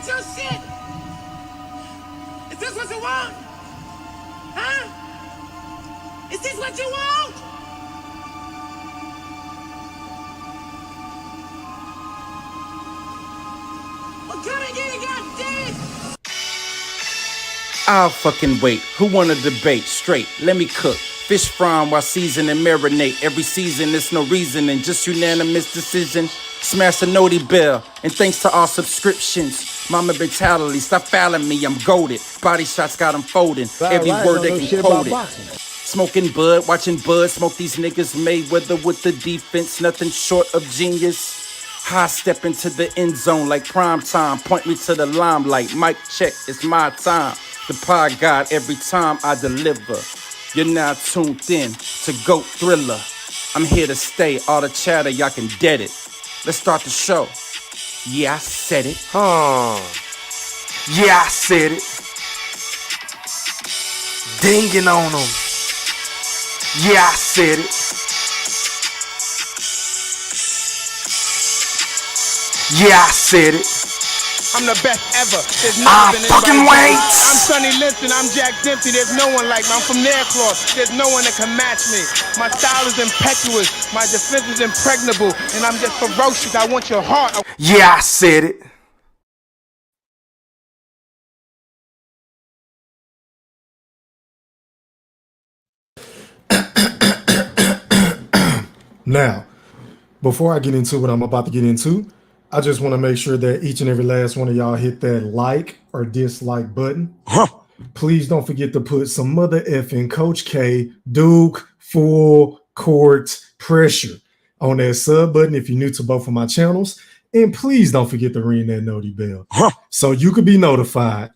want your shit? Is this what you want? Huh? Is this what you want? Well, come and get it, goddammit! I'll fucking wait. Who wanna debate? Straight, let me cook. Fish frying while season and marinate. Every season, there's no reason and just unanimous decision. Smash the noti bell, and thanks to all subscriptions. Mama mentality, stop fouling me, I'm goated. Body shots got them folding. Every word they can quote it. Smoking bud, watching bud, smoke these niggas Mayweather with the defense, nothing short of genius. High step into the end zone like prime time. Point me to the limelight. Mic check, it's my time. The pod God every time I deliver. You're now tuned in to GOAT Thriller. I'm here to stay. All the chatter, y'all can dead it. Let's start the show. Yeah, I said it. Yeah, I said it. Dinging on them. Yeah, I said it. Yeah, I said it. I'm the best ever. There's I never been fucking anybody. wait. I'm Sonny Liston. I'm Jack Dempsey. There's no one like me. I'm from Nairclaw. There's no one that can match me. My style is impetuous. My defense is impregnable. And I'm just ferocious. I want your heart. Yeah, I said it. Now, before I get into what I'm about to get into, I just want to make sure that each and every last one of y'all hit that like or dislike button. Please don't forget to put some mother effing Coach K, Duke, full court pressure on that sub button if you're new to both of my channels. And please don't forget to ring that noti bell so you can be notified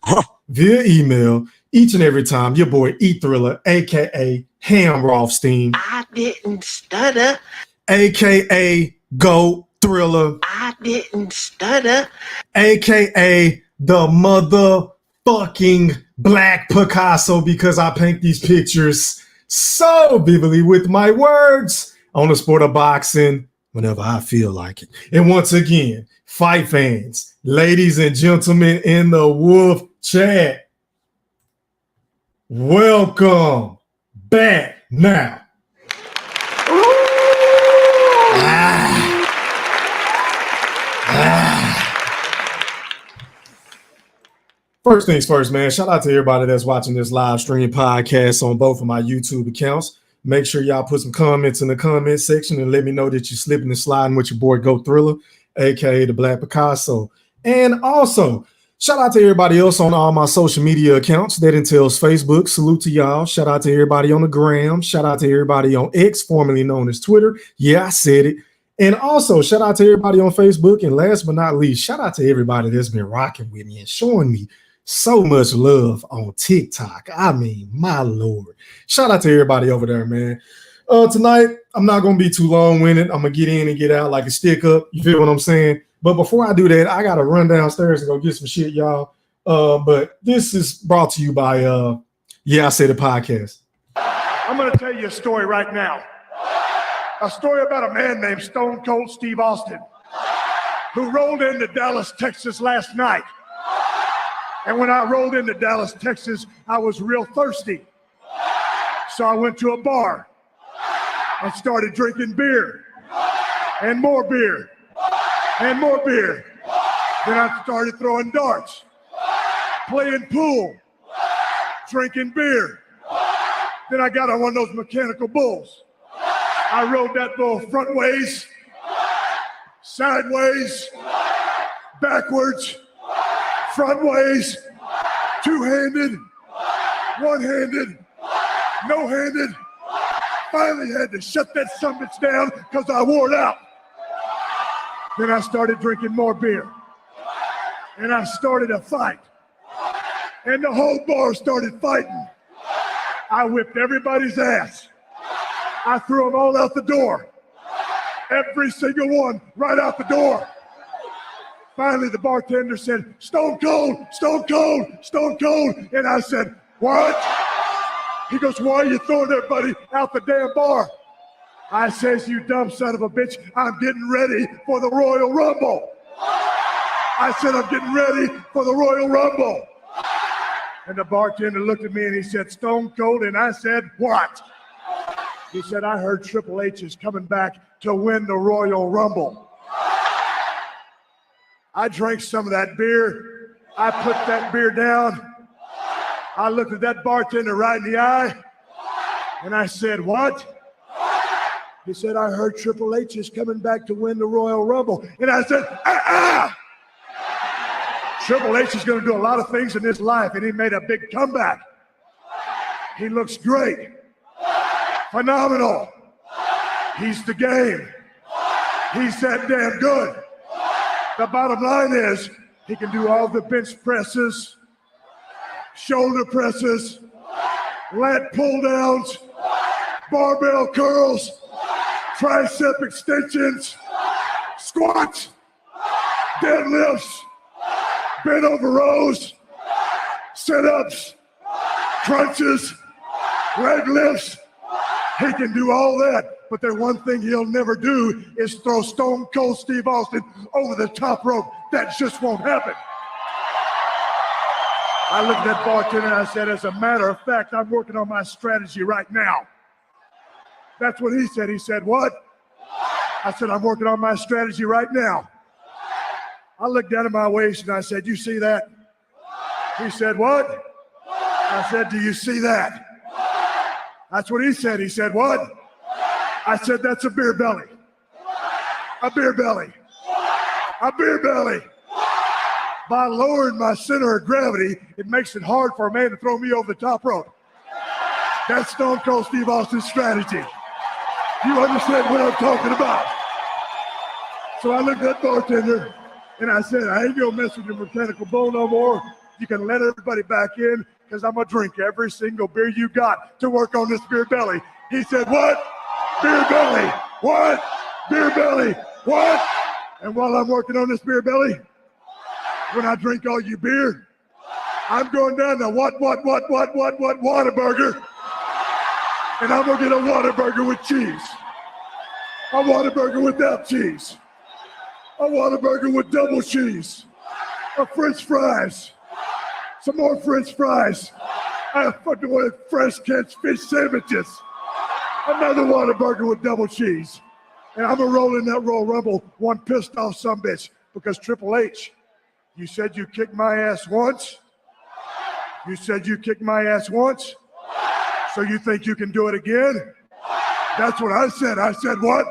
via email each and every time your boy E Thriller, aka Ham Rothstein, I didn't stutter. aka GOAT Thriller, I didn't stutter. aka the motherfucking Black Picasso, because I paint these pictures so vividly with my words on the sport of boxing whenever I feel like it. And once again, fight fans, ladies and gentlemen in the Wolf Chat, welcome back now. First things first, man. Shout out to everybody that's watching this live stream podcast on both of my YouTube accounts. Make sure y'all put some comments in the comment section and let me know that you're slipping and sliding with your boy GOAT Thriller, aka the Black Picasso. And also, shout out to everybody else on all my social media accounts. That entails Facebook. Salute to y'all. Shout out to everybody on the gram. Shout out to everybody on X, formerly known as Twitter. Yeah, I said it. And also, shout out to everybody on Facebook. And last but not least, shout out to everybody that's been rocking with me and showing me so much love on TikTok. I mean, my Lord. Shout out to everybody over there, man. Tonight, I'm not going to be too long-winded. I'm going to get in and get out like a stick up. You feel what I'm saying? But before I do that, I got to run downstairs and go get some shit, y'all. But this is brought to you by Yeah, I Said It podcast. I'm going to tell you a story right now. A story about a man named Stone Cold Steve Austin who rolled into Dallas, Texas last night. And when I rolled into Dallas, Texas, I was real thirsty. So I went to a bar and started drinking beer and more beer and more beer. Then I started throwing darts, playing pool, drinking beer. Then I got on one of those mechanical bulls. I rode that bull front ways, sideways, backwards, front ways, two-handed, one-handed, no-handed. Finally had to shut that summits down because I wore it out. Then I started drinking more beer. And I started a fight. And the whole bar started fighting. I whipped everybody's ass. I threw them all out the door. Every single one right out the door. Finally, the bartender said, "Stone Cold, Stone Cold, Stone Cold." And I said, "What?" He goes, "Why are you throwing everybody out the damn bar?" I says, "You dumb son of a bitch, I'm getting ready for the Royal Rumble." I said, I'm getting ready for the Royal Rumble. And the bartender looked at me and he said, Stone Cold. And I said, what? He said, I heard Triple H is coming back to win the Royal Rumble. I drank some of that beer. I put that beer down. I looked at that bartender right in the eye. And I said, what? He said, I heard Triple H is coming back to win the Royal Rumble. And I said, Triple H is going to do a lot of things in his life, and he made a big comeback. He looks great. Phenomenal. He's the game. He's that damn good. The bottom line is, he can do all the bench presses, shoulder presses, lat pull downs, barbell curls, tricep extensions, squats, deadlifts, bent over rows, sit-ups, crunches, leg lifts. He can do all that, but the one thing he'll never do is throw Stone Cold Steve Austin over the top rope. That just won't happen. I looked at that bartender and I said, as a matter of fact, I'm working on my strategy right now. That's what he said. He said, what? I said, I'm working on my strategy right now. I looked down at my waist and I said, you see that? He said, what? I said, do you see that? That's what he said. He said, what? I said, that's a beer belly. A beer belly. A beer belly. By lowering my center of gravity, it makes it hard for a man to throw me over the top rope. That's Stone Cold Steve Austin's strategy. You understand what I'm talking about? So I looked at that bartender and I said, I ain't gonna mess with your mechanical bull no more. You can let everybody back in because I'm gonna drink every single beer you got to work on this beer belly. He said, what? Beer belly. What? Beer belly. What? And while I'm working on this beer belly, when I drink all you beer, I'm going down to Whataburger. And I'm gonna get a Whataburger with cheese. A Whataburger without cheese. A Whataburger with double cheese. A French fries. Some more French fries. I fucking want fresh catch fish sandwiches. Another Whataburger with double cheese. And I'm gonna roll in that Royal Rumble one pissed off sumbitch because Triple H, you said you kicked my ass once. You said you kicked my ass once. So you think you can do it again? That's what I said. I said what?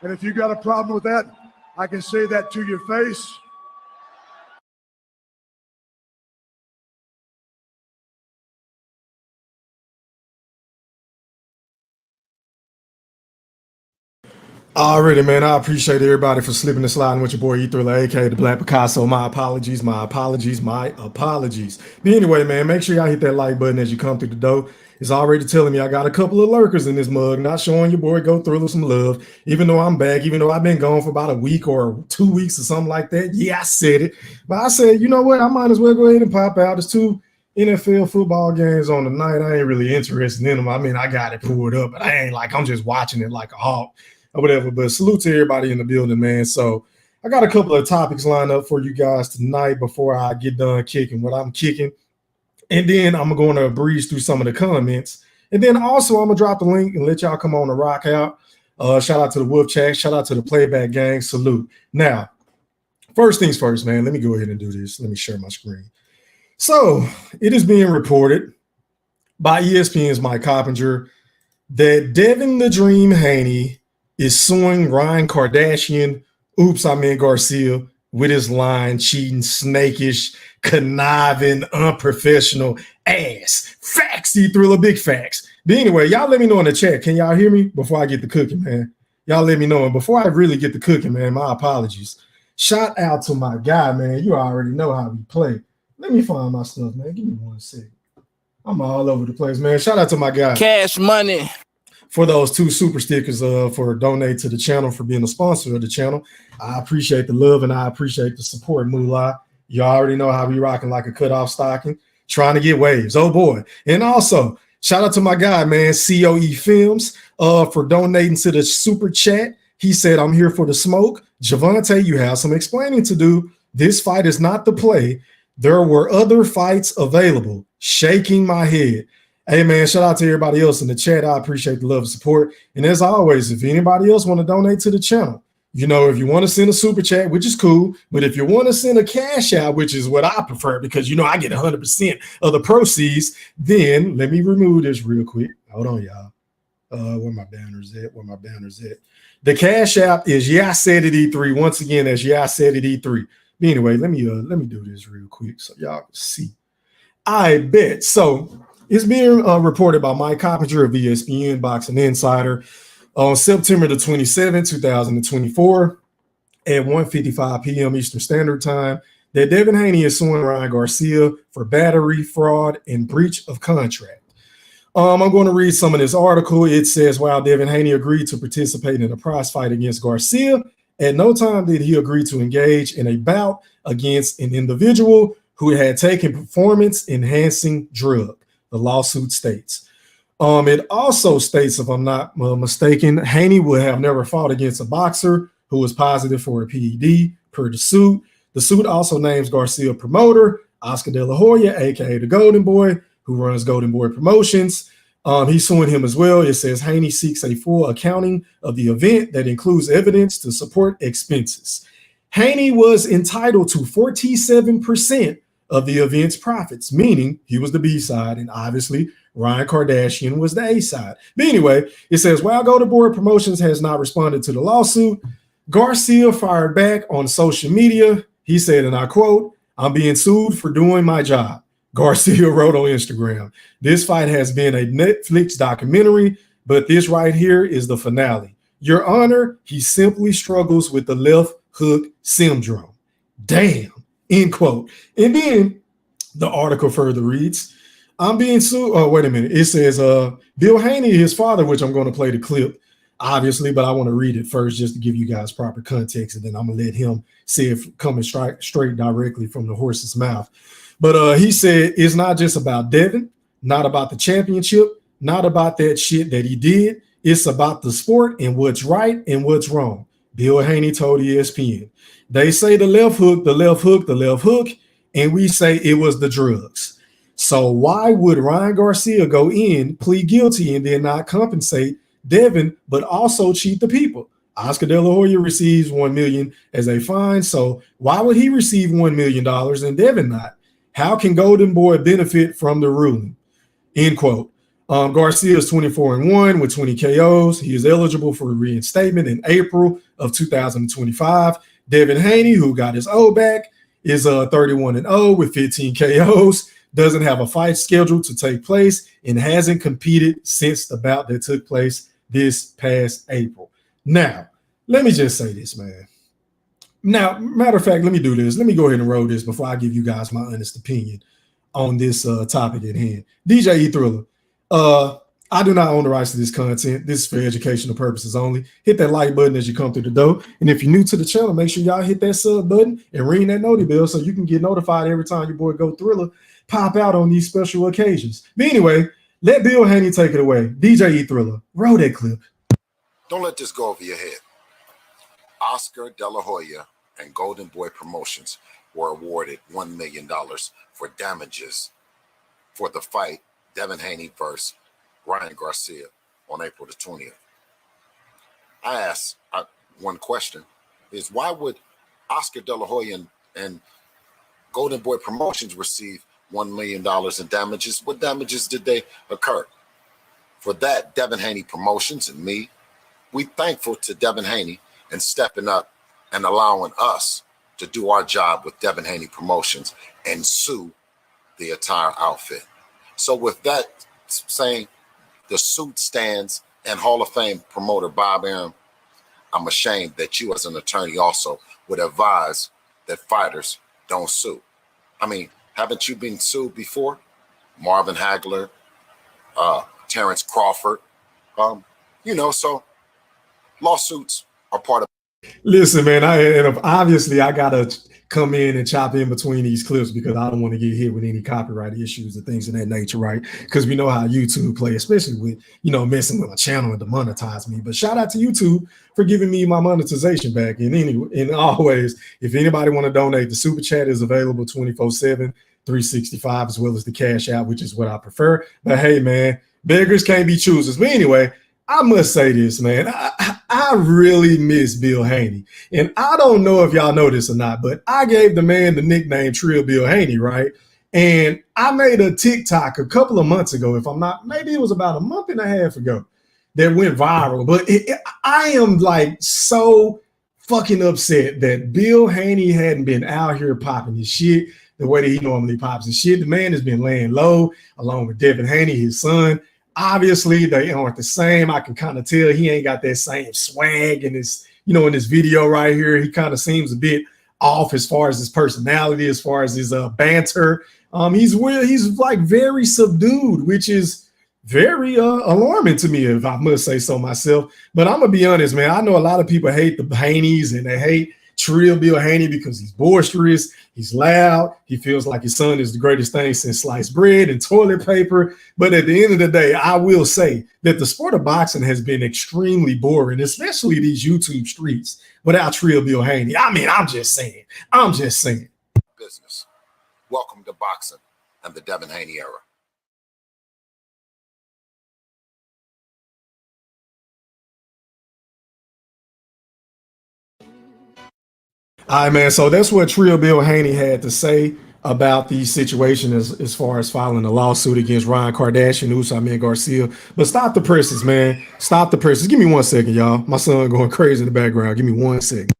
And if you got a problem with that, I can say that to your face. Already, man, I appreciate everybody for slipping and sliding with your boy E-Thriller, aka the Black Picasso. My apologies, my apologies, my apologies. But anyway, man, make sure y'all hit that like button as you come through the door. It's already telling me I got a couple of lurkers in this mug, not showing your boy Go Thriller some love, even though I'm back, even though I've been gone for about a week or 2 weeks or something like that. Yeah, I said it. But I said, you know what? I might as well go ahead and pop out. There's 2 NFL football games on the night. I ain't really interested in them. I mean, I got it pulled up, but I ain't like, I'm just watching it like a hawk or whatever. But salute to everybody in the building, man. So I got a couple of topics lined up for you guys tonight before I get done kicking what I'm kicking. And then I'm going to breeze through some of the comments. And then also I'm going to drop the link and let y'all come on and rock out. Shout out to the Wolf Chat. Shout out to the Playback Gang. Salute. Now, first things first, man. Let me go ahead and do this. Let me share my screen. So it is being reported by ESPN's Mike Coppinger that Devin the Dream Haney is suing Ryan Kardashian, Garcia, with his lying, cheating, snakish, conniving, unprofessional ass. Facts, E-Thriller, big facts. But anyway, y'all let me know in the chat. Can y'all hear me before I get the cooking, man? Y'all let me know. And before I really get the cooking, man, my apologies. Shout out to my guy, man. You already know how we play. Let me find my stuff, man. Give me 1 second. I'm all over the place, man. Shout out to my guy. Cash Money. For those 2 super stickers for donate to the channel, for being a sponsor of the channel. I appreciate the love and I appreciate the support, Moolah. You already know how we rocking like a cutoff stocking, trying to get waves. Oh, boy. And also, shout out to my guy, man, COE Films, for donating to the super chat. He said, I'm here for the smoke. Javante, you have some explaining to do. This fight is not the play. There were other fights available. Shaking my head. Hey, man, shout out to everybody else in the chat. I appreciate the love and support. And as always, if anybody else want to donate to the channel, you know, if you want to send a super chat, which is cool, but if you want to send a cash out, which is what I prefer because, you know, I get 100% of the proceeds, then let me remove this real quick. Hold on, y'all. Where my banners at? Where my banners at? The cash app is I said it E3. Once again, that's I said it E3. But anyway, let me do this real quick so y'all can see. I bet. So it's being reported by Mike Coppinger of ESPN Boxing Insider on September the 27th, 2024 at 1:55 p.m. Eastern Standard Time that Devin Haney is suing Ryan Garcia for battery, fraud, and breach of contract. I'm going to read some of this article. It says, while Devin Haney agreed to participate in a prize fight against Garcia, at no time did he agree to engage in a bout against an individual who had taken performance-enhancing drug, the lawsuit states. It also states, if I'm not mistaken, Haney would have never fought against a boxer who was positive for a PED per the suit. The suit also names Garcia promoter, Oscar De La Hoya, aka the Golden Boy, who runs Golden Boy Promotions. He's suing him as well. It says Haney seeks a full accounting of the event that includes evidence to support expenses. Haney was entitled to 47% of the event's profits, meaning he was the B side, and obviously Ryan Kardashian was the A side. But anyway, it says, while Golden Boy Promotions has not responded to the lawsuit, Garcia fired back on social media. He said, and I quote, "I'm being sued for doing my job." Garcia wrote on Instagram, "This fight has been a Netflix documentary, but this right here is the finale. Your Honor, he simply struggles with the left hook syndrome." Damn, end quote. And then the article further reads, I'm being sued. Oh, wait a minute. It says Bill Haney, his father, which I'm going to play the clip, obviously, but I want to read it first just to give you guys proper context, and then I'm going to let him see if coming straight directly from the horse's mouth. But he said it's not just about Devin, not about the championship, not about that shit that he did. It's about the sport and what's right and what's wrong. Bill Haney told ESPN. They say the left hook, the left hook, the left hook, and we say it was the drugs. So why would Ryan Garcia go in, plead guilty, and then not compensate Devin, but also cheat the people? Oscar De La Hoya receives $1 million as a fine. So why would he receive $1 million and Devin not? How can Golden Boy benefit from the ruling? End quote. Garcia is 24-1 with 20 KOs. He is eligible for reinstatement in April of 2025. Devin Haney, who got his O back, is 31-0 with 15 KOs. Doesn't have a fight scheduled to take place and hasn't competed since the bout that took place this past April. Now, let me just say this, man. Now, matter of fact, let me do this. Let me go ahead and roll this before I give you guys my honest opinion on this topic at hand. DJ E Thriller, I do not own the rights to this content. This is for educational purposes only. Hit that like button as you come through the door. And if you're new to the channel, make sure y'all hit that sub button and ring that noti bell so you can get notified every time your boy Go Thriller pop out on these special occasions. But anyway, let Bill Haney take it away. DJ E Thriller, roll that clip. Don't let this go over your head. Oscar De La Hoya and Golden Boy Promotions were awarded $1 million for damages for the fight Devin Haney versus Ryan Garcia on April the 20th. I asked one question is why would Oscar De La Hoya and Golden Boy Promotions receive $1 million in damages? What damages did they occur? For that, Devin Haney Promotions and me, we thankful to Devin Haney and stepping up and allowing us to do our job with Devin Haney Promotions and sue the entire outfit. So with that saying, the suit stands, and Hall of Fame promoter Bob Arum, I'm ashamed that you as an attorney also would advise that fighters don't sue. I mean, haven't you been sued before? Marvin Hagler, Terence Crawford, so lawsuits are part of. Listen, man, obviously I gotta come in and chop in between these clips because I don't want to get hit with any copyright issues and things of that nature, right? Because we know how YouTube play, especially with, messing with my channel and to monetize me. But shout out to YouTube for giving me my monetization back. And always, if anybody want to donate, the super chat is available 24/7, 365, as well as the cash out, which is what I prefer. But hey, man, beggars can't be choosers. But anyway, I must say this, man. I really miss Bill Haney. And I don't know if y'all know this or not, but I gave the man the nickname Trill Bill Haney, right? And I made a TikTok a couple of months ago, maybe it was about a month and a half ago, that went viral. But I am like so fucking upset that Bill Haney hadn't been out here popping his shit the way that he normally pops his shit. The man has been laying low along with Devin Haney, his son. Obviously, they aren't the same. I can kind of tell he ain't got that same swag in his, in this video right here. He kind of seems a bit off as far as his personality, as far as his banter. He's like very subdued, which is very alarming to me, if I must say so myself. But I'm gonna be honest, man. I know a lot of people hate the Haneys and they hate Trill Bill Haney because he's boisterous, he's loud, he feels like his son is the greatest thing since sliced bread and toilet paper. But at the end of the day, I will say that the sport of boxing has been extremely boring, especially these YouTube streets, without Trill Bill Haney. I mean, I'm just saying. Business. Welcome to boxing and the Devin Haney era. All right, man. So that's what Trill Bill Haney had to say about the situation as far as filing a lawsuit against Ryan Kardashian, Haney-Garcia. But stop the presses, man. Stop the presses. Give me 1 second, y'all. My son going crazy in the background. Give me 1 second.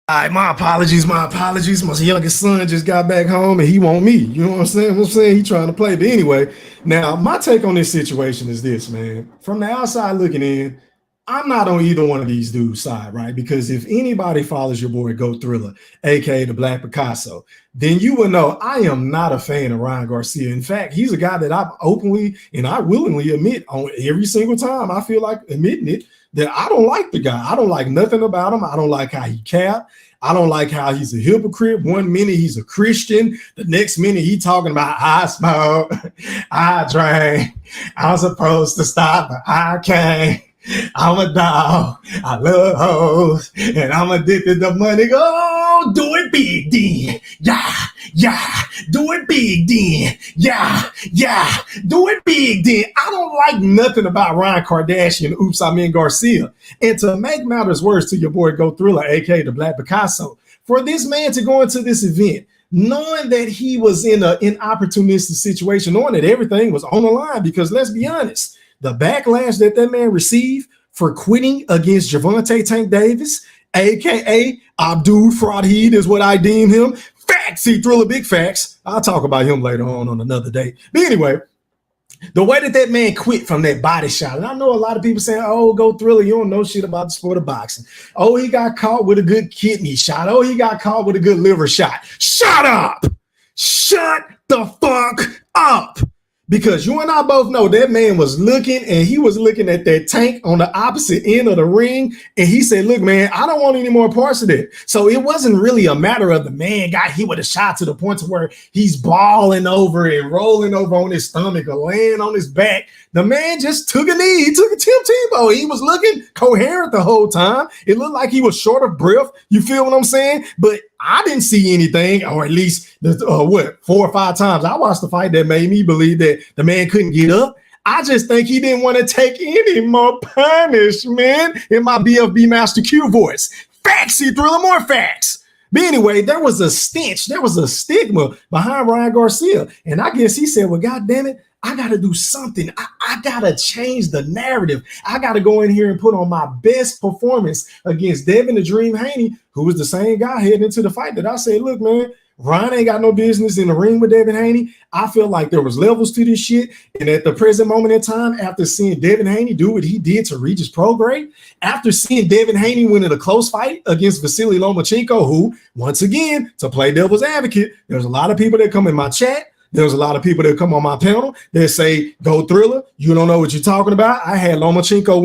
All right, my apologies. My youngest son just got back home and he want me. You know what I'm saying? He trying to play. But anyway, now my take on this situation is this, man. From the outside looking in, I'm not on either one of these dudes' side, right? Because if anybody follows your boy Go Thriller, aka the Black Picasso, then you will know I am not a fan of Ryan Garcia. In fact, he's a guy that I openly and I willingly admit on every single time I feel like admitting it, that I don't like the guy. I don't like nothing about him. I don't like how he cap. I don't like how he's a hypocrite. 1 minute he's a Christian. The next minute he talking about I smoke, I drink, I'm supposed to stop, but I can't. I'm a dog. I love hoes. And I'm addicted to money. Oh, do it big, then. Yeah. Do it big, then. Yeah. Do it big, then. I don't like nothing about Ryan Kardashian, Haney-Garcia. And to make matters worse, to your boy Go Thriller, aka the Black Picasso, for this man to go into this event, knowing that he was in an inopportunistic situation, knowing that everything was on the line, because let's be honest, the backlash that man received for quitting against Javante Tank Davis, aka Abdul Fraudheed is what I deem him. Facts, he Thriller, big facts. I'll talk about him later on another day. But anyway, the way that man quit from that body shot, and I know a lot of people saying, oh, Go Thriller, you don't know shit about the sport of boxing. Oh, he got caught with a good kidney shot. Oh, he got caught with a good liver shot. Shut up. Shut the fuck up. Because you and I both know that man was looking, and he was looking at that tank on the opposite end of the ring. And he said, look, man, I don't want any more parts of that. So it wasn't really a matter of the man got hit with a shot to the point to where he's balling over and rolling over on his stomach or laying on his back. The man just took a knee. He took a Tim Tebow. He was looking coherent the whole time. It looked like he was short of breath. You feel what I'm saying? But I didn't see anything, or at least 4 or 5 times I watched the fight that made me believe that the man couldn't get up. I just think he didn't want to take any more punishment, in my BFB Master Q voice. Facts, he Thriller, more facts. But anyway, there was a stench, there was a stigma behind Ryan Garcia. And I guess he said, well, God damn it, I got to do something. I got to change the narrative. I got to go in here and put on my best performance against Devin the Dream Haney, who was the same guy heading into the fight that I said, look, man, Ryan ain't got no business in the ring with Devin Haney. I feel like there was levels to this shit. And at the present moment in time, after seeing Devin Haney do what he did to reach his pro grade, after seeing Devin Haney win in a close fight against Vasily Lomachenko, who, once again, to play devil's advocate, there's a lot of people that come in my chat. There's a lot of people that come on my panel that say, go Thriller, you don't know what you're talking about. I had Lomachenko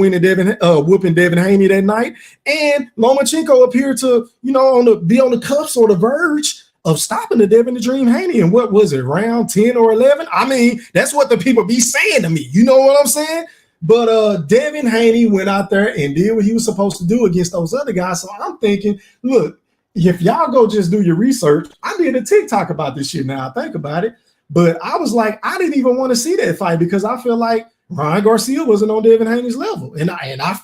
whooping Devin Haney that night. And Lomachenko appeared to, be on the cusp or the verge of stopping the Devin the Dream Haney. And what was it, round 10 or 11? I mean, that's what the people be saying to me. You know what I'm saying? But Devin Haney went out there and did what he was supposed to do against those other guys. So I'm thinking, look, if y'all go just do your research, I did a TikTok about this shit now. I think about it. But I was like, I didn't even want to see that fight because I feel like Ryan Garcia wasn't on Devin Haney's level. And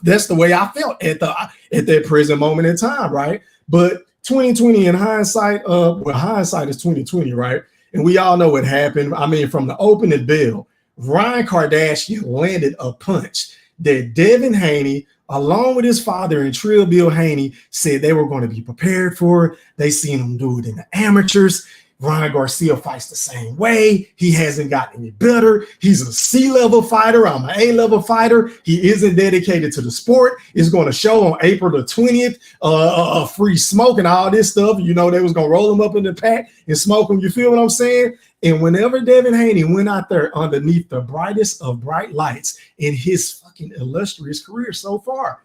that's the way I felt at that present moment in time, right? But 2020 in hindsight, hindsight is 2020, right? And we all know what happened. I mean, from the opening bell, Ryan Kardashian landed a punch that Devin Haney, along with his father and Trill Bill Haney, said they were going to be prepared for. They seen him do it in the amateurs. Ryan Garcia fights the same way. He hasn't gotten any better. He's a C-level fighter. I'm an A-level fighter. He isn't dedicated to the sport. It's going to show on April the 20th, free smoke and all this stuff. They was going to roll him up in the pack and smoke him. You feel what I'm saying? And whenever Devin Haney went out there underneath the brightest of bright lights in his fucking illustrious career so far,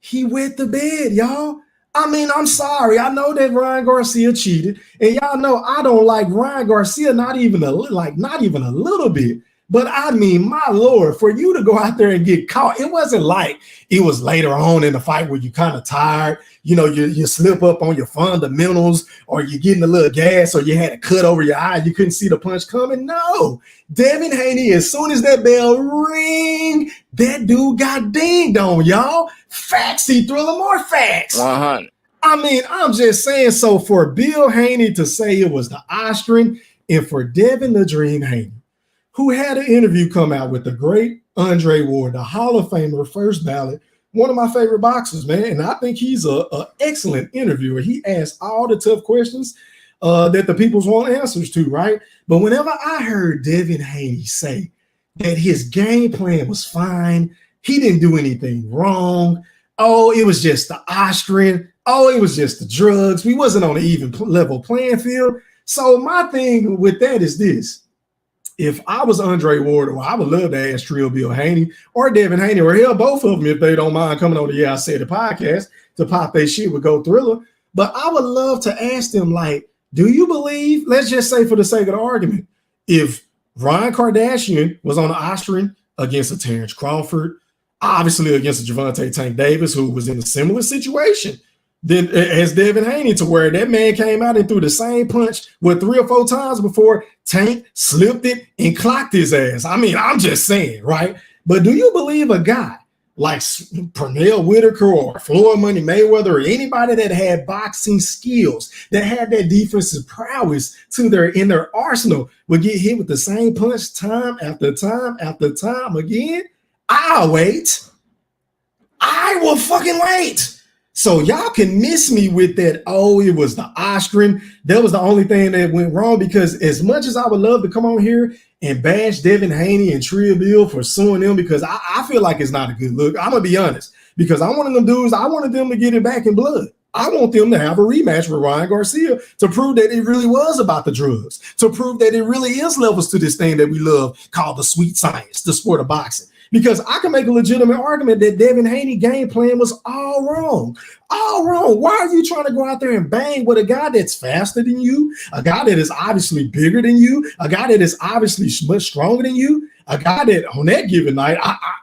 he wet the bed, y'all. I mean, I'm sorry. I know that Ryan Garcia cheated, and y'all know I don't like Ryan Garcia, not even a little bit. But I mean, my Lord, for you to go out there and get caught, it wasn't like it was later on in the fight where you kind of tired, you slip up on your fundamentals, or you're getting a little gas, or you had a cut over your eye, you couldn't see the punch coming. No, Devin Haney, as soon as that bell ring, that dude got dinged on, y'all. Facts, he Thriller, more facts. 100. I mean, I'm just saying, so for Bill Haney to say it was the Austrian, and for Devin the Dream Haney, who had an interview come out with the great Andre Ward, the Hall of Famer, first ballot, one of my favorite boxers, man. And I think he's an excellent interviewer. He asks all the tough questions that the peoples want answers to, right? But whenever I heard Devin Haney say that his game plan was fine, he didn't do anything wrong. Oh, it was just the Austrian. Oh, it was just the drugs. We wasn't on an even level playing field. So my thing with that is this. If I was Andre Ward, I would love to ask Trill Bill Haney or Devin Haney, or hell, both of them, if they don't mind coming on the Yeah I Said It podcast to pop their shit with Go Thriller. But I would love to ask them, like, do you believe, let's just say for the sake of the argument, if Ryan Kardashian was on the Austrian against a Terence Crawford, obviously against a Gervonta Tank Davis, who was in a similar situation then as Devin Haney, to where that man came out and threw the same punch 3 or 4 times before Tank slipped it and clocked his ass. I mean, I'm just saying, right? But do you believe a guy like Pernell Whitaker or Floyd Money Mayweather or anybody that had boxing skills, that had that defensive prowess in their arsenal, would get hit with the same punch time after time after time again? I'll wait. I will fucking wait. So y'all can miss me with that, oh, it was the Austrian. That was the only thing that went wrong, because as much as I would love to come on here and bash Devin Haney and Trill Bill for suing them, because I feel like it's not a good look. I'm going to be honest, because I'm one of them dudes, I wanted them to get it back in blood. I want them to have a rematch with Ryan Garcia to prove that it really was about the drugs, to prove that it really is levels to this thing that we love called the sweet science, the sport of boxing. Because I can make a legitimate argument that Devin Haney game plan was all wrong. All wrong. Why are you trying to go out there and bang with a guy that's faster than you, a guy that is obviously bigger than you, a guy that is obviously much stronger than you, a guy that on that given night,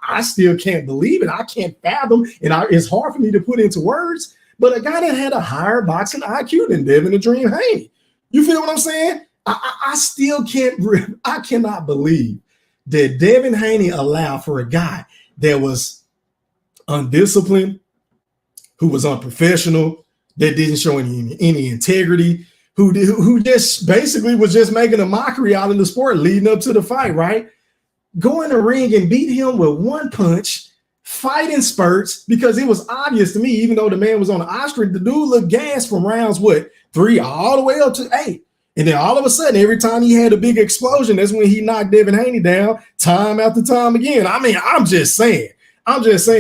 I still can't believe it. I can't fathom, and it's hard for me to put into words, but a guy that had a higher boxing IQ than Devin the Dream Haney. You feel what I'm saying? I still I cannot believe that Devin Haney allowed for a guy that was undisciplined, who was unprofessional, that didn't show any integrity, who just basically was just making a mockery out of the sport leading up to the fight, right? Go in the ring and beat him with one punch, fight in spurts, because it was obvious to me, even though the man was on the Austrian, the dude looked gassed from rounds 3 all the way up to 8. And then all of a sudden, every time he had a big explosion, that's when he knocked Devin Haney down time after time again. I mean, I'm just saying.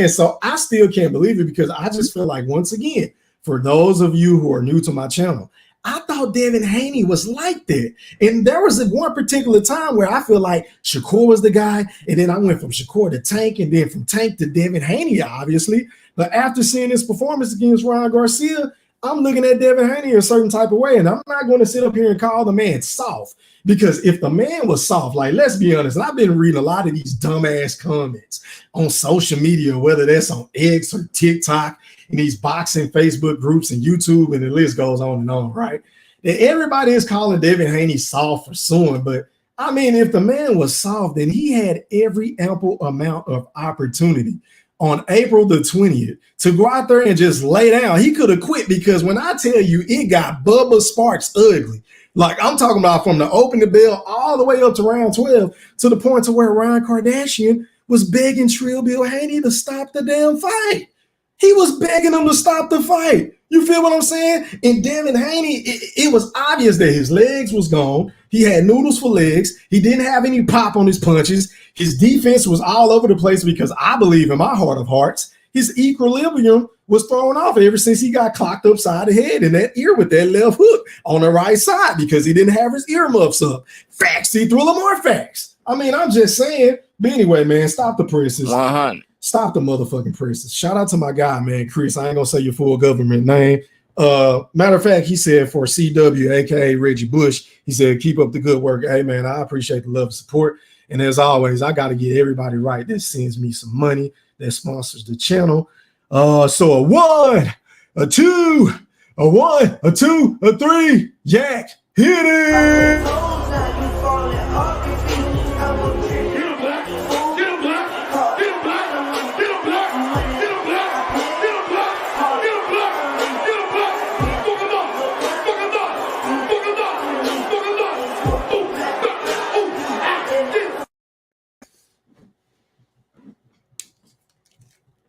So I still can't believe it because I just feel like, once again, for those of you who are new to my channel, I thought Devin Haney was like that. And there was one particular time where I feel like Shakur was the guy. And then I went from Shakur to Tank, and then from Tank to Devin Haney, obviously. But after seeing his performance against Ryan Garcia, I'm looking at Devin Haney a certain type of way. And I'm not going to sit up here and call the man soft. Because if the man was soft, like, let's be honest, and I've been reading a lot of these dumbass comments on social media, whether that's on X or TikTok, in these boxing Facebook groups and YouTube, and the list goes on and on, right? And everybody is calling Devin Haney soft for suing, but I mean, if the man was soft, then he had every ample amount of opportunity on April the 20th to go out there and just lay down. He could have quit, because when I tell you it got Bubba Sparks ugly, like I'm talking about from the opening bell all the way up to round 12, to the point to where Ryan Kardashian was begging Trill Bill Haney to stop the damn fight. He was begging him to stop the fight. You feel what I'm saying? And Devin Haney, it was obvious that his legs was gone. He had noodles for legs. He didn't have any pop on his punches. His defense was all over the place, because I believe in my heart of hearts, his equilibrium was thrown off ever since he got clocked upside the head in that ear with that left hook on the right side, because he didn't have his earmuffs up. Facts, he threw a little more facts. I mean, I'm just saying. But anyway, man, stop the presses. 100. Stop the motherfucking presses. Shout out to my guy, man, Chris. I ain't gonna say your full government name. Matter of fact, he said for CW, aka Reggie Bush, he said, keep up the good work. Hey, man, I appreciate the love and support. And as always, I got to get everybody right that sends me some money, that sponsors the channel. So a 1, a 2, a 1, a 2, a 3, yak, hit it.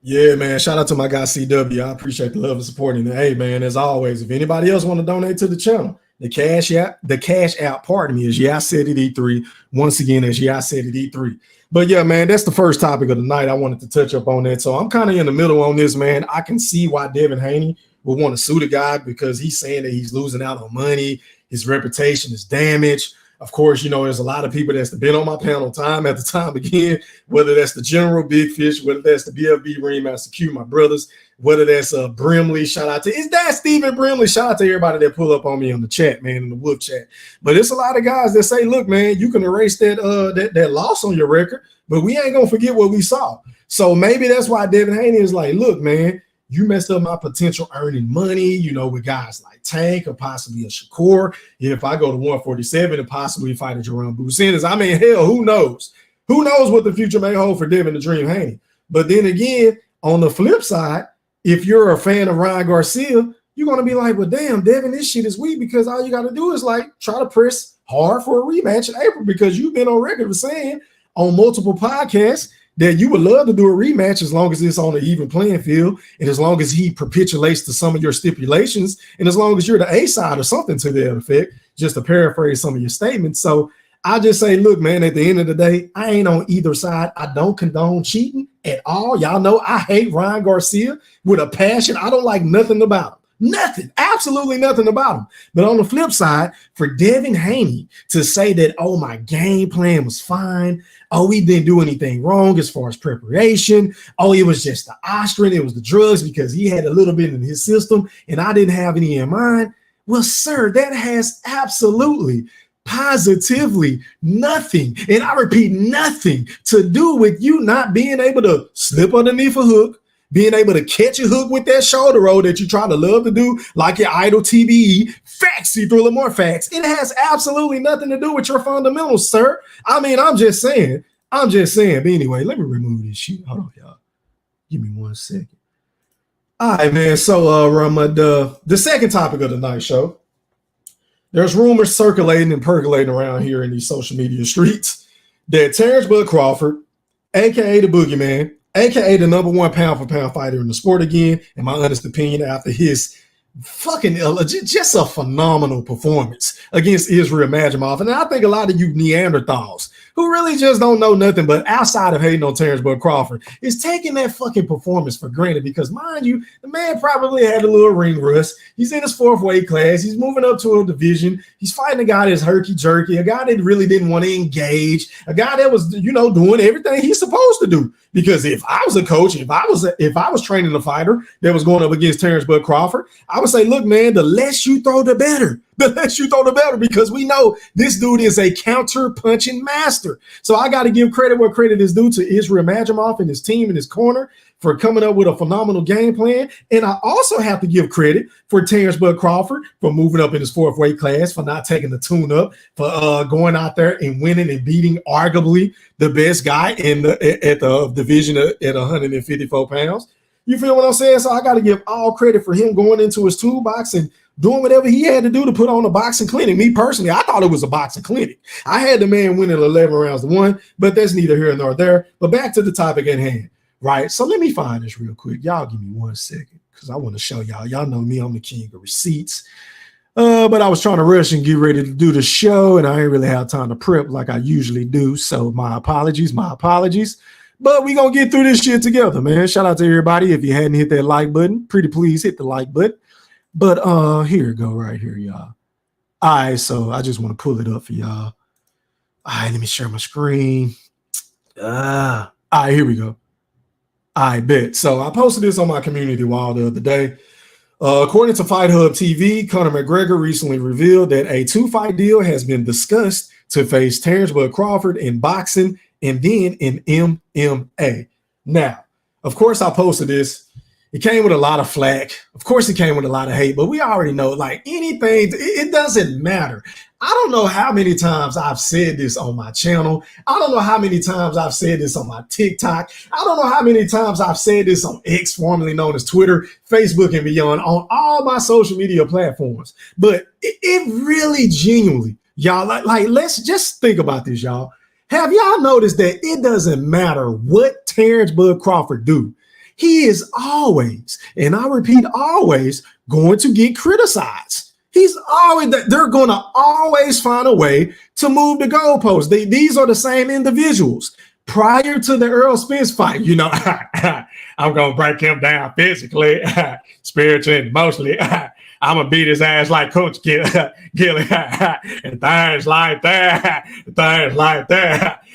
Yeah, man. Shout out to my guy CW. I appreciate the love and support. And hey, man, as always, if anybody else want to donate to the channel, the cash out, pardon me, is I said it E3. Once again, is I said it E3. But yeah, man, that's the first topic of the night. I wanted to touch up on that. So I'm kind of in the middle on this, man. I can see why Devin Haney would want to sue the guy, because he's saying that he's losing out on money. His reputation is damaged. Of course, you know, there's a lot of people that's been on my panel time after time again, whether that's the General Big Fish, whether that's the BFB Ringmaster Q, my brothers, whether that's Brimley, shout out to, is that Stephen Brimley? Shout out to everybody that pull up on me on the chat, man, in the Wolf chat. But it's a lot of guys that say, look, man, you can erase that loss on your record, but we ain't going to forget what we saw. So maybe that's why Devin Haney is like, look, man, you messed up my potential earning money, you know, with guys like Tank or possibly a Shakur. If I go to 147 and possibly fight a Jerome Business, I mean, hell, who knows? Who knows what the future may hold for Devin the Dream Haney? But then again, on the flip side, if you're a fan of Ryan Garcia, you're going to be like, well, damn, Devin, this shit is weak, because all you got to do is like try to press hard for a rematch in April, because you've been on record for saying on multiple podcasts that you would love to do a rematch as long as it's on an even playing field, and as long as he capitulates to some of your stipulations, and as long as you're the A side or something to that effect, just to paraphrase some of your statements. So I just say, look, man, at the end of the day, I ain't on either side. I don't condone cheating at all. Y'all know I hate Ryan Garcia with a passion. I don't like nothing about him. Nothing, absolutely nothing about him. But on the flip side, for Devin Haney to say that, oh, my game plan was fine. Oh, we didn't do anything wrong as far as preparation. Oh, it was just the Austrian. It was the drugs because he had a little bit in his system and I didn't have any in mind. Well, sir, that has absolutely, positively nothing, and I repeat, nothing to do with you not being able to slip underneath a hook, being able to catch a hook with that shoulder roll that you try to love to do, like your idol TBE. Facts, you throw a little more facts. It has absolutely nothing to do with your fundamentals, sir. I mean, I'm just saying. But anyway, let me remove this shit. Hold on, y'all. Give me 1 second. All right, man. So, Ramad, the second topic of the night show. There's rumors circulating and percolating around here in these social media streets that Terence Crawford, aka the Boogeyman, aka the #1 pound-for-pound fighter in the sport again, in my honest opinion, after his fucking just a phenomenal performance against Israel Majimov. And I think a lot of you Neanderthals who really just don't know nothing but outside of hating on Terence Crawford is taking that fucking performance for granted because, mind you, the man probably had a little ring rust. He's in his 4th weight class. He's moving up to a division. He's fighting a guy that's herky-jerky, a guy that really didn't want to engage, a guy that was, doing everything he's supposed to do. Because if I was a coach, if I was training a fighter that was going up against Terence Crawford, I would say, look, man, the less you throw, the better. The less you throw, the better, because we know this dude is a counter-punching master. So I got to give credit where credit is due to Israel Majimov and his team in his corner for coming up with a phenomenal game plan. And I also have to give credit for Terence Crawford for moving up in his 4th weight class, for not taking the tune up, for going out there and winning and beating arguably the best guy at the division at 154 pounds. You feel what I'm saying? So I got to give all credit for him going into his toolbox and doing whatever he had to do to put on a boxing clinic. Me personally, I thought it was a boxing clinic. I had the man winning 11 rounds to 1, but that's neither here nor there. But back to the topic at hand, right? So let me find this real quick. Y'all give me 1 second because I want to show y'all. Y'all know me, I'm the king of receipts. But I was trying to rush and get ready to do the show, and I ain't really have time to prep like I usually do. So my apologies. But we going to get through this shit together, man. Shout out to everybody. If you hadn't hit that like button, pretty please hit the like button. But here you go right here, y'all. All right, so I just want to pull it up for y'all. All right, let me share my screen. All right, here we go. I bet. So I posted this on my community wall the other day. According to Fight Hub TV, Conor McGregor recently revealed that a 2-fight deal has been discussed to face Terence Crawford in boxing and then in MMA. Now, of course, I posted this. It came with a lot of flack. Of course, it came with a lot of hate, but we already know, like, anything, it doesn't matter. I don't know how many times I've said this on my channel. I don't know how many times I've said this on my TikTok. I don't know how many times I've said this on X, formerly known as Twitter, Facebook, and beyond, on all my social media platforms. But it really genuinely, y'all, like let's just think about this, y'all. Have y'all noticed that it doesn't matter what Terence Crawford do? He is always, and I repeat, always going to get criticized. They're going to always find a way to move the goalposts. These are the same individuals. Prior to the Errol Spence fight, I'm going to break him down physically, spiritually, and emotionally. I'm going to beat his ass like Coach Gilly and things like that.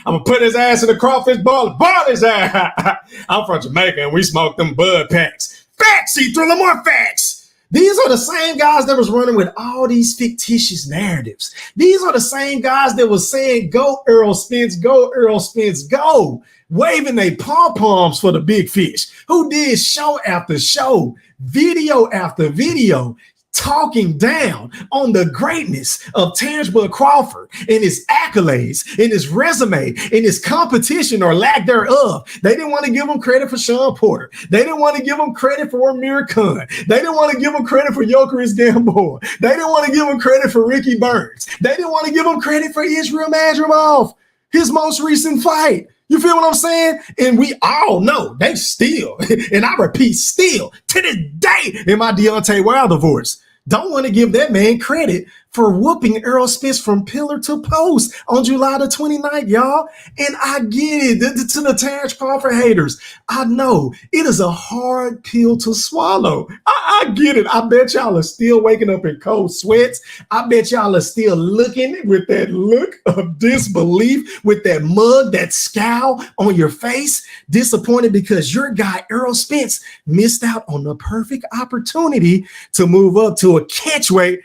I'm going to put his ass in the crawfish bowl and boil his ass. I'm from Jamaica and we smoke them bud packs. Facts, see through them more facts. These are the same guys that was running with all these fictitious narratives. These are the same guys that was saying, go Errol Spence, go Errol Spence, go. Waving their pom-poms for the big fish. Who did show after show, video after video, talking down on the greatness of Terence Crawford and his accolades, and his resume, and his competition or lack thereof. They didn't want to give him credit for Sean Porter. They didn't want to give him credit for Amir Khan. They didn't want to give him credit for Jokeris Gamboa. They didn't want to give him credit for Ricky Burns. They didn't want to give him credit for Israel Majimov, his most recent fight. You feel what I'm saying? And we all know they still, and I repeat, still to this day in my Deontay Wilder voice, don't want to give that man credit for whooping Errol Spence from pillar to post on July the 29th, y'all. And I get it. To the Terence Crawford haters, I know it is a hard pill to swallow. I get it. I bet y'all are still waking up in cold sweats. I bet y'all are still looking with that look of disbelief, with that mug, that scowl on your face, disappointed because your guy Errol Spence missed out on the perfect opportunity to move up to a catchweight.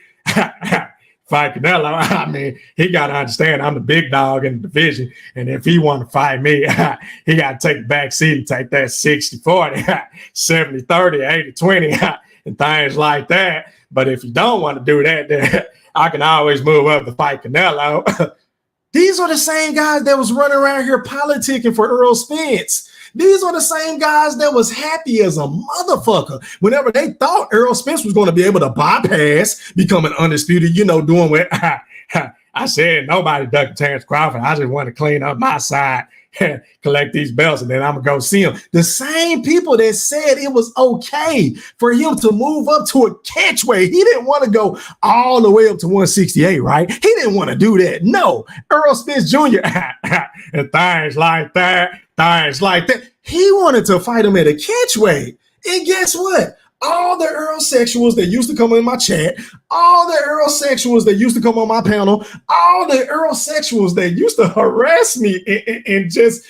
Fight Canelo. I mean, he got to understand I'm the big dog in the division. And if he want to fight me, he got to take the back seat and take that 60-40, 70-30, 80-20, and things like that. But if you don't want to do that, then I can always move up to fight Canelo. These are the same guys that was running around here politicking for Errol Spence. These are the same guys that was happy as a motherfucker whenever they thought Errol Spence was going to be able to bypass becoming undisputed, doing what I said, nobody ducked Terence Crawford. I just want to clean up my side collect these belts, and then I'm gonna go see him. The same people that said it was okay for him to move up to a catchweight. He didn't want to go all the way up to 168, right? He didn't want to do that. No, Earl Spence Jr. and things like that. He wanted to fight him at a catchweight. And guess what? All the Earl sexuals that used to come in my chat, all the Earl sexuals that used to come on my panel, all the Earl sexuals that used to harass me and just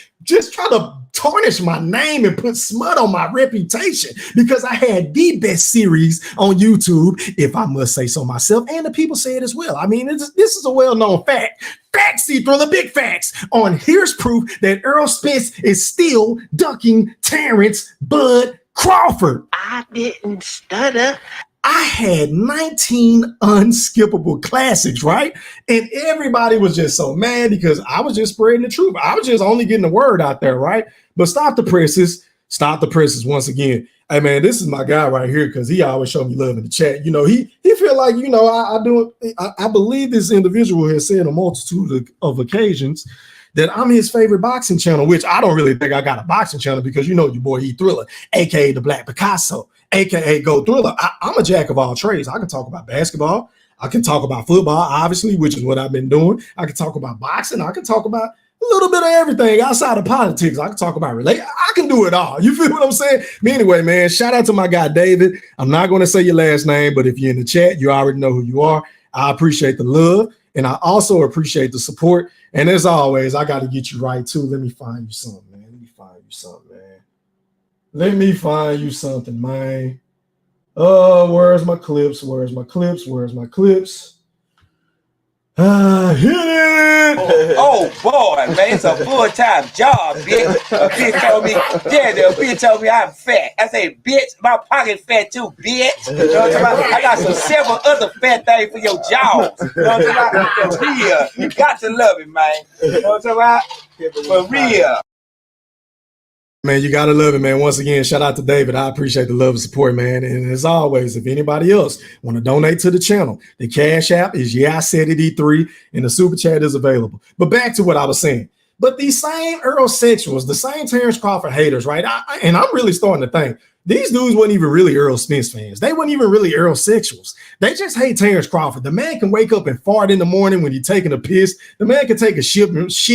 try to tarnish my name and put smut on my reputation because I had the best series on YouTube, if I must say so myself, and the people say it as well. I mean, this is a well-known fact. Facts, throw the big facts on here's proof that Earl Spence is still ducking Terence Bud Crawford. I didn't stutter. I had 19 unskippable classics, right? And everybody was just so mad because I was just spreading the truth. I was just only getting the word out there, right? But stop the presses once again. Hey man, this is my guy right here because he always showed me love in the chat. You know, he feel like, you know, I believe this individual has said on a multitude of occasions that I'm his favorite boxing channel, which I don't really think I got a boxing channel because you know your boy E Thriller, aka the Black Picasso, aka Go Thriller. I'm a jack of all trades. I can talk about basketball, I can talk about football, obviously, which is what I've been doing. I can talk about boxing, I can talk about a little bit of everything outside of politics. I can talk about I can do it all. You feel what I'm saying? But anyway, man, shout out to my guy David. I'm not going to say your last name, but if you're in the chat, you already know who you are. I appreciate the love. And I also appreciate the support. And as always, I got to get you right, too. Let me find you something, man. Let me find you something, man. Where's my clips? Hit it! Oh boy, man, it's a full-time job, bitch. A bitch told me I'm fat. I say, bitch, my pocket fat too, bitch. You know what I'm talking about? I got some several other fat things for your jaws. You know what I'm talking about? For real. You got to love it, man. You know what I'm talking about? For real. Man, you got to love it, man. Once again, shout out to David. I appreciate the love and support, man. And as always, if anybody else want to donate to the channel, the Cash App is I Said It E3, and the Super Chat is available. But back to what I was saying. But these same Earl sexuals, the same Terence Crawford haters, right? And I'm really starting to think these dudes weren't even really Earl Spence fans. They weren't even really Earl sexuals. They just hate Terence Crawford. The man can wake up and fart in the morning when he's taking a piss. The man can take a shit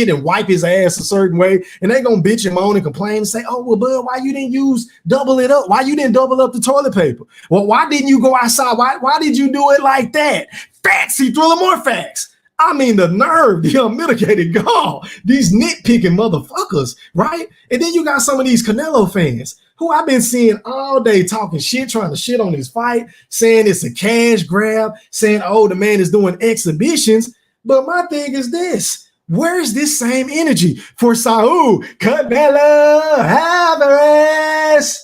and wipe his ass a certain way. And they going to bitch and moan and complain and say, oh, well, bud, why you didn't double it up? Why you didn't double up the toilet paper? Well, why didn't you go outside? Why did you do it like that? Facts, he threw more facts. I mean, the nerve, the unmitigated gall, these nitpicking motherfuckers, right? And then you got some of these Canelo fans who I've been seeing all day talking shit, trying to shit on his fight, saying it's a cash grab, saying, oh, the man is doing exhibitions. But my thing is this. Where is this same energy for Saul Canelo Alvarez?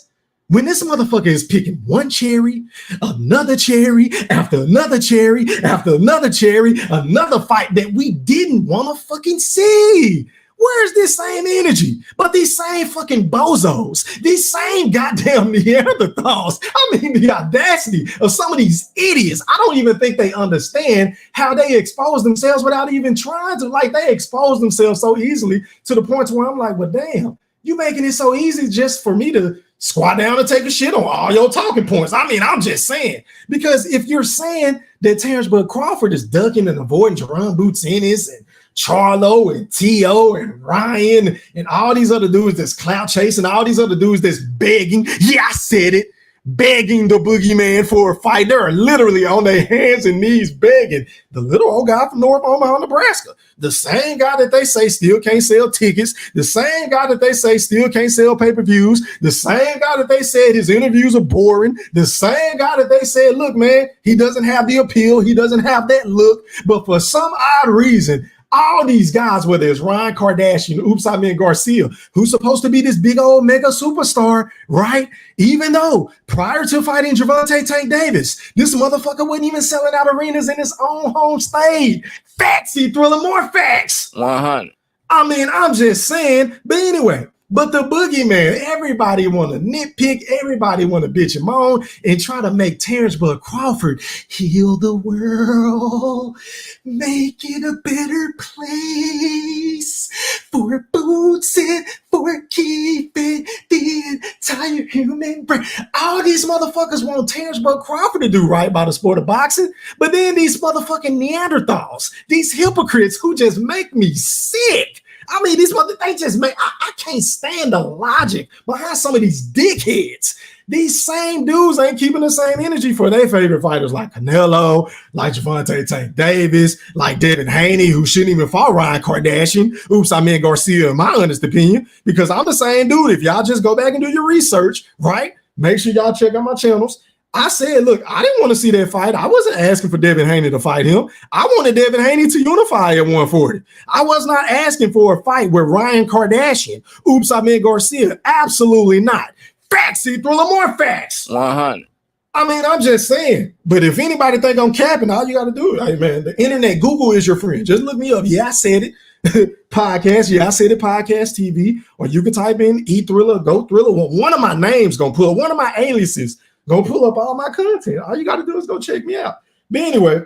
When this motherfucker is picking one cherry, another cherry, after another cherry, after another cherry, another fight that we didn't want to fucking see. Where's this same energy? But these same fucking bozos, these same goddamn Neanderthals, I mean, the audacity of some of these idiots, I don't even think they understand how they expose themselves without even trying to. Like, they expose themselves so easily to the point where I'm like, well, damn, you making it so easy just for me to squat down and take a shit on all your talking points. I mean, I'm just saying, because if you're saying that Terence Bud Crawford is ducking and avoiding Jerron Boutinis and Charlo and T.O. and Ryan and all these other dudes that's clout chasing, all these other dudes that's begging, yeah, I said it, begging the boogeyman for a fight. They're literally on their hands and knees begging. The little old guy from North Omaha, Nebraska, the same guy that they say still can't sell tickets, the same guy that they say still can't sell pay-per-views, the same guy that they said his interviews are boring, the same guy that they said, look, man, he doesn't have the appeal, he doesn't have that look, but for some odd reason, all these guys, whether it's Ryan Kardashian, Garcia, who's supposed to be this big old mega superstar, right? Even though prior to fighting Gervonta Tank Davis, this motherfucker wasn't even selling out arenas in his own home state. Facts, he throwing more facts. 100. I mean, I'm just saying. But anyway, But the boogeyman, everybody want to nitpick, everybody want to bitch and moan, and try to make Terence Crawford heal the world, make it a better place for Boots and for keeping the entire human brain. All these motherfuckers want Terence Crawford to do right by the sport of boxing, but then these motherfucking Neanderthals, these hypocrites who just make me sick. I mean, they just make, I can't stand the logic behind some of these dickheads. These same dudes ain't keeping the same energy for their favorite fighters like Canelo, like Gervonta Tank Davis, like Devin Haney, who shouldn't even fight Ryan Kardashian. Oops, I meant Garcia, in my honest opinion, because I'm the same dude. If y'all just go back and do your research, right? Make sure y'all check out my channels. I said, look, I didn't want to see that fight. I wasn't asking for Devin Haney to fight him. I wanted Devin Haney to unify at 140. I was not asking for a fight with Ryan Kardashian. Oops, I meant Garcia. Absolutely not. Facts, Thriller, more facts. 100. I mean, I'm just saying. But if anybody think I'm capping, all you got to do, hey, man, the internet, Google is your friend. Just look me up. Yeah, I said it. Podcast. Yeah, I said it. Podcast TV. Or you can type in E-Thriller, Go Thriller. Well, one of my names going to pull up. One of my aliases go pull up all my content. All you got to do is go check me out. But anyway,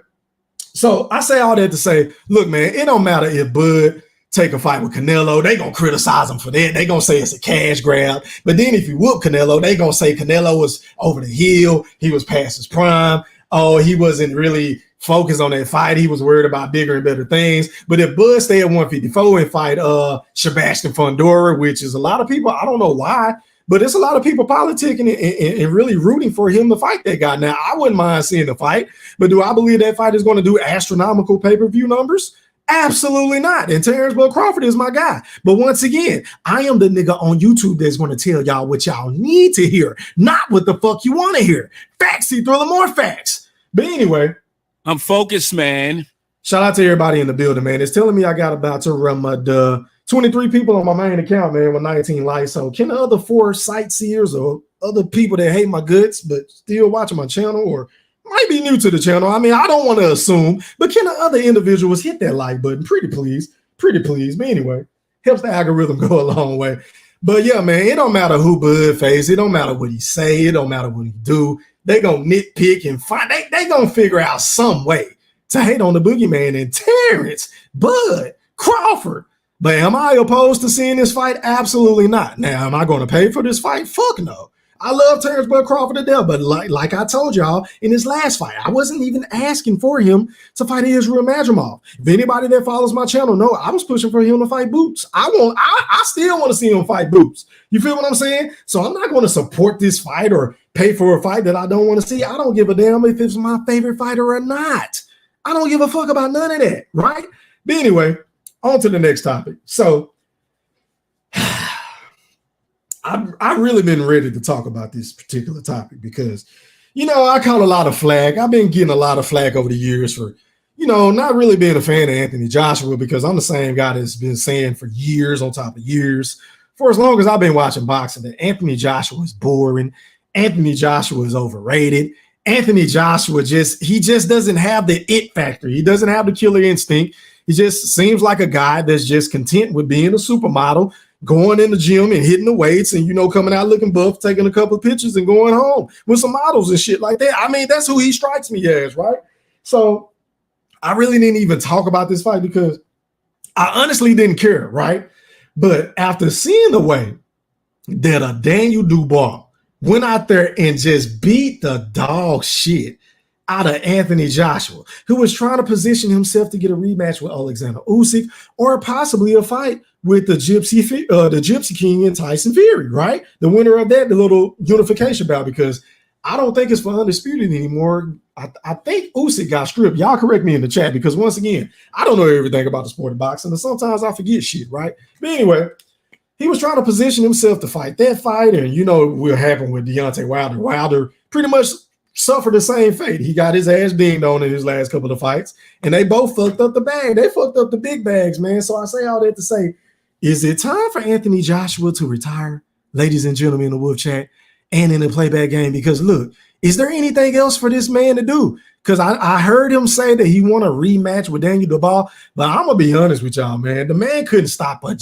so I say all that to say, look, man, it don't matter if Bud take a fight with Canelo. They going to criticize him for that. They going to say it's a cash grab. But then if you whoop Canelo, they going to say Canelo was over the hill. He was past his prime. Oh, he wasn't really focused on that fight. He was worried about bigger and better things. But if Bud stay at 154 and fight Sebastian Fundora, which is a lot of people, I don't know why, but it's a lot of people politicking and really rooting for him to fight that guy. Now, I wouldn't mind seeing the fight, but do I believe that fight is going to do astronomical pay-per-view numbers? Absolutely not. And Terence Crawford is my guy. But once again, I am the nigga on YouTube that's going to tell y'all what y'all need to hear, not what the fuck you want to hear. Facts, Thriller, more facts. But anyway, I'm focused, man. Shout out to everybody in the building, man. It's telling me I got about to run my 23 people on my main account, man, with 19 likes. So can the other 4 sightseers or other people that hate my guts but still watching my channel or might be new to the channel, I mean, I don't want to assume, but can the other individuals hit that like button? Pretty please. But anyway, helps the algorithm go a long way. But yeah, man, it don't matter who Bud face. It don't matter what he say. It don't matter what he do. They gonna nitpick and find. They gonna figure out some way to hate on the boogeyman and Terence Bud Crawford. But am I opposed to seeing this fight? Absolutely not. Now, am I going to pay for this fight? Fuck no. I love Terence Crawford to death, but like I told y'all in his last fight, I wasn't even asking for him to fight Israel Madrimov. If anybody that follows my channel know, I was pushing for him to fight Boots. I still want to see him fight Boots. You feel what I'm saying? So I'm not going to support this fight or pay for a fight that I don't want to see. I don't give a damn if it's my favorite fighter or not. I don't give a fuck about none of that, right? But anyway, on to the next topic. So I've really been ready to talk about this particular topic because, I caught a lot of flack. I've been getting a lot of flack over the years for, not really being a fan of Anthony Joshua because I'm the same guy that's been saying for years on top of years, for as long as I've been watching boxing, that Anthony Joshua is boring. Anthony Joshua is overrated. Anthony Joshua just doesn't have the it factor. He doesn't have the killer instinct. He just seems like a guy that's just content with being a supermodel, going in the gym and hitting the weights and, coming out looking buff, taking a couple of pictures and going home with some models and shit like that. I mean, that's who he strikes me as, right? So I really didn't even talk about this fight because I honestly didn't care, right? But after seeing the way that a Daniel Dubois went out there and just beat the dog shit out of Anthony Joshua, who was trying to position himself to get a rematch with Alexander Usyk or possibly a fight with the Gypsy King and Tyson Fury, right? The winner of that, the little unification bout, because I don't think it's for undisputed anymore. I think Usyk got stripped. Y'all correct me in the chat because once again, I don't know everything about the sport of boxing and sometimes I forget shit, right? But anyway, he was trying to position himself to fight that fight, and what happened with Deontay Wilder. Wilder pretty much suffered the same fate. He got his ass dinged on in his last couple of fights, and they both fucked up the bag. They fucked up the big bags, man. So I say all that to say, is it time for Anthony Joshua to retire, ladies and gentlemen in the Wolf Chat and in the playback game? Because look, is there anything else for this man to do? Because I heard him say that he want a rematch with Daniel Dubois, but I'm going to be honest with y'all, man. The man couldn't stop a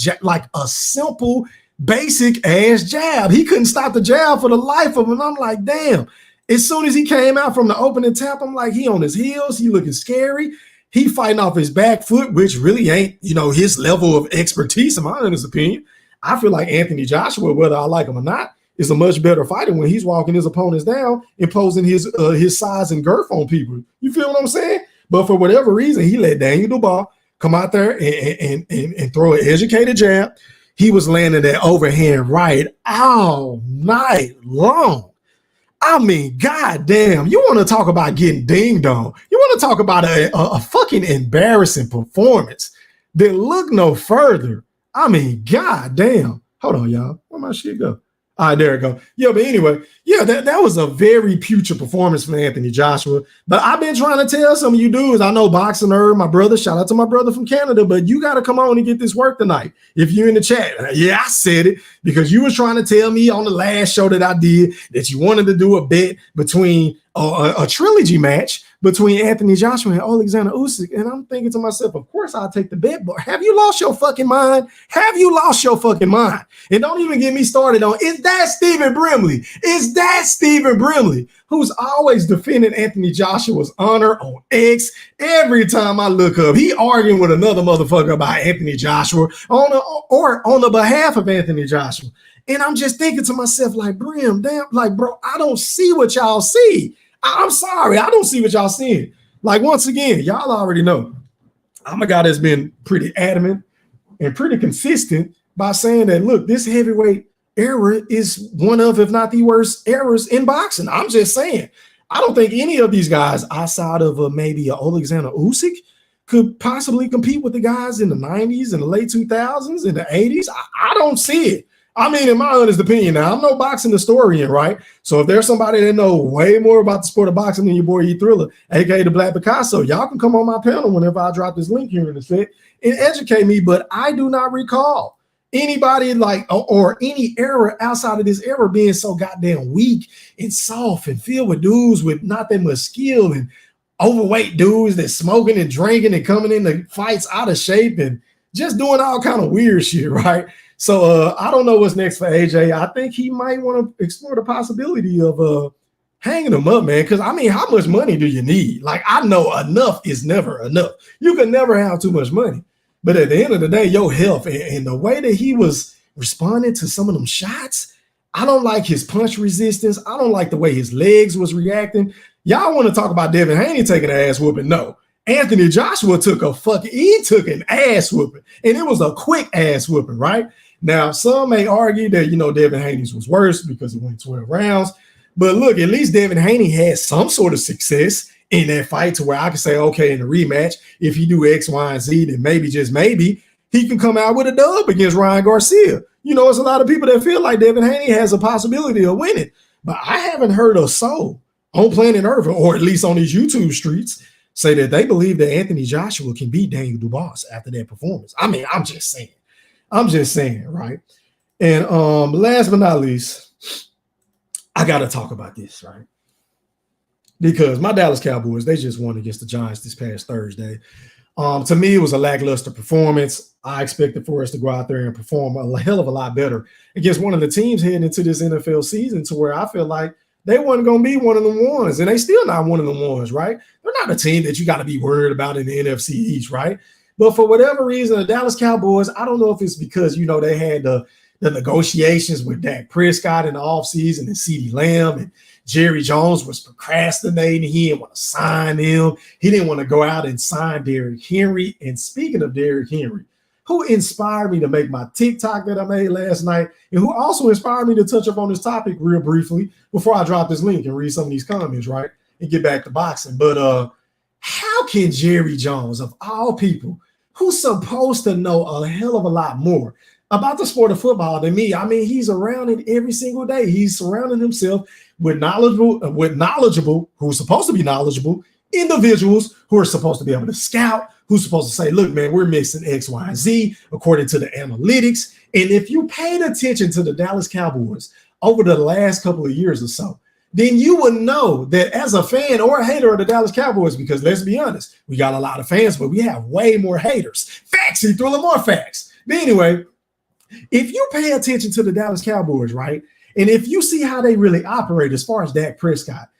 simple basic ass jab. He couldn't stop the jab for the life of him. And I'm like, damn. As soon as he came out from the opening tap, I'm like, he on his heels. He looking scary. He fighting off his back foot, which really ain't, his level of expertise, in my honest opinion. I feel like Anthony Joshua, whether I like him or not, is a much better fighter when he's walking his opponents down, imposing his size and girth on people. You feel what I'm saying? But for whatever reason, he let Daniel Dubois come out there and throw an educated jab. He was landing that overhand right all night long. I mean, goddamn, you want to talk about getting dinged on. You want to talk about a fucking embarrassing performance. Then look no further. I mean, goddamn. Hold on, y'all. Where my shit go? All right, there it go. Yeah, but anyway, that was a very putrid performance for Anthony Joshua. But I've been trying to tell some of you dudes, I know Boxing Nerd, my brother, shout out to my brother from Canada, but you got to come on and get this work tonight. If you're in the chat, yeah, I said it because you was trying to tell me on the last show that I did that you wanted to do a bet between a trilogy match between Anthony Joshua and Alexander Usyk. And I'm thinking to myself, of course I'll take the bet, but have you lost your fucking mind? Have you lost your fucking mind? And don't even get me started on, is that Stephen Brimley? Is that Stephen Brimley, who's always defending Anthony Joshua's honor on X? Every time I look up, he arguing with another motherfucker about Anthony Joshua on the behalf of Anthony Joshua. And I'm just thinking to myself, like, Brim, damn, like, bro, I don't see what y'all see. I'm sorry, I don't see what y'all seeing. Like, once again, y'all already know I'm a guy that's been pretty adamant and pretty consistent by saying that, look, this heavyweight era is one of, if not the worst eras in boxing. I'm just saying, I don't think any of these guys outside of maybe Alexander Usyk could possibly compete with the guys in the 90s and the late 2000s and the 80s. I don't see it. I mean, in my honest opinion, now, I'm no boxing historian, right? So if there's somebody that know way more about the sport of boxing than your boy E Thriller, aka the Black Picasso, y'all can come on my panel whenever I drop this link here in a sec and educate me. But I do not recall anybody like or any era outside of this era being so goddamn weak and soft and filled with dudes with not that much skill and overweight dudes that smoking and drinking and coming into fights out of shape and just doing all kind of weird shit, right? So I don't know what's next for AJ. I think he might want to explore the possibility of hanging him up, man. Because, I mean, how much money do you need? Like, I know enough is never enough. You can never have too much money. But at the end of the day, your health and the way that he was responding to some of them shots, I don't like his punch resistance. I don't like the way his legs was reacting. Y'all want to talk about Devin Haney taking an ass whooping? No. Anthony Joshua took an ass whooping. And it was a quick ass whooping, right? Now, some may argue that, Devin Haney's was worse because it went 12 rounds. But look, at least Devin Haney had some sort of success in that fight to where I can say, okay, in the rematch, if he do X, Y, and Z, then maybe, just maybe, he can come out with a dub against Ryan Garcia. It's a lot of people that feel like Devin Haney has a possibility of winning. But I haven't heard a soul on planet Earth, or at least on these YouTube streets, say that they believe that Anthony Joshua can beat Daniel Dubois after that performance. I mean, I'm just saying, right? And last but not least, I got to talk about this, right? Because my Dallas Cowboys, they just won against the Giants this past Thursday. To me, it was a lackluster performance. I expected for us to go out there and perform a hell of a lot better against one of the teams heading into this NFL season, to where I feel like they wasn't going to be one of the ones, and they still not one of the ones, right? They're not a team that you got to be worried about in the NFC East, right? But for whatever reason, the Dallas Cowboys, I don't know if it's because, they had the negotiations with Dak Prescott in the offseason and CeeDee Lamb, and Jerry Jones was procrastinating. He didn't want to sign him. He didn't want to go out and sign Derrick Henry. And speaking of Derrick Henry, who inspired me to make my TikTok that I made last night, and who also inspired me to touch up on this topic real briefly before I drop this link and read some of these comments, right, and get back to boxing. But how can Jerry Jones, of all people, who's supposed to know a hell of a lot more about the sport of football than me? I mean, he's around it every single day. He's surrounding himself with knowledgeable, who's supposed to be knowledgeable individuals who are supposed to be able to scout, who's supposed to say, look, man, we're missing X, Y, and Z according to the analytics. And if you paid attention to the Dallas Cowboys over the last couple of years or so, then you would know that as a fan or a hater of the Dallas Cowboys, because let's be honest, we got a lot of fans, but we have way more haters. Facts, he threw them more facts. But anyway, if you pay attention to the Dallas Cowboys, right, and if you see how they really operate as far as Dak Prescott,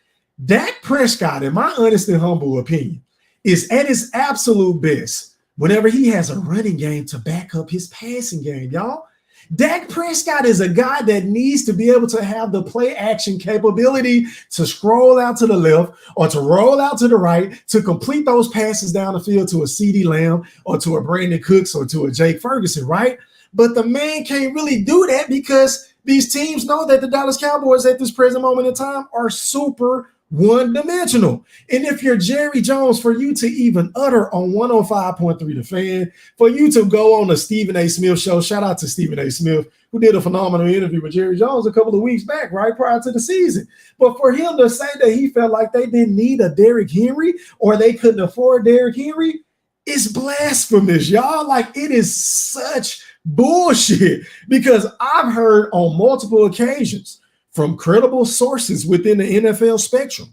in my honest and humble opinion, is at his absolute best whenever he has a running game to back up his passing game, y'all. Dak Prescott is a guy that needs to be able to have the play action capability to scroll out to the left or to roll out to the right to complete those passes down the field to a CeeDee Lamb or to a Brandon Cooks or to a Jake Ferguson, right? But the man can't really do that because these teams know that the Dallas Cowboys at this present moment in time are super one-dimensional. And if you're Jerry Jones, for you to even utter on 105.3 The Fan, for you to go on the Stephen A. Smith show, shout out to Stephen A. Smith, who did a phenomenal interview with Jerry Jones a couple of weeks back, right prior to the season. But for him to say that he felt like they didn't need a Derrick Henry or they couldn't afford Derrick Henry is blasphemous, y'all. Like, it is such bullshit, because I've heard on multiple occasions from credible sources within the NFL spectrum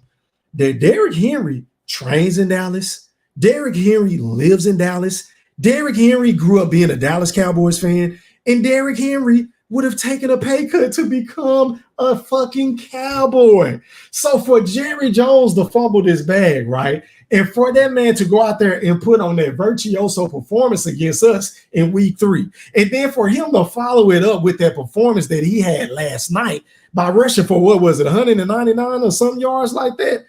that Derrick Henry trains in Dallas. Derrick Henry lives in Dallas. Derrick Henry grew up being a Dallas Cowboys fan, and Derrick Henry would have taken a pay cut to become a fucking Cowboy. So for Jerry Jones to fumble this bag, right, and for that man to go out there and put on that virtuoso performance against us in week 3, and then for him to follow it up with that performance that he had last night by rushing for, what was it, 199 or some yards like that,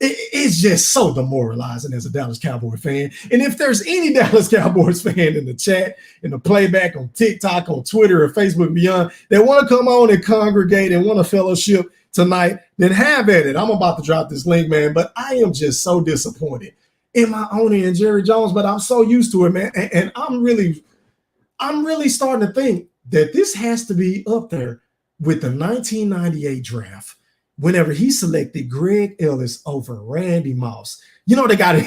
it's just so demoralizing as a Dallas Cowboy fan. And if there's any Dallas Cowboys fan in the chat, in the playback, on TikTok, on Twitter, or Facebook beyond, that want to come on and congregate and want a fellowship tonight, then have at it. I'm about to drop this link, man, but I am just so disappointed in my owner and Jerry Jones, but I'm so used to it, man. And I'm really starting to think that this has to be up there with the 1998 draft, whenever he selected Greg Ellis over Randy Moss. You know, they got it.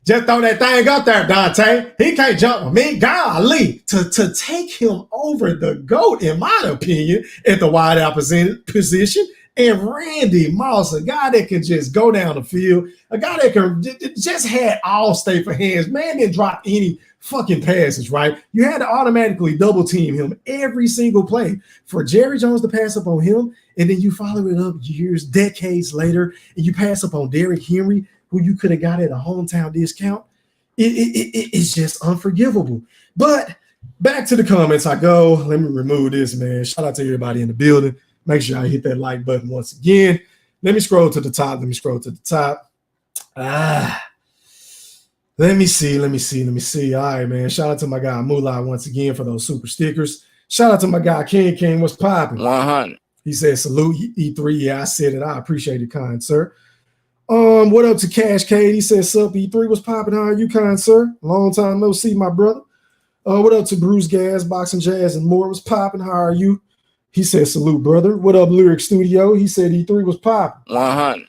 Just throw that thing up there, Dante. He can't jump with me. Golly, to take him over the GOAT, in my opinion, at the wide out position, and Randy Moss, a guy that can just go down the field, a guy that can just had all stay for hands. Man didn't drop any fucking passes, right? You had to automatically double team him every single play. For Jerry Jones to pass up on him, and then you follow it up decades later, and you pass up on Derrick Henry, who you could have got at a hometown discount, it's just unforgivable. But back to the comments I go. Let me remove this, man. Shout out to everybody in the building. Make sure I hit that like button once again. Let me scroll to the top. Let me see. All right, man. Shout out to my guy Moolah once again for those super stickers. Shout out to my guy King. What's popping? 100. He said, salute E3. Yeah, I said it. I appreciate it, kind sir. What up to Cash Cade? He said, sup, E3. What's popping? How are you, kind sir? Long time no see, my brother. What up to Bruce Gas, Boxing Jazz, and more? What's popping? How are you? He said, salute, brother. What up, Lyric Studio? He said E3 was popping. 100.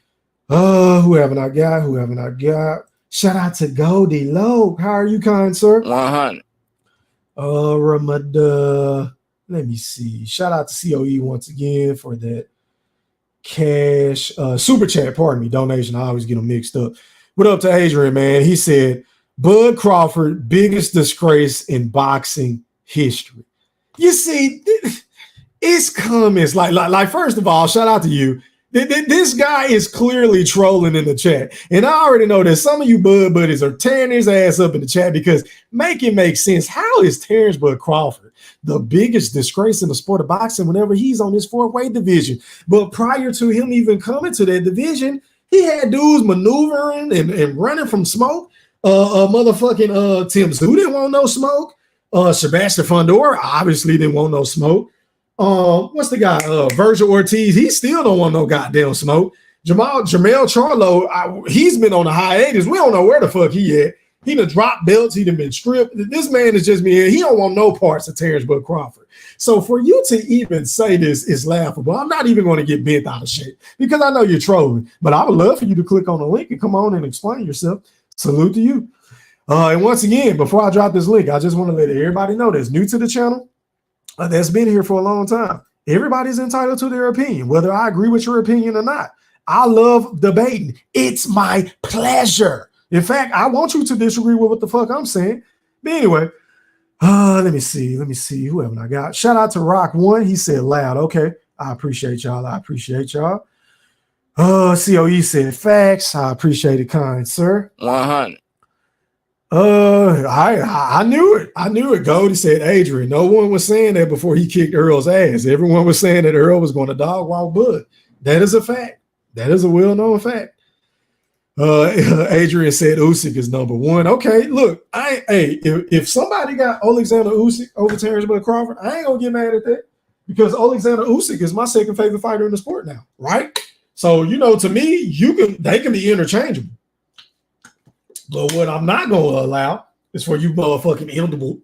Who haven't I got? Shout out to Goldie Low. How are you, kind sir? 100. Let me see. Shout out to COE once again for that cash super chat. Pardon me, donation. I always get them mixed up. What up to Adrian, man? He said, Bud Crawford, biggest disgrace in boxing history. You see, it's comments like first of all, shout out to you. This guy is clearly trolling in the chat. And I already know that some of you Bud buddies are tearing his ass up in the chat because make it make sense. How is Terence Bud Crawford the biggest disgrace in the sport of boxing whenever he's on this 4-weight division? But prior to him even coming to that division, he had dudes maneuvering and running from smoke. Motherfucking Tim Tszyu didn't want no smoke. Sebastian Fundora obviously didn't want no smoke. What's the guy? Virgil Ortiz. He still don't want no goddamn smoke. Jamel Charlo, he's been on a hiatus. We don't know where the fuck he at. He done dropped belts. He done been stripped. This man is just me here. He don't want no parts of Terence Bud Crawford. So for you to even say this is laughable. I'm not even going to get bent out of shape because I know you're trolling. But I would love for you to click on the link and come on and explain yourself. Salute to you. And once again, before I drop this link, I just want to let everybody know that's new to the channel, that's been here for a long time. Everybody's entitled to their opinion, whether I agree with your opinion or not. I love debating. It's my pleasure. In fact, I want you to disagree with what the fuck I'm saying. But anyway, Let me see. Who haven't I got? Shout out to Rock One. He said loud. Okay. I appreciate y'all. COE said facts. I appreciate it, kind sir. 100. I knew it. Goldie said Adrian. No one was saying that before he kicked Earl's ass. Everyone was saying that Earl was going to dog walk Bud. That is a fact. That is a well-known fact. Adrian said Usyk is number one. Okay, look, if somebody got Alexander Usyk over Terence Crawford, I ain't gonna get mad at that because Alexander Usyk is my second favorite fighter in the sport now, right? So to me, they can be interchangeable. But what I'm not gonna allow is for you motherfucking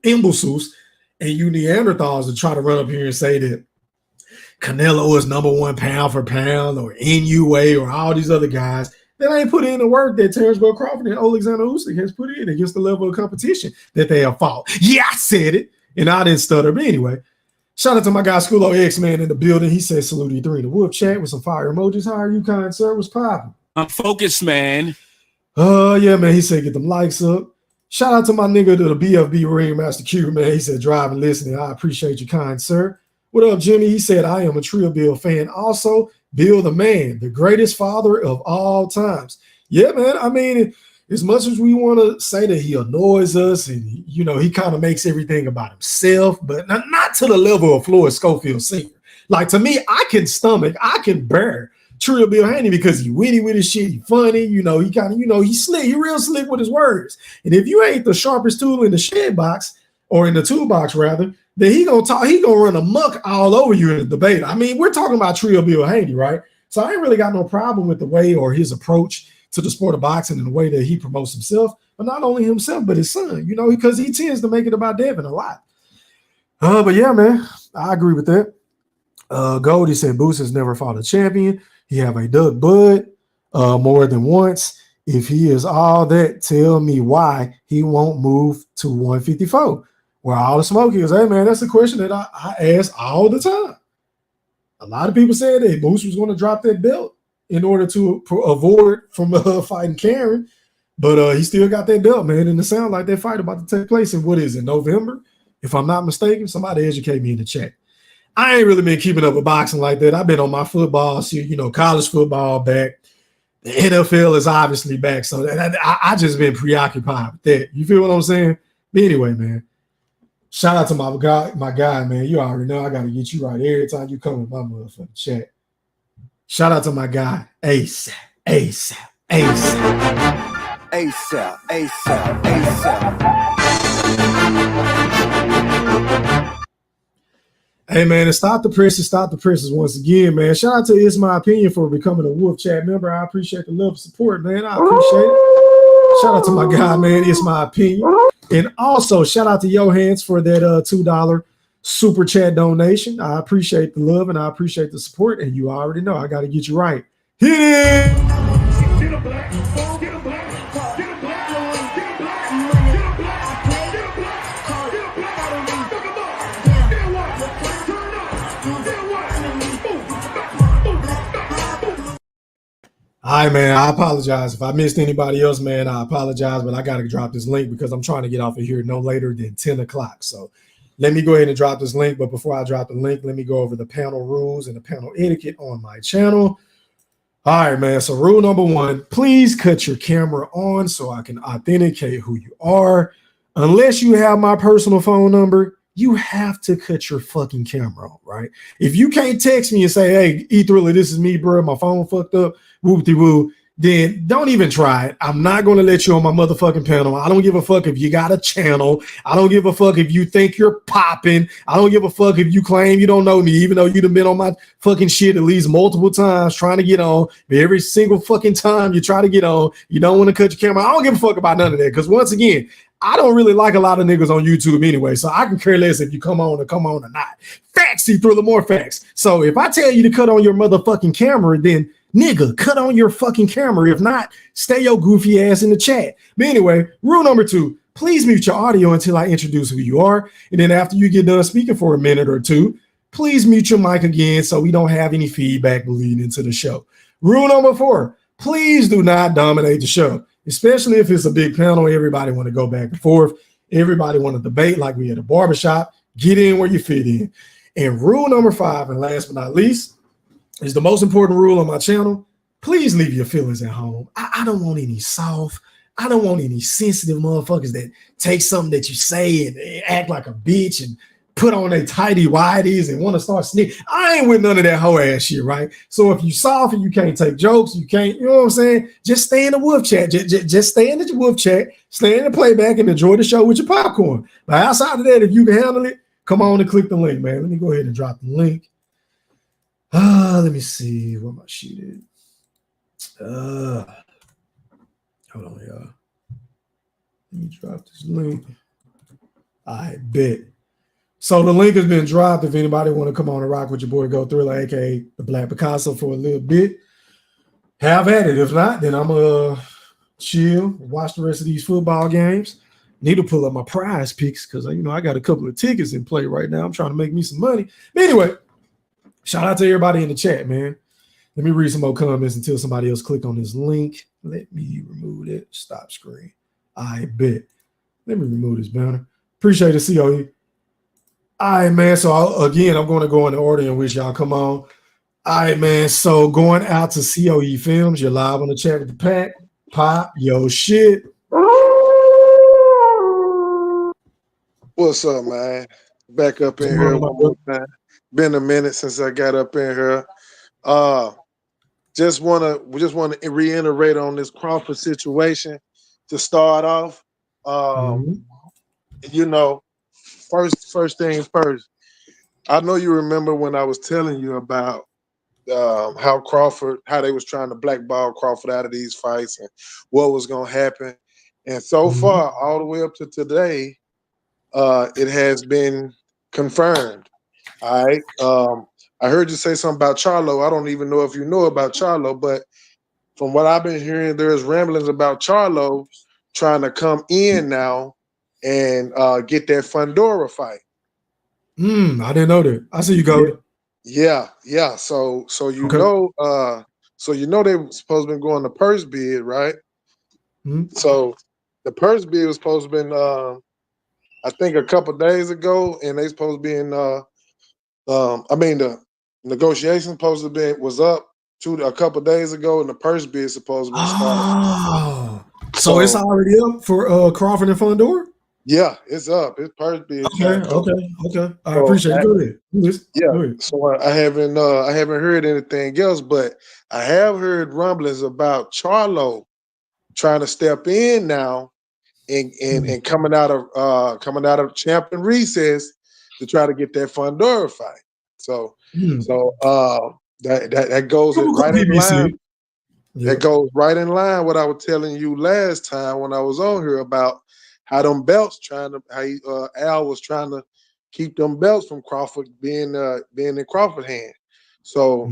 imbeciles and you Neanderthals to try to run up here and say that Canelo is number one pound for pound or NUA or all these other guys that ain't put in the work that Terence Crawford and Alexander Usyk has put in against the level of competition that they have fought. Yeah, I said it, and I didn't stutter. But anyway, shout out to my guy Schoolo X-Man in the building. He said salute E3 in the whoop chat with some fire emojis. How are you, kind sir? What's poppin'? I'm focused, man. Yeah, man. He said get them likes up. Shout out to my nigga to the BFB Ringmaster Q, man. He said drive and listening. I appreciate you, kind sir. What up, Jimmy? He said I am a Trill Bill fan. Also, Bill the man, the greatest father of all times. Yeah, man. I mean, as much as we want to say that he annoys us and, he kind of makes everything about himself, but not to the level of Floyd Schofield Sr. Like, to me, I can bear Trill Bill Haney because he witty with his shit. He funny. He kind of, he's slick. He real slick with his words. And if you ain't the sharpest tool in the shed box or in the toolbox, rather, then he gonna run amok all over you in the debate. I mean, we're talking about Trill Bill Haney, right? So I ain't really got no problem with the way or his approach to the sport of boxing and the way that he promotes himself, but not only himself, but his son, because he tends to make it about Devin a lot. But yeah, man, I agree with that. Goldie said Boots has never fought a champion. He have a duck bud more than once. If he is all that, tell me why he won't move to 154. Where all the smoke is. Hey, man, that's a question that I ask all the time. A lot of people said that Moose was going to drop that belt in order to avoid from fighting Karen, but he still got that belt, man, and it sounds like that fight about to take place in, November? If I'm not mistaken, somebody educate me in the chat. I ain't really been keeping up with boxing like that. I've been on my football, college football back. The NFL is obviously back, so I just been preoccupied with that. You feel what I'm saying? But anyway, man. Shout out to my guy, man. You already know I got to get you right every time you come with my motherfucking chat. Shout out to my guy, ASAP. Hey, man, and stop the presses once again, man. Shout out to It's My Opinion for becoming a Wolf Chat member. I appreciate the love and support, man. I appreciate it. Shout out to my guy, man. It's My Opinion. And also, shout out to Johans for that $2 super chat donation. I appreciate the love and I appreciate the support. And you already know I got to get you right. Hit it! All right, man, I apologize. If I missed anybody else, man, I apologize, but I got to drop this link because I'm trying to get off of here no later than 10 o'clock. So let me go ahead and drop this link. But before I drop the link, let me go over the panel rules and the panel etiquette on my channel. All right, man. So rule number 1, please cut your camera on so I can authenticate who you are. Unless you have my personal phone number, you have to cut your fucking camera on, right? If you can't text me and say, hey, E-Thriller, this is me, bro, my phone fucked up, whoop-de-woo, then don't even try it. I'm not going to let you on my motherfucking panel. I don't give a fuck if you got a channel. I don't give a fuck if you think you're popping. I don't give a fuck if you claim you don't know me, even though you've been on my fucking shit at least multiple times trying to get on. But every single fucking time you try to get on, you don't want to cut your camera. I don't give a fuck about none of that because once again, I don't really like a lot of niggas on YouTube anyway, so I can care less if you come on or not. Facts, E-Thriller, more facts. So if I tell you to cut on your motherfucking camera, then nigga, cut on your fucking camera. If not, stay your goofy ass in the chat. But anyway, rule number 2, please mute your audio until I introduce who you are. And then after you get done speaking for a minute or two, please mute your mic again so we don't have any feedback leading into the show. Rule number 4, please do not dominate the show, especially if it's a big panel. Everybody want to go back and forth. Everybody want to debate like we at a barbershop. Get in where you fit in. And rule number 5, and last but not least, is the most important rule on my channel. Please leave your feelings at home. I don't want any soft. I don't want any sensitive motherfuckers that take something that you say and act like a bitch and put on their tighty whities and want to start sneaking. I ain't with none of that hoe ass shit, right? So if you soft and you can't take jokes, you can't, you know what I'm saying? Just stay in the wolf chat. Just stay in the wolf chat, stay in the playback and enjoy the show with your popcorn. But outside of that, if you can handle it, come on and click the link, man. Let me go ahead and drop the link. Let me see what my sheet is. Hold on, y'all. Let me drop this link. I bet. So the link has been dropped. If anybody want to come on and rock with your boy Go Thriller, aka the Black Picasso, for a little bit, have at it. If not, then I'm gonna chill, watch the rest of these football games. Need to pull up my prize picks because I got a couple of tickets in play right now. I'm trying to make me some money. But anyway, shout out to everybody in the chat, man. Let me read some more comments until somebody else click on this link. Let me remove it. Stop screen. I bet. Let me remove this banner. Appreciate it, COE. All right, man. So I'm going to go in the order in which y'all come on. All right, man. So going out to COE Films, you're live on the chat with the pack. Pop your shit. What's up, man? Back up in here one more time. Been a minute since I got up in here. Just wanna reiterate on this Crawford situation to start off. First things first. I know you remember when I was telling you about how they was trying to blackball Crawford out of these fights and what was gonna happen. And so far, all the way up to today, it has been confirmed. All right. I heard you say something about Charlo. I don't even know if you know about Charlo, but from what I've been hearing, there's ramblings about Charlo trying to come in now and get that Fundora fight. I didn't know that. I see you go. Yeah. So they were supposed to be going to purse bid, right? So the purse bid was supposed to be I think a couple days ago, and they supposed to be in the negotiation was up a couple days ago, and the purse bid supposed to be started. So it's already up for Crawford and Fundora? Yeah, it's up. It's purse bid. Okay. I appreciate it. Go ahead. Go ahead. So I haven't heard anything else, but I have heard rumblings about Charlo trying to step in now and coming out of champion recess to try to get that Fundora fight. So that goes right in line. That goes right in line what I was telling you last time when I was on here about how them belts Al was trying to keep them belts from Crawford being in Crawford's hand. So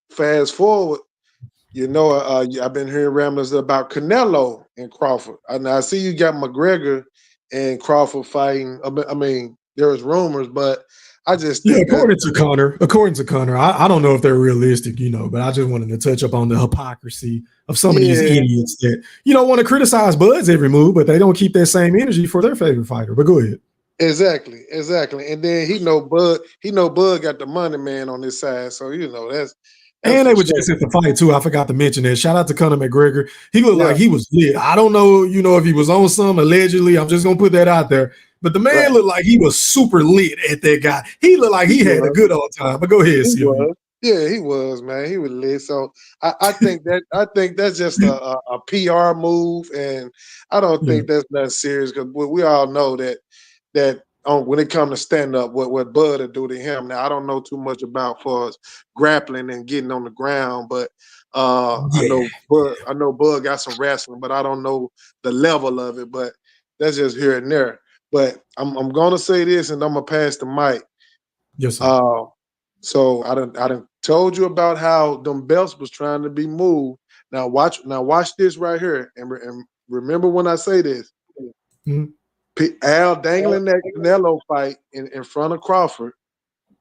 fast forward. I've been hearing ramblings about Canelo and Crawford. I see you got McGregor and Crawford fighting. I mean, there was rumors, but I just think according to Connor, I don't know if they're realistic, but I just wanted to touch up on the hypocrisy of some of these idiots that want to criticize Bud's every move, but they don't keep that same energy for their favorite fighter. But go ahead. Exactly. And then he know Bud got the money man on his side, so that's. And they were just at the fight too. I forgot to mention that. Shout out to Conor McGregor. He looked like he was lit. I don't know, if he was on some allegedly. I'm just gonna put that out there. But the man looked like he was super lit at that guy. He looked like he had a good old time. But go ahead, Silvio. Yeah, he was, man. He was lit. So I think that's just a PR move, and I don't think that's that serious because we all know that when it comes to stand up, what Bud will do to him. Now I don't know too much about for us grappling and getting on the ground, but I know Bud got some wrestling, but I don't know the level of it. But that's just here and there. But I'm gonna say this, and I'm gonna pass the mic. Yes, sir. So I done told you about how them belts was trying to be moved. Now watch this right here, and remember when I say this. Al dangling that Canelo fight in front of Crawford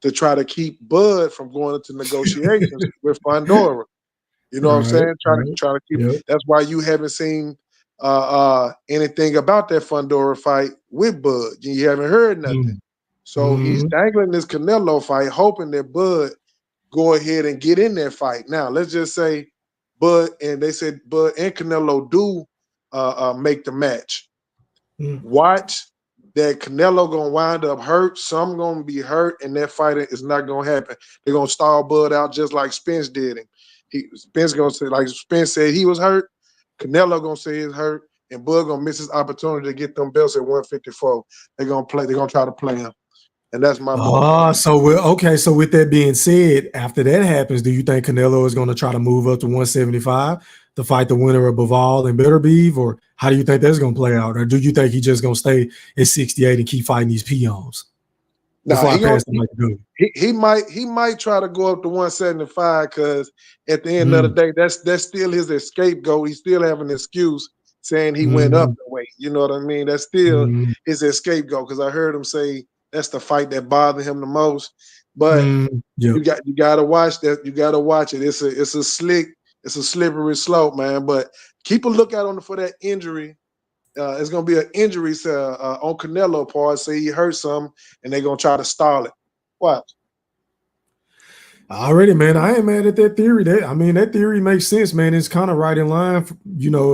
to try to keep Bud from going into negotiations with Fundora. You know what I'm saying? Trying to keep. That's why you haven't seen anything about that Fundora fight with Bud. You haven't heard nothing. So he's dangling this Canelo fight, hoping that Bud go ahead and get in that fight. Now, let's just say Bud and Canelo do make the match. Watch that Canelo gonna wind up hurt. Some gonna be hurt, and that fight is not gonna happen. They're gonna stall Bud out just like Spence did him. Spence gonna say, like Spence said he was hurt. Canelo gonna say he's hurt, and Bud gonna miss his opportunity to get them belts at 154. They're gonna try to play him. And that's my So with that being said, after that happens, do you think Canelo is going to try to move up to 175 to fight the winner of Bivol and Bitterbeef, or how do you think that's going to play out? Or do you think he's just going to stay at 68 and keep fighting these peons? He might try to go up to 175 because at the end of the day, that's still his scapegoat. He's still having an excuse saying he went up the weight. You know what I mean? That's still his scapegoat, because I heard him say that's the fight that bothered him the most. But you gotta watch that. You gotta watch it. It's a slippery slope, man. But keep a lookout for that injury. It's gonna be an injury on Canelo part. Say he hurt something, and they're gonna try to stall it. Watch. Already, man, I ain't mad at that theory. That theory makes sense, man. It's kind of right in line,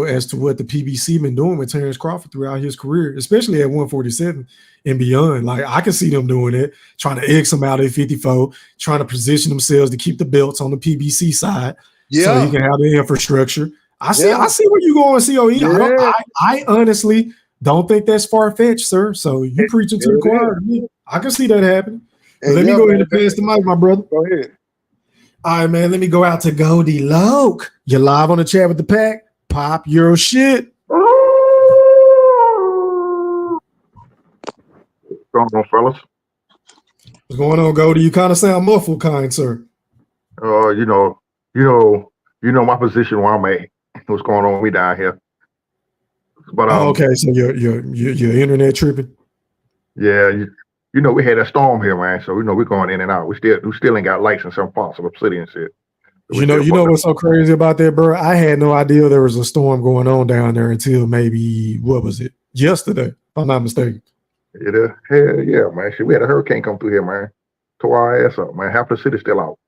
as to what the PBC been doing with Terence Crawford throughout his career, especially at 147 and beyond. Like, I can see them doing it, trying to X him out at 54, trying to position themselves to keep the belts on the PBC side, so he can have the infrastructure. I see where you going, COE. I honestly don't think that's far-fetched, sir. So you preaching to the choir. I can see that happening. Let me go ahead and pass the mic, my brother. Go ahead. All right, man. Let me go out to Goldie Loke. You're live on the chat with the pack. Pop your shit. What's going on, fellas? What's going on, Goldie? You kind of sound muffled, kind sir. You know my position where I'm at. What's going on with me down here? But okay, so your internet tripping. Yeah, we had a storm here, man. So we're going in and out. We still ain't got lights in some parts of the city and shit. So you know what's so crazy about that, bro? I had no idea there was a storm going on down there until maybe yesterday, if I'm not mistaken. Hell yeah, man. Shit, we had a hurricane come through here, man. Tore our ass up, man. Half the city's still out.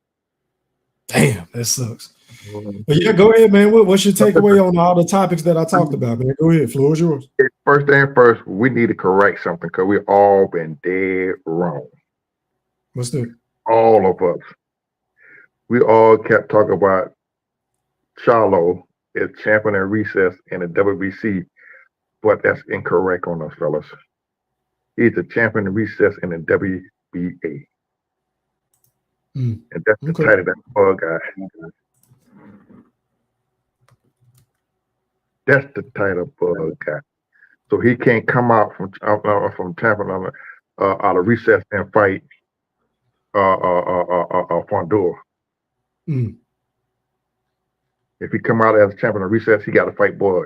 Damn, that sucks. But yeah, go ahead, man. What's your takeaway on all the topics that I talked about, man? Go ahead, floor is yours. First thing first, we need to correct something because we all been dead wrong. What's that? All of us. We all kept talking about Charlo as champion and recess in the WBC, but that's incorrect on us, fellas. He's the champion and recess in the WBA. And that's the title of that bug guy. That's the title bug guy. So he can't come out from champion out of recess and fight Fundora. If he come out as champion of recess, he got to fight Bud.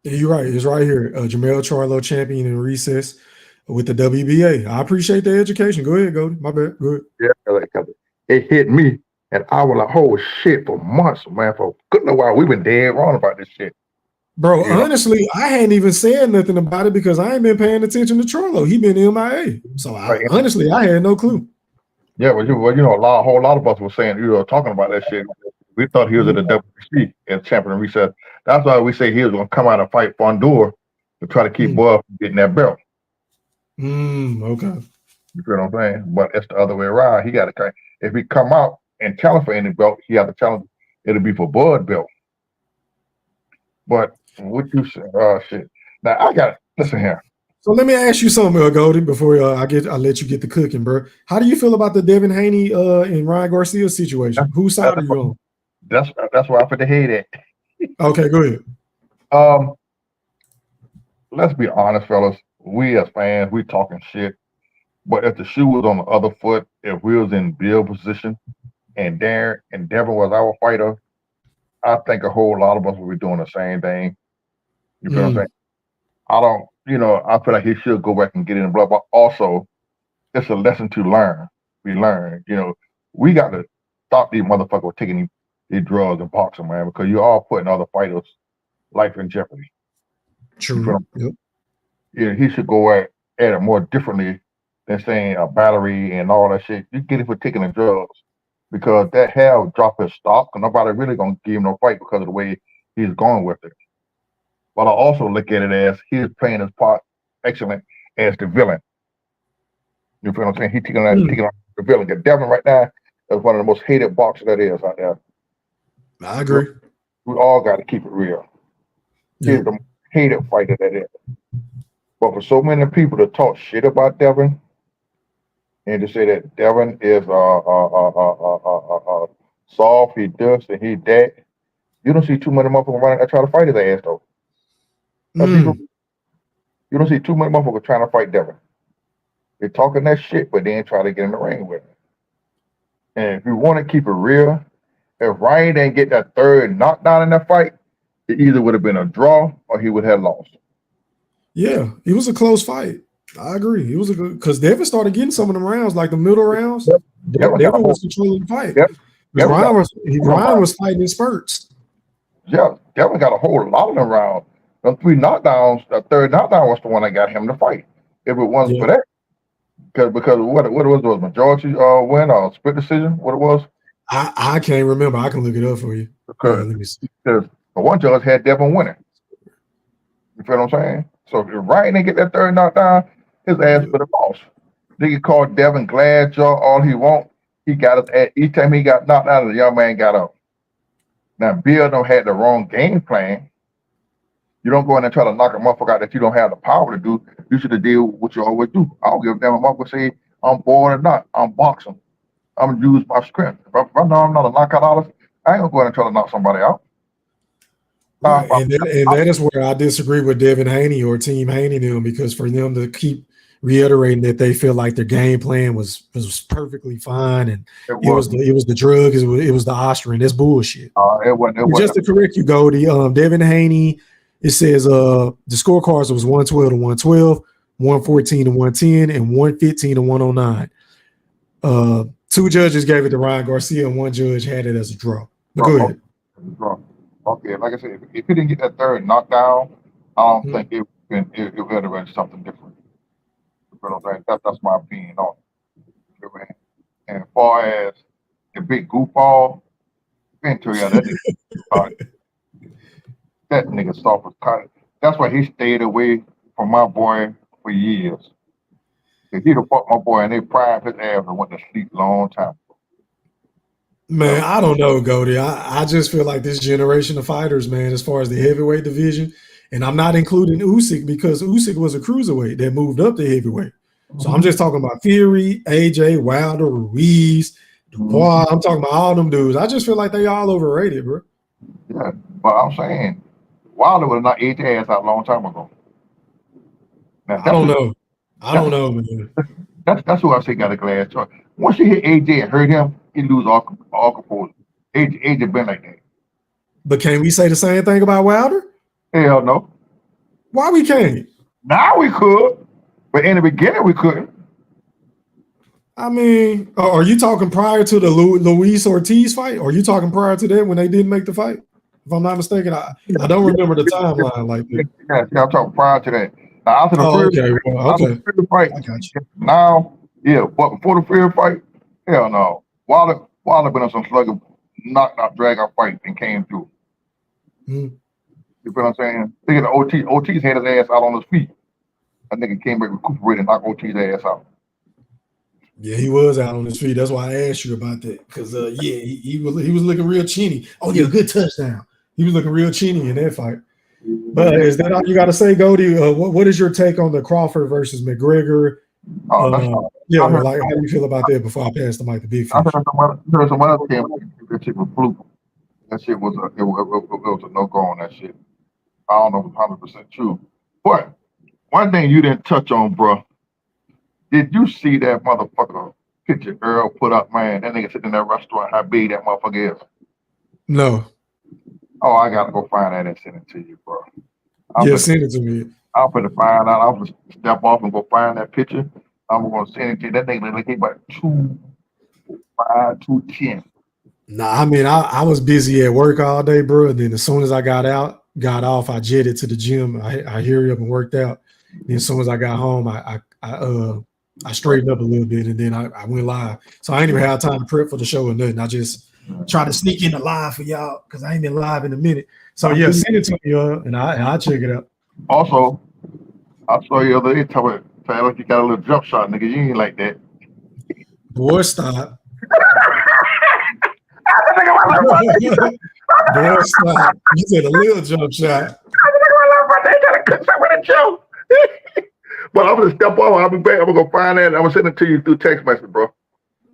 Yeah, you're right. It's right here. Jamel Charlo, champion in recess with the WBA. I appreciate the education. Go ahead, Goldie. My bad. Go ahead. Yeah, it hit me, and I was like, "Oh shit!" For months, man. For a good little while, we've been dead wrong about this shit. Bro, honestly, I hadn't even said nothing about it because I ain't been paying attention to Charlo. He been MIA, so honestly, I had no clue. Yeah, a whole lot of us were saying, talking about that shit. We thought he was in the WBC as champion of recess. That's why we say he was going to come out and fight Fundora to try to keep Bud from getting that belt. Okay. You feel what I'm saying? But it's the other way around. He got to, if he come out and challenge for any belt, he has to challenge. It'll be for Bud belt. But what you say? Shit. Now I got listen here. So let me ask you something, Goldie, before I let you get the cooking, bro. How do you feel about the Devin Haney and Ryan Garcia situation? Whose side are you on? That's where I put the head at. Okay, go ahead. Let's be honest, fellas. We as fans, we talking shit. But if the shoe was on the other foot, if we was in Bill position and Devin was our fighter, I think a whole lot of us would be doing the same thing. You feel what I'm saying? I feel like he should go back and get in the blood, but also it's a lesson to learn. We learn, we got to stop these motherfuckers taking these drugs and boxing, man, because you're all putting other fighters life in jeopardy. True. Yep. Yeah, he should go at it more differently than saying a battery and all that shit. You get it for taking the drugs because that have dropped his stock, and nobody really gonna give him no fight because of the way he's going with it. But I also look at it as he's playing his part excellent as the villain. You feel what I'm saying? He's taking on the villain. The Devin right now is one of the most hated boxers that is out there. I agree. We all got to keep it real. Yeah. He's the most hated fighter that is. But for so many people to talk shit about Devin and to say that Devin is soft, he this and he that, you don't see too many motherfuckers running and try to fight his ass though. You don't see too many motherfuckers trying to fight Devin. They're talking that shit, but they ain't trying to get in the ring with him. And if you want to keep it real, if Ryan didn't get that third knockdown in that fight, it either would have been a draw or he would have lost. Yeah, it was a close fight. I agree. It was a good because Devin started getting some of them rounds, like the middle rounds. Devin was controlling the fight. Ryan was fighting in spurts. Yeah, Devin got a whole lot of them rounds. The 3 knockdowns, the third knockdown was the one that got him to fight. If it wasn't for that, because what it was majority win or split decision, what it was? I can't remember. I can look it up for you. Because let me see. Because the one judge had Devin winning. You feel what I'm saying? So if Ryan didn't get that third knockdown, his ass would have lost. They could call Devin glad jaw all he want. He got us at each time he got knocked out, the young man got up. Now Bill don't had the wrong game plan. You don't go in and try to knock a motherfucker out that you don't have the power to do. You should have did what you always do. I don't give a damn if motherfucker say I'm bored or not. I'm boxing. I'm gonna use my strength. If I know I'm not a knockout artist, I ain't gonna go in and try to knock somebody out. Right. And that is where I disagree with Devin Haney or Team Haney them, because for them to keep reiterating that they feel like their game plan was perfectly fine and it was the drug, it was the Austrian. That's bullshit. It wasn't. Just to correct you, Goldie, Devin Haney, it says the scorecards was 112 to 112, 114 to 110, and 115 to 109. 2 judges gave it to Ryan Garcia, and 1 judge had it as a draw. But go ahead. Okay, like I said, if he didn't get that third knockdown, I don't think it would have been something different. You know what I'm saying? That's my opinion on it. And as far as the big goofball, that nigga soft was cut. That's why he stayed away from my boy for years. If he'd have fought my boy and they primed his ass and went to sleep a long time. Man, I don't know, Goldie. I just feel like this generation of fighters, man, as far as the heavyweight division, and I'm not including Usyk because Usyk was a cruiserweight that moved up to heavyweight. So I'm just talking about Fury, AJ, Wilder, Ruiz, Dubois. I'm talking about all them dudes. I just feel like they all overrated, bro. Yeah, but I'm saying Wilder would have knocked AJ ass out a long time ago. Now, I don't know. I don't know, man. That's who I say got a glass choice. Once you hit AJ and hurt him, he lose all composure. AJ been like that. But can we say the same thing about Wilder? Hell no. Why we can't? Now we could, but in the beginning we couldn't. I mean, are you talking prior to the Luis Ortiz fight? Or are you talking prior to that when they didn't make the fight? If I'm not mistaken, I don't remember the timeline like that. Yeah, I'm talking prior to that. Now, after the first fight, now, yeah, but before the first fight, hell no. Wilder been on some slugger, knocked out, drag out fight and came through. You feel what I'm saying? Thinking of Ortiz had his ass out on his feet. That nigga came back, recuperated, and knocked Ortiz's ass out. Yeah, he was out on his feet. That's why I asked you about that. Because he was looking real chinny. Oh yeah, good touchdown. He was looking real chinny in that fight. But is that all you got to say, Goldie? What is your take on the Crawford versus McGregor? Like how do you feel about that before I pass the mic to Big Fish? I heard some other camp that shit was fluke. That shit was it was a no-go on that shit. I don't know if it's 100% true. But one thing you didn't touch on, bro. Did you see that motherfucker picture Earl put up, man? That nigga sitting in that restaurant, how big that motherfucker is. No. Oh, I gotta go find that and send it to you, bro. Send it to me. I'm gonna find out. I'm gonna step off and go find that picture. I'm gonna send it to you. That nigga look like he about 2'5", 210. Nah, I mean, I was busy at work all day, bro. And then as soon as I got out, got off, I jetted to the gym. I hurried up and worked out. Then as soon as I got home, I straightened up a little bit, and then I went live. So I ain't even had time to prep for the show or nothing. I just try to sneak in the live for y'all because I ain't been live in a minute. So yeah, send it to me, and I'll check it out. Also, I saw you the other day talking like you got a little jump shot, nigga. You ain't like that. Boy, stop. Boy, stop. You said a little jump shot. But I'm gonna step off. I'll be back. I'm gonna go find that. I'm gonna send it to you through text message, bro.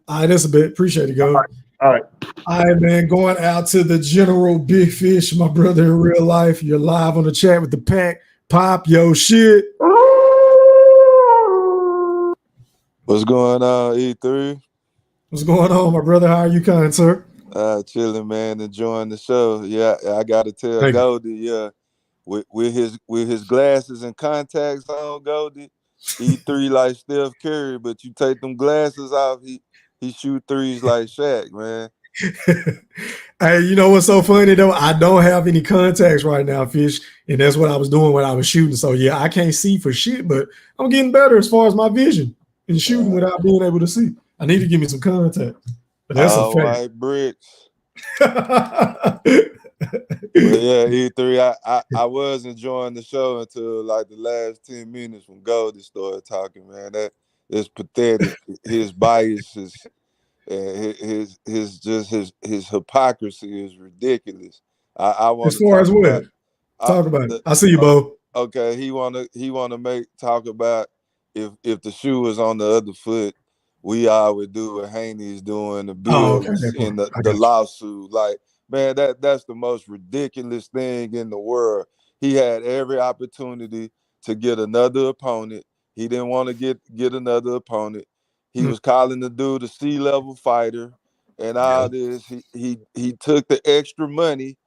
All right, that's a bit. Appreciate it, go. All right. All right, man. Going out to the General Big Fish, my brother in real life. You're live on the chat with the pack. Pop your shit. What's going on, E3? What's going on, my brother? How are you, kind sir? Chilling, man. Enjoying the show. Yeah, I gotta tell Goldie, yeah, with his glasses and contacts on, Goldie, E3 like Steph Curry, but you take them glasses off, he shoot threes like Shaq, man. Hey, you know what's so funny though? I don't have any contacts right now, Fish, and that's what I was doing when I was shooting. So yeah, I can't see for shit, but I'm getting better as far as my vision and shooting without being able to see. I need to give me some contacts. But that's a fact. White bricks. But yeah, E3, I was enjoying the show until like the last 10 minutes when Goldie started talking, man. That is pathetic. His biases and his hypocrisy is ridiculous. I want as far as what? Talk about it. I see you, Bo. Okay, he wanna talk about if the shoe was on the other foot, we would do what Haney's doing, the bills in the lawsuit. Like, man, that's the most ridiculous thing in the world. He had every opportunity to get another opponent. He didn't want to get another opponent. He was calling the dude a C-level fighter and all this. He took the extra money.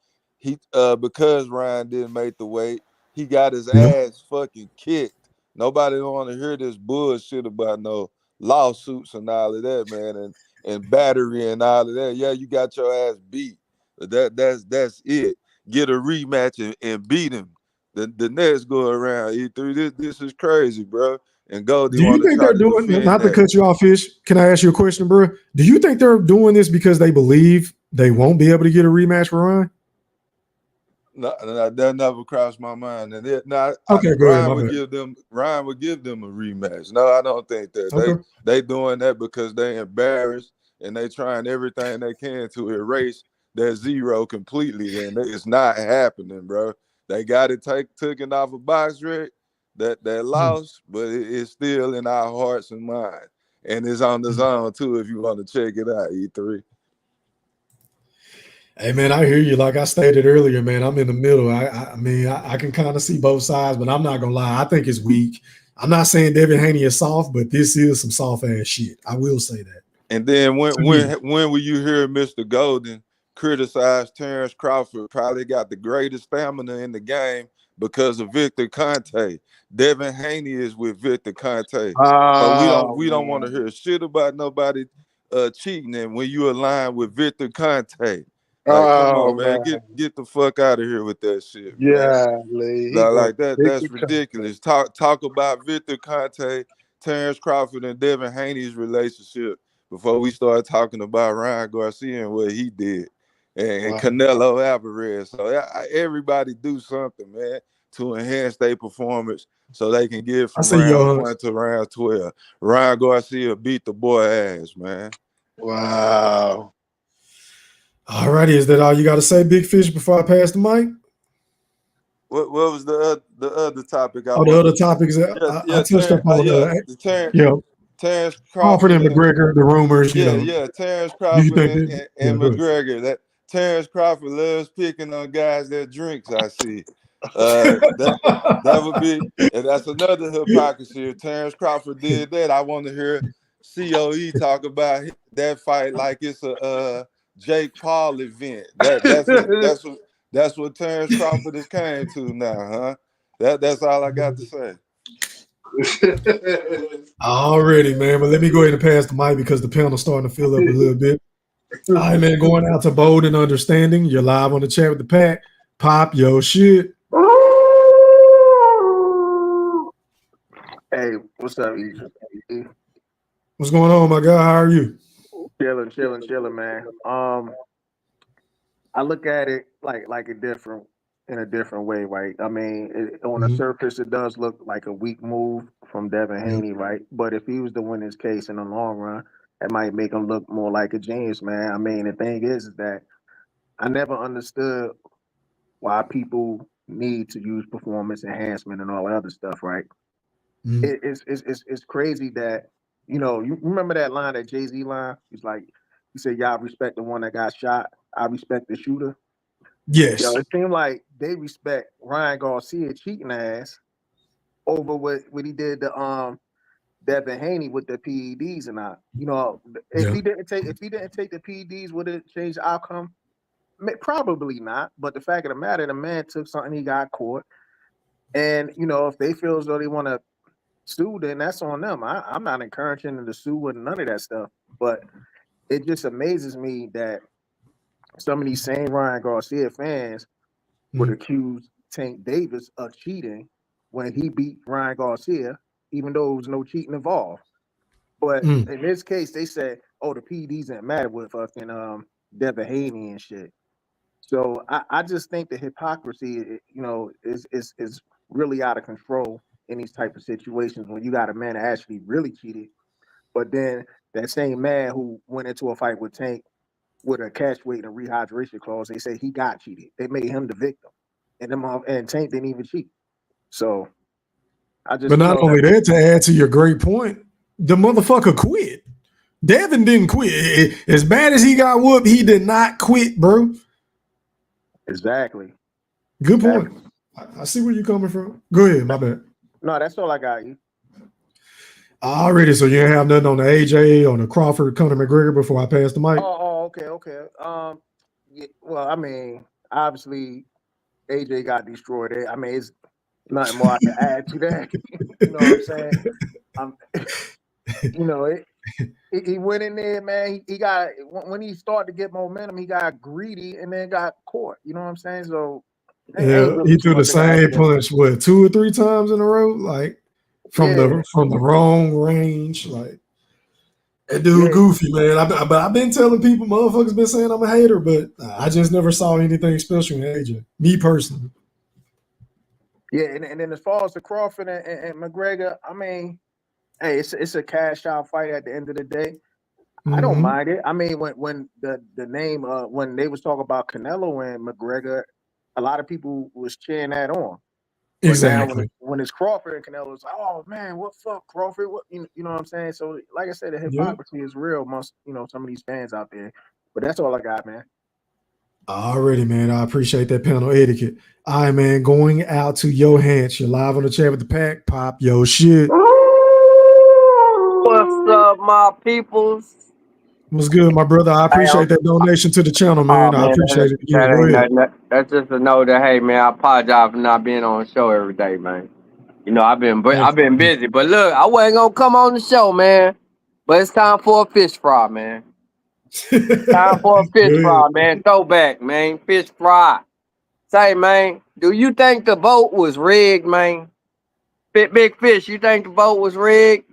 Because Ryan didn't make the weight, he got his ass fucking kicked. Nobody don't want to hear this bullshit about no lawsuits and all of that, man, and battery and all of that. Yeah, you got your ass beat. That's it. Get a rematch and beat him. The next go around. E3, this is crazy, bro. And Goldie, do you think they're doing it? Not to cut you off, Fish. Can I ask you a question, bro? Do you think they're doing this because they believe they won't be able to get a rematch for Ryan? No, that never crossed my mind. And Ryan would give them a rematch. No, I don't think that. Okay. They doing that because they embarrassed and they trying everything they can to erase that zero completely. And it's not happening, bro. They got it taken off a box rec, that loss, but it's still in our hearts and minds. And it's on the zone too if you want to check it out, E3. Hey, man, I hear you. Like I stated earlier, man, I'm in the middle. I mean, I can kind of see both sides, but I'm not going to lie. I think it's weak. I'm not saying Devin Haney is soft, but this is some soft-ass shit. I will say that. And then when will you hear Mr. Golden criticize Terence Crawford? Probably got the greatest stamina in the game because of Victor Conte. Devin Haney is with Victor Conte. So we don't want to hear shit about nobody cheating. And when you align with Victor Conte, like, come on, man. Get the fuck out of here with that shit. Yeah, like that. That's ridiculous. Talk about Victor Conte, Terence Crawford, and Devin Haney's relationship before we start talking about Ryan Garcia and what he did, and Canelo Alvarez. So everybody do something, man, to enhance their performance so they can get from round 1 to round 12. Ryan Garcia beat the boy ass, man. Wow. All righty, is that all you got to say, Big Fish, before I pass the mic? What was the other topic? The other topics I touched upon. Terence Crawford and McGregor, the rumors. Terence Crawford and McGregor. That Terence Crawford loves picking on guys that drinks. I see. That would be, and that's another hypocrisy. If Terence Crawford did that, I want to hear COE talk about that fight like it's a Jake Paul event. That's what Terence Crawford has came to now, huh? That's all I got to say. Already, man. But let me go ahead and pass the mic because the panel's starting to fill up a little bit. All right, man. Going out to Bold and Understanding. You're live on the chat with the pack. Pop your shit. Hey, what's up, E? What's going on, my guy? How are you? Chilling, man. I look at it like in a different way, right? I mean, on the surface, it does look like a weak move from Devin Haney, right? But if he was to win his case in the long run, it might make him look more like a genius, man. I mean, the thing is that I never understood why people need to use performance enhancement and all that other stuff, right? It's crazy that, you know, you remember that line, that Jay-Z line? He's like, he said, y'all respect the one that got shot. I respect the shooter. Yes. Yo, it seemed like they respect Ryan Garcia cheating ass over what he did to Devin Haney with the PEDs and all. You know, if he didn't take the PEDs, would it change the outcome? Probably not. But the fact of the matter, the man took something, he got caught. And, you know, if they feel as though they want to sue, then that's on them. I'm not encouraging them to sue with none of that stuff. But it just amazes me that some of these same Ryan Garcia fans would accuse Tank Davis of cheating when he beat Ryan Garcia, even though there was no cheating involved. But in this case, they said, oh, the PEDs didn't matter with fucking Devin Haney and shit. So I just think the hypocrisy, you know, is really out of control in these type of situations when you got a man that actually really cheated, but then that same man who went into a fight with Tank with a catch weight and rehydration clause, they say he got cheated. They made him the victim, and Tank didn't even cheat. So I just. But not only that, to add to your great point, the motherfucker quit. Devin didn't quit. As bad as he got whooped, he did not quit, bro. Exactly. Good point. I see where you're coming from. Go ahead, my bad. No, that's all I got. You already? So you didn't have nothing on the AJ, on the Crawford, Conor McGregor before I pass the mic? Okay. Yeah, well, I mean, obviously, AJ got destroyed. I mean, it's nothing more I can add to that. You know what I'm saying? You know, he went in there, man. He got, when he started to get momentum, he got greedy and then got caught. You know what I'm saying? So yeah, he threw the same punch 2 or 3 times in a row, like from the wrong range. Like that dude goofy, man. I've been telling people, motherfuckers been saying I'm a hater, but I just never saw anything special in AJ. Me personally. Yeah, and then as far as the Crawford and McGregor, I mean, hey, it's a cash out fight at the end of the day. I don't mind it. I mean, when the name when they was talking about Canelo and McGregor, a lot of people was cheering that on. But exactly. Now when it's Crawford and Canelo, it's like, oh man, what fuck Crawford? What you know what I'm saying? So like I said, the hypocrisy is real amongst some of these fans out there. But that's all I got, man. Already, man. I appreciate that panel etiquette. All right, man. Going out to Johannes. You're live on the chat with the pack. Pop your shit. What's up, my peoples? What's good, my brother? I appreciate that donation to the channel, man. I appreciate it. Yeah, go ahead. That's just a note that, hey, man, I apologize for not being on the show every day, man. You know, I've been busy, but look, I wasn't gonna come on the show, man. But it's time for a fish fry, man. Time for a fish fry, man. Throwback, man. Fish fry. Say, man, do you think the vote was rigged, man? Big Fish, you think the vote was rigged?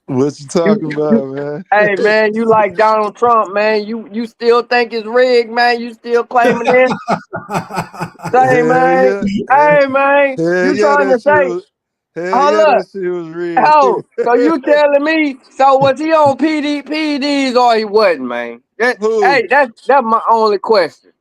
What you talking about, man? Hey, man, you like Donald Trump, man. You still think it's rigged, man? You still claiming it? Say, man. Hey, man. You trying to say? That shit was rigged. Oh, so you telling me? So was he on PEDs or he wasn't, man? Hey, that's my only question.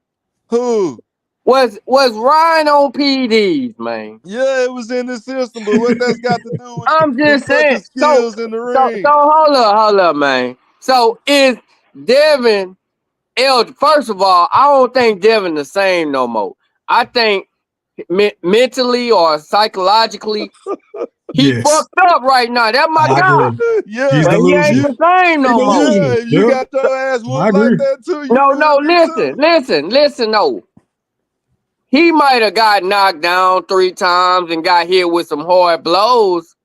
Who? Was Ryan on PEDs, man? Yeah, it was in the system, but what that's got to do with I'm just saying. skills in the ring? So hold up, man. So is Devin first of all, I don't think Devin the same no more. I think mentally or psychologically, he fucked up right now. That's my guy. Yeah, but he ain't the same no more. Yeah, you got your ass whooped like that too. Listen, no. He might have got knocked down 3 times and got hit with some hard blows,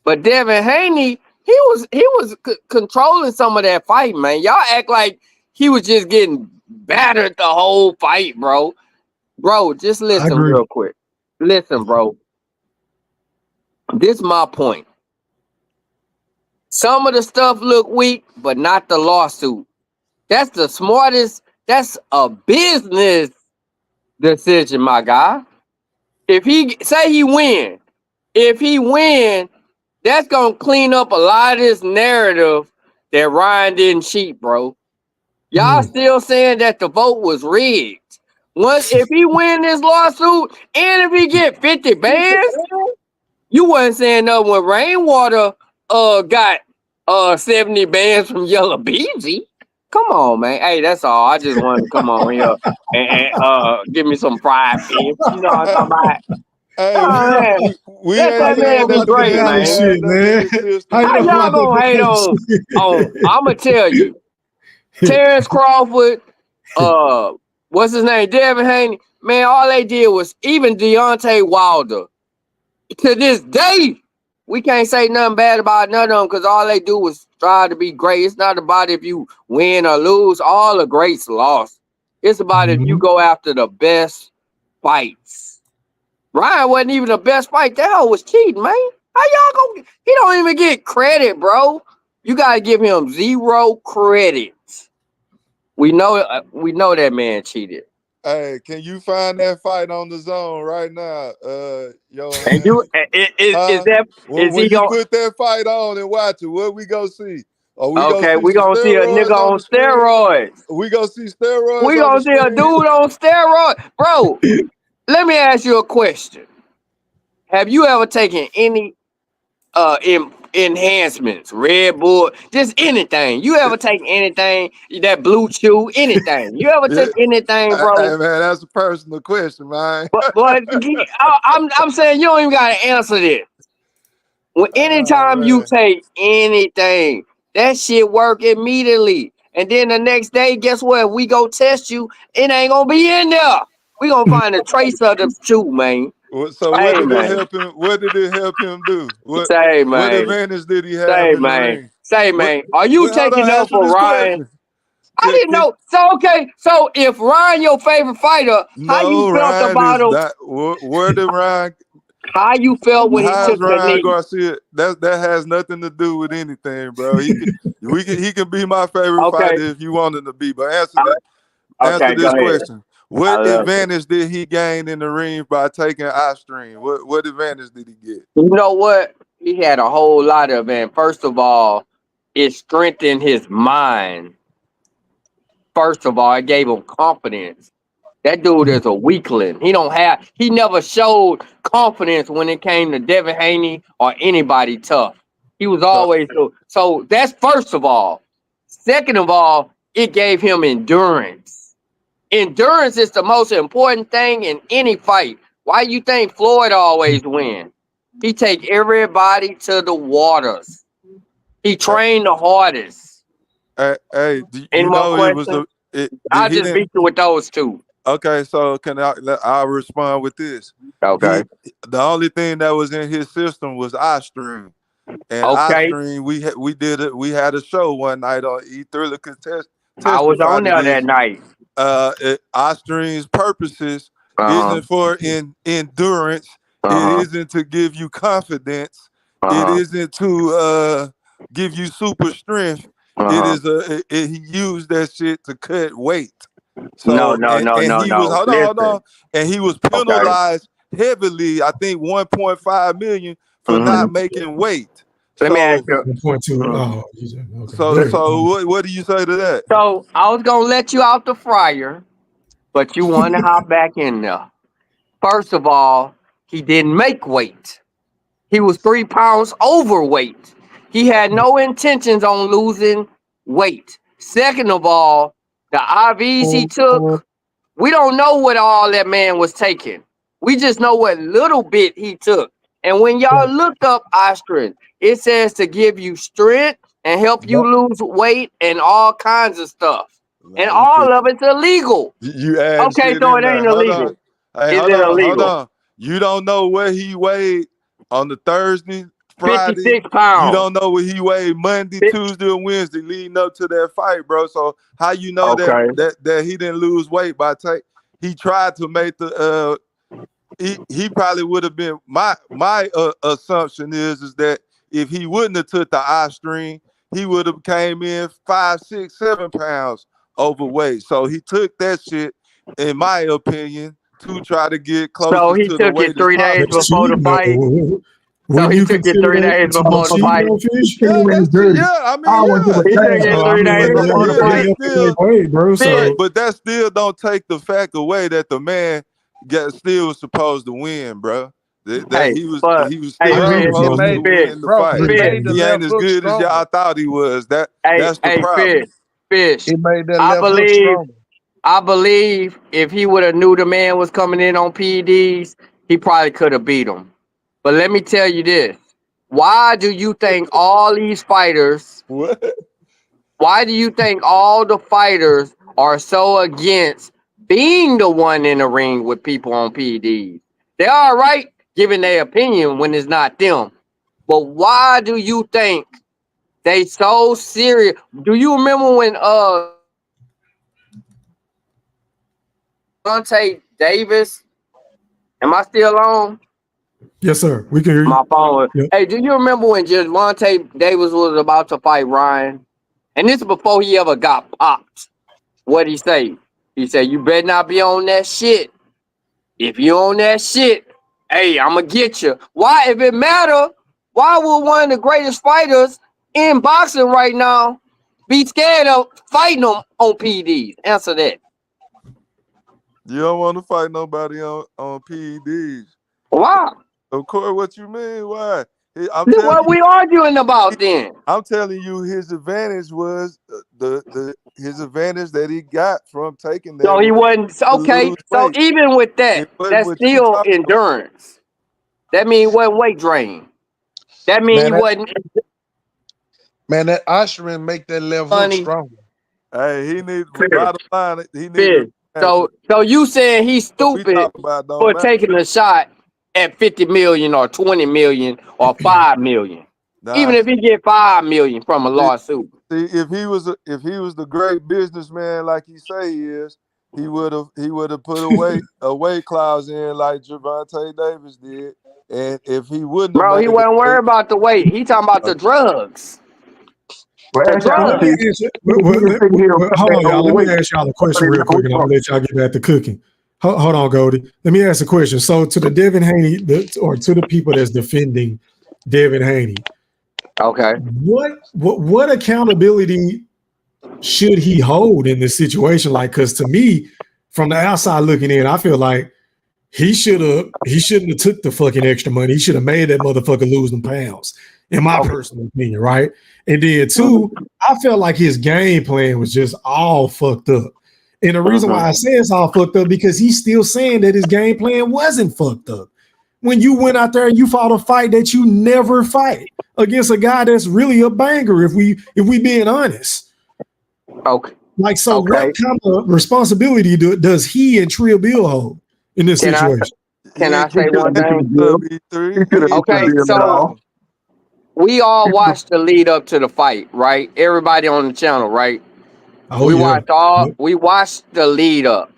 but Devin Haney, he was controlling some of that fight, man. Y'all act like he was just getting battered the whole fight, bro. Bro, just listen real quick. Listen, bro. This is my point. Some of the stuff look weak, but not the lawsuit. That's the smartest. That's a business decision, my guy. If he say he win, that's gonna clean up a lot of this narrative that Ryan didn't cheat, bro. Y'all still saying that the vote was rigged. If he win this lawsuit and if he get 50 bands, you wasn't saying nothing when Rainwater got 70 bands from Yellow Beezy. Come on, man. Hey, that's all. I just wanted to come on here and give me some fried fish. You know what I'm talking about? Hey, we let that man be great, man. Shit, man. How y'all gonna hate on? I'm gonna tell you, Terence Crawford, what's his name, Devin Haney. Man, all they did was even Deontay Wilder. To this day, we can't say nothing bad about none of them because all they do is try to be great. It's not about if you win or lose. All the greats lost. It's about if you go after the best fights. Ryan wasn't even the best fight. That hell was cheating, man. How y'all gonna? He don't even get credit, bro. You gotta give him 0 credit. We know that man cheated. Hey, can you find that fight on the zone right now? And you is when he you gonna put that fight on and watch it, what we gonna see? Okay, we gonna see a nigga on steroids. We gonna see steroids. We gonna see a dude on steroids, bro. Let me ask you a question. Have you ever taken any enhancements, Red Bull, just anything? You ever take anything, that Blue Chew, anything? You ever take anything, bro? Hey, man, that's a personal question, man. But I'm saying you don't even gotta answer this. Anytime you take anything, that shit work immediately. And then the next day, guess what? We go test you, it ain't gonna be in there. We gonna find a trace of the chew, man. So what did it help him? What did it help him do? What advantage did he have in the ring? Man, are you taking up for Ryan? I didn't know. So if Ryan your favorite fighter, how you felt about him? Where did Ryan? How you felt when he took the knee? Garcia? That has nothing to do with anything, bro. He can be my favorite fighter if you want him to be. But answer this question. What advantage did he gain in the ring by taking Ostrin? What advantage did he get? You know what? He had a whole lot of it. First of all, it strengthened his mind. First of all, it gave him confidence. That dude is a weakling. He never showed confidence when it came to Devin Haney or anybody tough. He was always so that's first of all. Second of all, it gave him endurance. Endurance is the most important thing in any fight. Why you think Floyd always win? He take everybody to the waters. He trained the hardest. Hey, Any more questions? I'll just beat you with those two. Okay, so I'll respond with this. Okay. The only thing that was in his system was Ostrin. And Ostrin, we had a show one night on E3 Contest. I was on there that night. Ostrin's purposes isn't for endurance. It isn't to give you confidence. It isn't to give you super strength. It is he used that shit to cut weight. So hold on. And he was penalized heavily, I think 1.5 million for not making weight. Let me ask you. 1.2. So what do you say to that? So I was gonna let you out the fryer, but you want to hop back in there. First of all, he didn't make weight. He was 3 pounds overweight. He had no intentions on losing weight. Second of all, the IVs he took, we don't know what all that man was taking. We just know what little bit he took. And when y'all look up Ostrin, it says to give you strength and help you lose weight and all kinds of stuff. And all of it's illegal. Okay, so it ain't illegal. Is it illegal? Hold on. You don't know what he weighed on the Thursday, Friday. 56 pounds. You don't know what he weighed Monday, Tuesday, and Wednesday leading up to that fight, bro. So how you know that he didn't lose weight by he tried to make the he probably would have been my assumption is that if he wouldn't have took the eye string, he would have came in 5, 6, 7 pounds overweight. So he took that shit, in my opinion, to try to get closer So he to the took weight it 3 days before the fight. So he took it 3 days before the fight. I mean, He took it 3 days before the fight. But that still don't take the fact away that the man still was supposed to win, bro. That he was still supposed to win the fight. He ain't as good as y'all thought he was. That's the problem. Fish. He made that left hook stronger. I believe if he would have knew the man was coming in on PEDs, he probably could have beat him. But let me tell you this. Why do you think all these fighters, why do you think all the fighters are so against being the one in the ring with people on PEDs? They're all right giving their opinion when it's not them. But why do you think they so serious? Do you remember when Gervonta Davis? Am I still on? Yes, sir. We can hear you. My phone. Yep. Hey, do you remember when Gervonta Davis was about to fight Ryan? And this is before he ever got popped. What'd he say? He said, "You better not be on that shit. If you on that shit, hey, I'm gonna get you." Why, if it matter, why would one of the greatest fighters in boxing right now be scared of fighting them on PEDs? Answer that. You don't want to fight nobody on PEDs. Why? Of course, what you mean? Why? What we arguing about then? I'm telling you, his advantage was his advantage that he got from taking that. So he wasn't okay. So even with that, that's still endurance. That means he wasn't weight drain. That means he wasn't. Man, that ushering make that left hook stronger. Hey, he needs bottom line. He needs. So you saying he's stupid for taking a shot at 50 million or 20 million or 5 million? Even if he get 5 million from a lawsuit. See, if he was the great businessman like he say he is, he would have put a weight clause in like Gervonta Davis did. And if he wouldn't, bro, he wasn't worried about the weight. He talking about the drugs. Hold on, y'all. Let me ask y'all a question real quick, and I'm gonna let y'all get back to cooking. Hold on, Goldie. Let me ask a question. So, to the Devin Haney, or to the people that's defending Devin Haney, okay, what accountability should he hold in this situation? Like, because to me, from the outside looking in, I feel like he shouldn't have took the fucking extra money. He should have made that motherfucker lose them pounds, in my personal opinion, right? And then two, I felt like his game plan was just all fucked up. And the reason why I say it's all fucked up because he's still saying that his game plan wasn't fucked up. When you went out there and you fought a fight that you never fight against a guy that's really a banger, if we being honest. Okay. Like, so what kind of responsibility does he and Trill Bill hold in this situation? Can I say one thing? Okay, so we all watched the lead up to the fight, right? Everybody on the channel, right? We watched the lead up.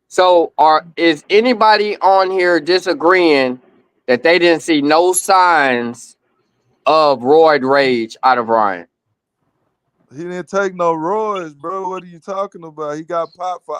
So is anybody on here disagreeing that they didn't see no signs of roid rage out of Ryan? He didn't take no roids, bro. What are you talking about? He got popped for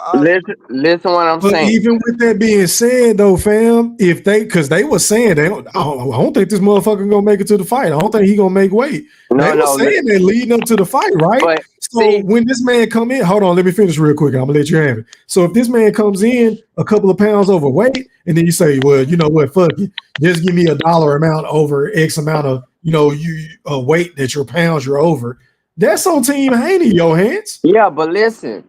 listen what I'm saying. Even with that being said, though, fam, because they were saying I don't think this motherfucker gonna make it to the fight. I don't think he gonna make weight. They were saying that leading up to the fight, right? When this man come in, hold on, let me finish real quick. I'm gonna let you have it. So if this man comes in a couple of pounds overweight, and then you say, well, you know what, fuck it, just give me a dollar amount over X amount of weight that your pounds you're over. That's on Team Haney, your hands. Yeah, but listen,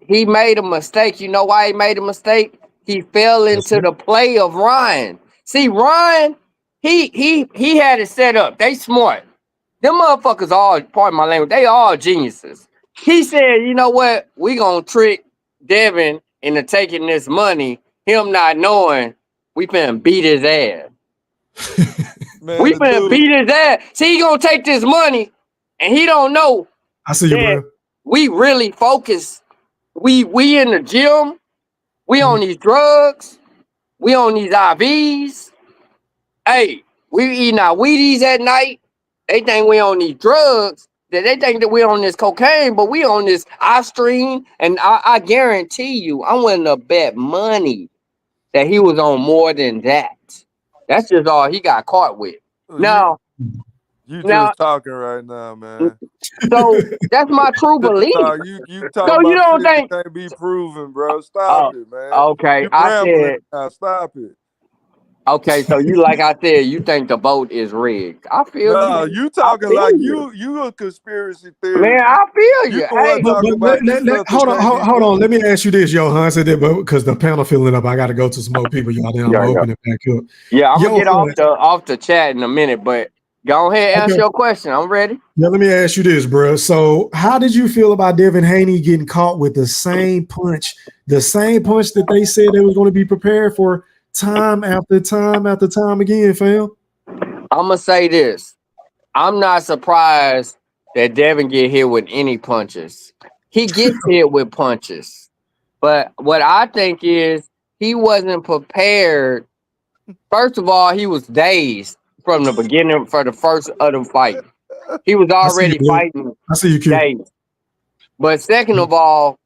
he made a mistake. You know why he made a mistake? He fell into the play of Ryan. See, Ryan, he had it set up. They smart. Them motherfuckers all, pardon my language, they all geniuses. He said, you know what? We gonna trick Devin into taking this money, him not knowing we finna beat his ass. We finna beat his ass. See, he gonna take this money. And he don't know. I see you, bro. We really focus. We in the gym. We on these drugs. We on these IVs. Hey, we eating our Wheaties at night. They think we on these drugs. They think that we on this cocaine, but we on this iStream. And I guarantee you, I'm willing to bet money that he was on more than that. That's just all he got caught with. Now, you just talking right now, man. So that's my true belief. You talking about you don't shit think that can't be proven, bro. Stop it, man. Okay, you I rambling said. now. Stop it. Okay, so you like I said, you think the vote is rigged. I feel you. No, you talking like you a conspiracy theorist. Man, I feel you. You the one talking about hold on. Let me ask you this, Johan. Said that, but because the panel filling up, I got to go to some more people, y'all. Then I'm gonna open it back up. Yeah, I'm gonna get off the chat in a minute, but go ahead and answer your question. I'm ready. Now let me ask you this, bro. So, how did you feel about Devin Haney getting caught with the same punch that they said they was going to be prepared for time after time after time again, fam? I'm gonna say this. I'm not surprised that Devin get hit with any punches. He gets hit with punches. But what I think is he wasn't prepared. First of all, he was dazed from the beginning for the first of the fight. He was already fighting. I see you, kid. Dazed. But second of all,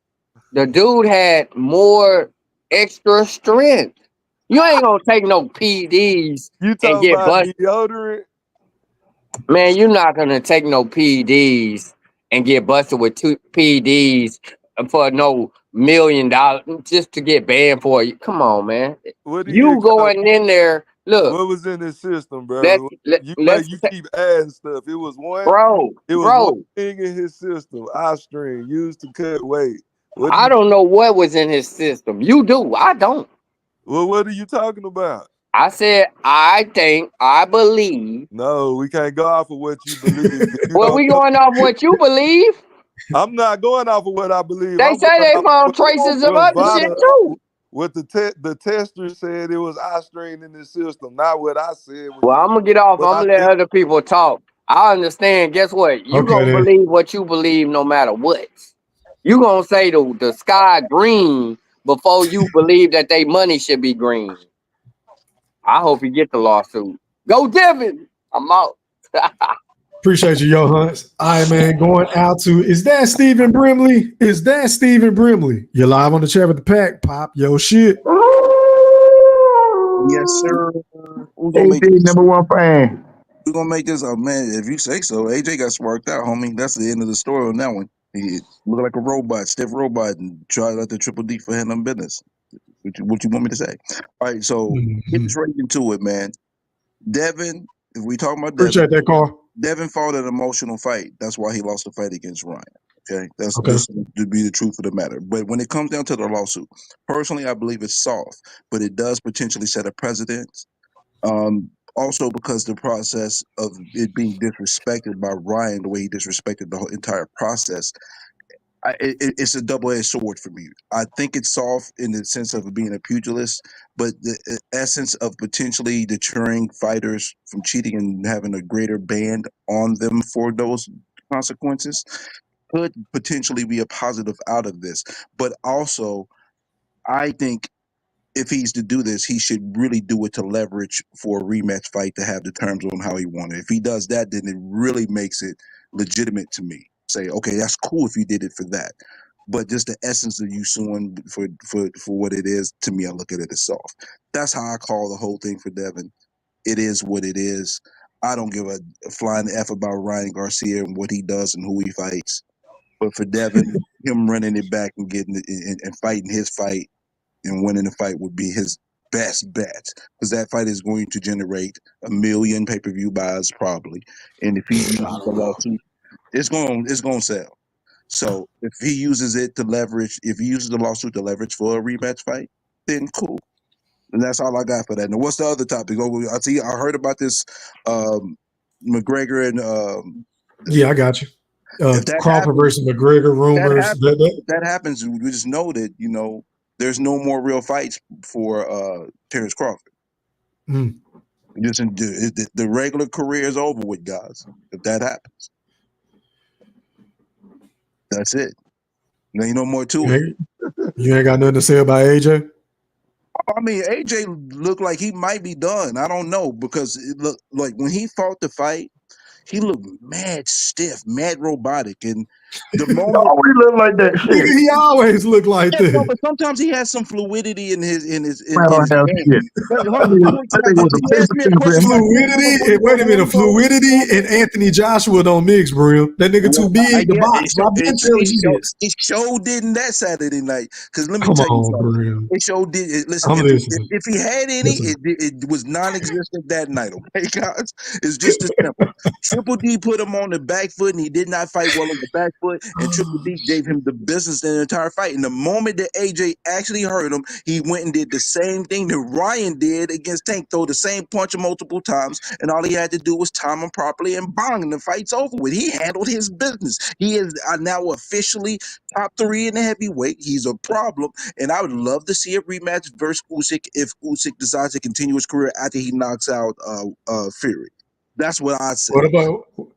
the dude had more extra strength. You ain't gonna take no PEDs and get busted. Deodorant? Man, you're not gonna take no PEDs and get busted with 2 PEDs for no $1 million just to get banned for you. Come on, man. You going in there? Look, what was in his system, bro? You keep adding stuff. It was one, one thing in his system. iStream used to cut weight. I don't know what was in his system. You do. I don't. Well, what are you talking about? I said, I believe. No, we can't go off of what you believe. Well, we going off what you believe. I'm not going off of what I believe. They say they found traces of other shit too. What the tester said it was iStream in the system, not what I said. Well, I'm gonna get off. I'm gonna let other people talk. I understand. Guess what? You gonna believe what you believe no matter what. You gonna say the sky green before you believe that they money should be green. I hope you get the lawsuit. Go Devin. I'm out. Appreciate you, Johan. All right, man. Going out to is that Stephen Brimley? You're live on the chat with the pack. Pop your shit. Yes, sir. Number one fan. We're gonna make this up, man. If you say so. AJ got sparked out, homie. That's the end of the story on that one. He looked like a robot, stiff robot, and tried out the triple D for handling business. What you want me to say? All right, so get straight into it, man. Devin, if we talking about Devin, appreciate that, Carl. Devin fought an emotional fight. That's why he lost the fight against Ryan. Okay, that's to be the truth of the matter. But when it comes down to the lawsuit, personally, I believe it's soft, but it does potentially set a precedent. Also, because the process of it being disrespected by Ryan, the way he disrespected the whole entire process, it's a double-edged sword for me. I think it's soft in the sense of being a pugilist, but the essence of potentially deterring fighters from cheating and having a greater ban on them for those consequences could potentially be a positive out of this. But also, I think if he's to do this, he should really do it to leverage for a rematch fight to have the terms on how he wanted. If he does that, then it really makes it legitimate to me. Say, okay, that's cool if you did it for that. But just the essence of you suing for what it is, to me, I look at it as soft. That's how I call the whole thing for Devin. It is what it is. I don't give a flying F about Ryan Garcia and what he does and who he fights. But for Devin, him running it back and getting and fighting his fight and winning the fight would be his best bet, because that fight is going to generate 1 million pay-per-view buys probably. And if he uses the lawsuit, it's going to sell. So if he uses it to leverage, if he uses the lawsuit to leverage for a rematch fight, then cool. And that's all I got for that. Now, what's the other topic? Oh, I heard about this McGregor and yeah, I got you. Crawford versus McGregor rumors. That happens. We just know that, there's no more real fights for Terence Crawford. Just the regular career is over with, guys. If that happens, that's it. There ain't no more to it. You ain't got nothing to say about AJ? I mean, AJ looked like he might be done. I don't know because it looked like when he fought the fight, he looked mad stiff, mad robotic, and the moment always look like that shit. Nigga, he always look like yeah, no, that. but sometimes he has some fluidity in his Man, don't have game. shit. Wait, hold That on, nigga, that nigga was a you asked paper me a chase question. in Can I him. answer Fluidity, before wait you a go minute, ahead, bro? fluidity and Anthony Joshua don't mix, bro. That nigga too big to Yeah, box. Bro. I've been telling you this. it showed didn't that Saturday night. Because let me Come tell you on, something. bro. It showed did. Listen, I'm listening. if he had any, Listen. it was non-existent that night. Okay, guys, it's just as simple. Triple D put him on the back foot, and he did not fight well on the back foot. And Triple D gave him the business in the entire fight. And the moment that AJ actually hurt him, he went and did the same thing that Ryan did against Tank, throw the same punch multiple times, and all he had to do was time him properly and bang, and the fight's over with. He handled his business. He is now officially top 3 in the heavyweight. He's a problem, and I would love to see a rematch versus Usyk if Usyk decides to continue his career after he knocks out Fury. That's what I say.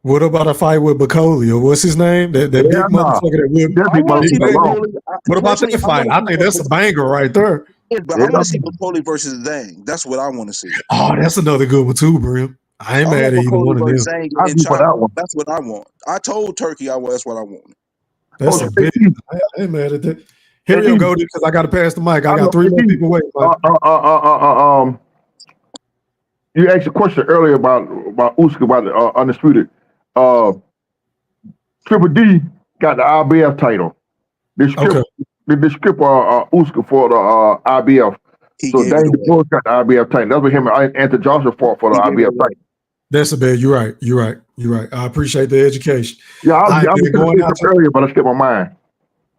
What about a fight with Bacoli or what's his name? That big motherfucker that He would definitely want to see big banger. Bacoli. What about that fight? I think that's a banger right there. Yeah, but I want to see Bacoli versus Zhang. That's what I want to see. Oh, that's another good one too, bro. I ain't I mad want at either Bacoli one of versus them. Zhang I'd and be for that Chopper. one. That's what I want. I told Turkey that's what I want. That's a big. I ain't mad at that. Here you go, because I got to pass the mic. I got 3 more people waiting. You asked a question earlier about Usyk about the undisputed. Triple D got the IBF title. They strip Usyk for the IBF. So gave it Danny away. DeBoer got the IBF title. That's what him and Anthony Joshua fought for the IBF title. That's a bad. You're right. You're right. You're right. I appreciate the education. Yeah, I man, was going out earlier, but I skipped my mind.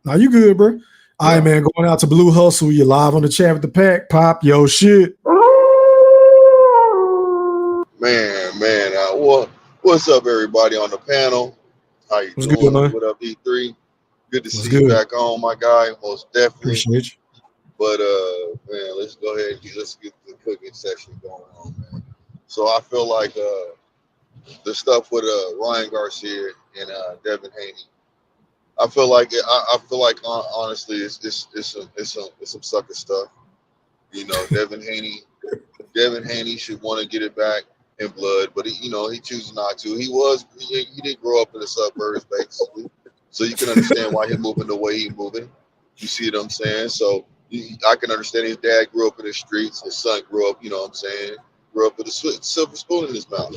Now you good, bro. All right, man. Going out to Blue Hustle. You live on the chat with the pack. Pop yo shit. Man. What's up, everybody on the panel? How you What's doing? good, man? What up, E3? Good to What's see good? you back on, my guy. Most definitely. Appreciate you. But man, let's go ahead and let's get the cooking session going on, man. So I feel like the stuff with Ryan Garcia and Devin Haney. I feel like honestly, it's some sucker stuff. You know, Devin Haney should want to get it back in blood, but he chooses not to. He didn't grow up in the suburbs, basically, so you can understand why he's moving the way he's moving. You see what I'm saying? So I can understand his dad grew up in the streets, his son grew up, grew up with a silver spoon in his mouth.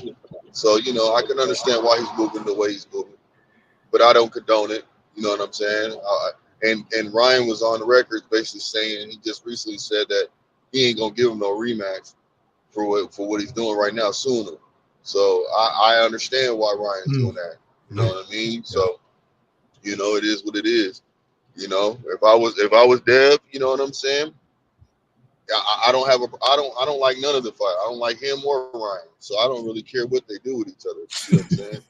So I can understand why he's moving the way he's moving, but I don't condone it. You know what I'm saying? And Ryan was on the record basically saying, he just recently said that he ain't gonna give him no rematch for what he's doing right now sooner. So I understand why Ryan's doing that. You know what I mean? So it is what it is. If I was Dev, you know what I'm saying? I don't like none of the fight. I don't like him or Ryan. So I don't really care what they do with each other. You see what I'm saying?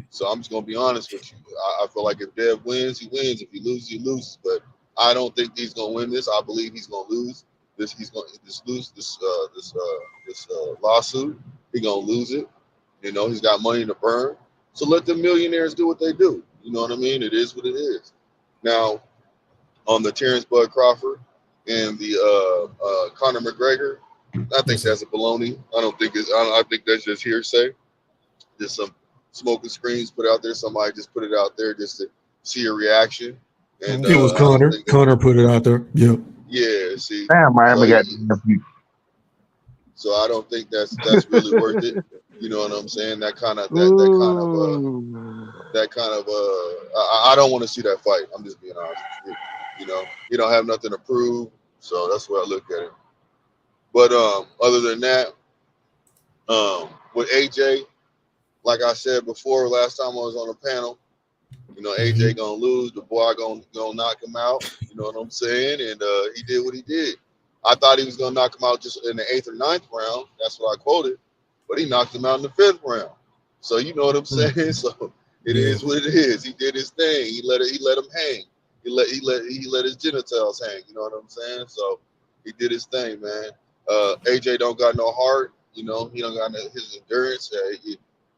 So I'm just gonna be honest with you. I feel like if Dev wins, he wins. If he loses, he loses. But I don't think he's gonna win this. I believe he's gonna lose this. He's gonna lose this lawsuit. He's gonna lose it. He's got money to burn. So let the millionaires do what they do. You know what I mean? It is what it is. Now, on the Terence Bud Crawford and the Conor McGregor, I think that's a baloney. I think that's just hearsay. Just some smoking screens put out there. Somebody just put it out there just to see a reaction. And It was Connor. Connor put it out there. Yep. Yeah. See. Damn, Miami got. So I don't think that's really worth it. You know what I'm saying? That kind of I don't want to see that fight. I'm just being honest with you. You don't have nothing to prove, so that's where I look at it. But other than that, with AJ, like I said before, last time I was on the panel, AJ gonna lose. The boy gonna knock him out. You know what I'm saying? And he did what he did. I thought he was gonna knock him out just in the 8th or 9th round. That's what I quoted. But he knocked him out in the 5th round. So you know what I'm saying? So it is what it is. He did his thing. He let him hang. He let his genitals hang. You know what I'm saying? So he did his thing, man. AJ don't got no heart. He don't got his endurance.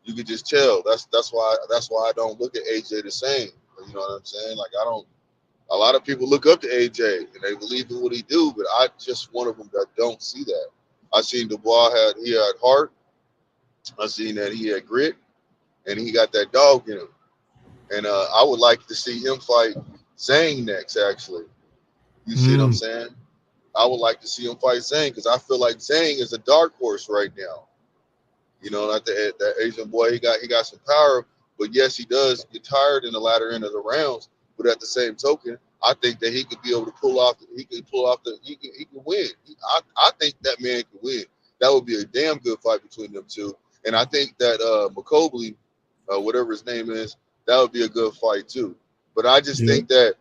You could just tell. That's why I don't look at AJ the same. You know what I'm saying? Like A lot of people look up to AJ and they believe in what he do, but I just one of them that don't see that. I seen Dubois he had heart. I seen that he had grit, and he got that dog in him. And I would like to see him fight Zhang next. Actually, you see what I'm saying? I would like to see him fight Zhang because I feel like Zhang is a dark horse right now. You know, that Asian boy, he got some power, but yes, he does get tired in the latter end of the rounds. But at the same token, I think that he could be able to pull off. He can win. I think that man can win. That would be a damn good fight between them two. And I think that McCobley, whatever his name is, that would be a good fight too. But I just think that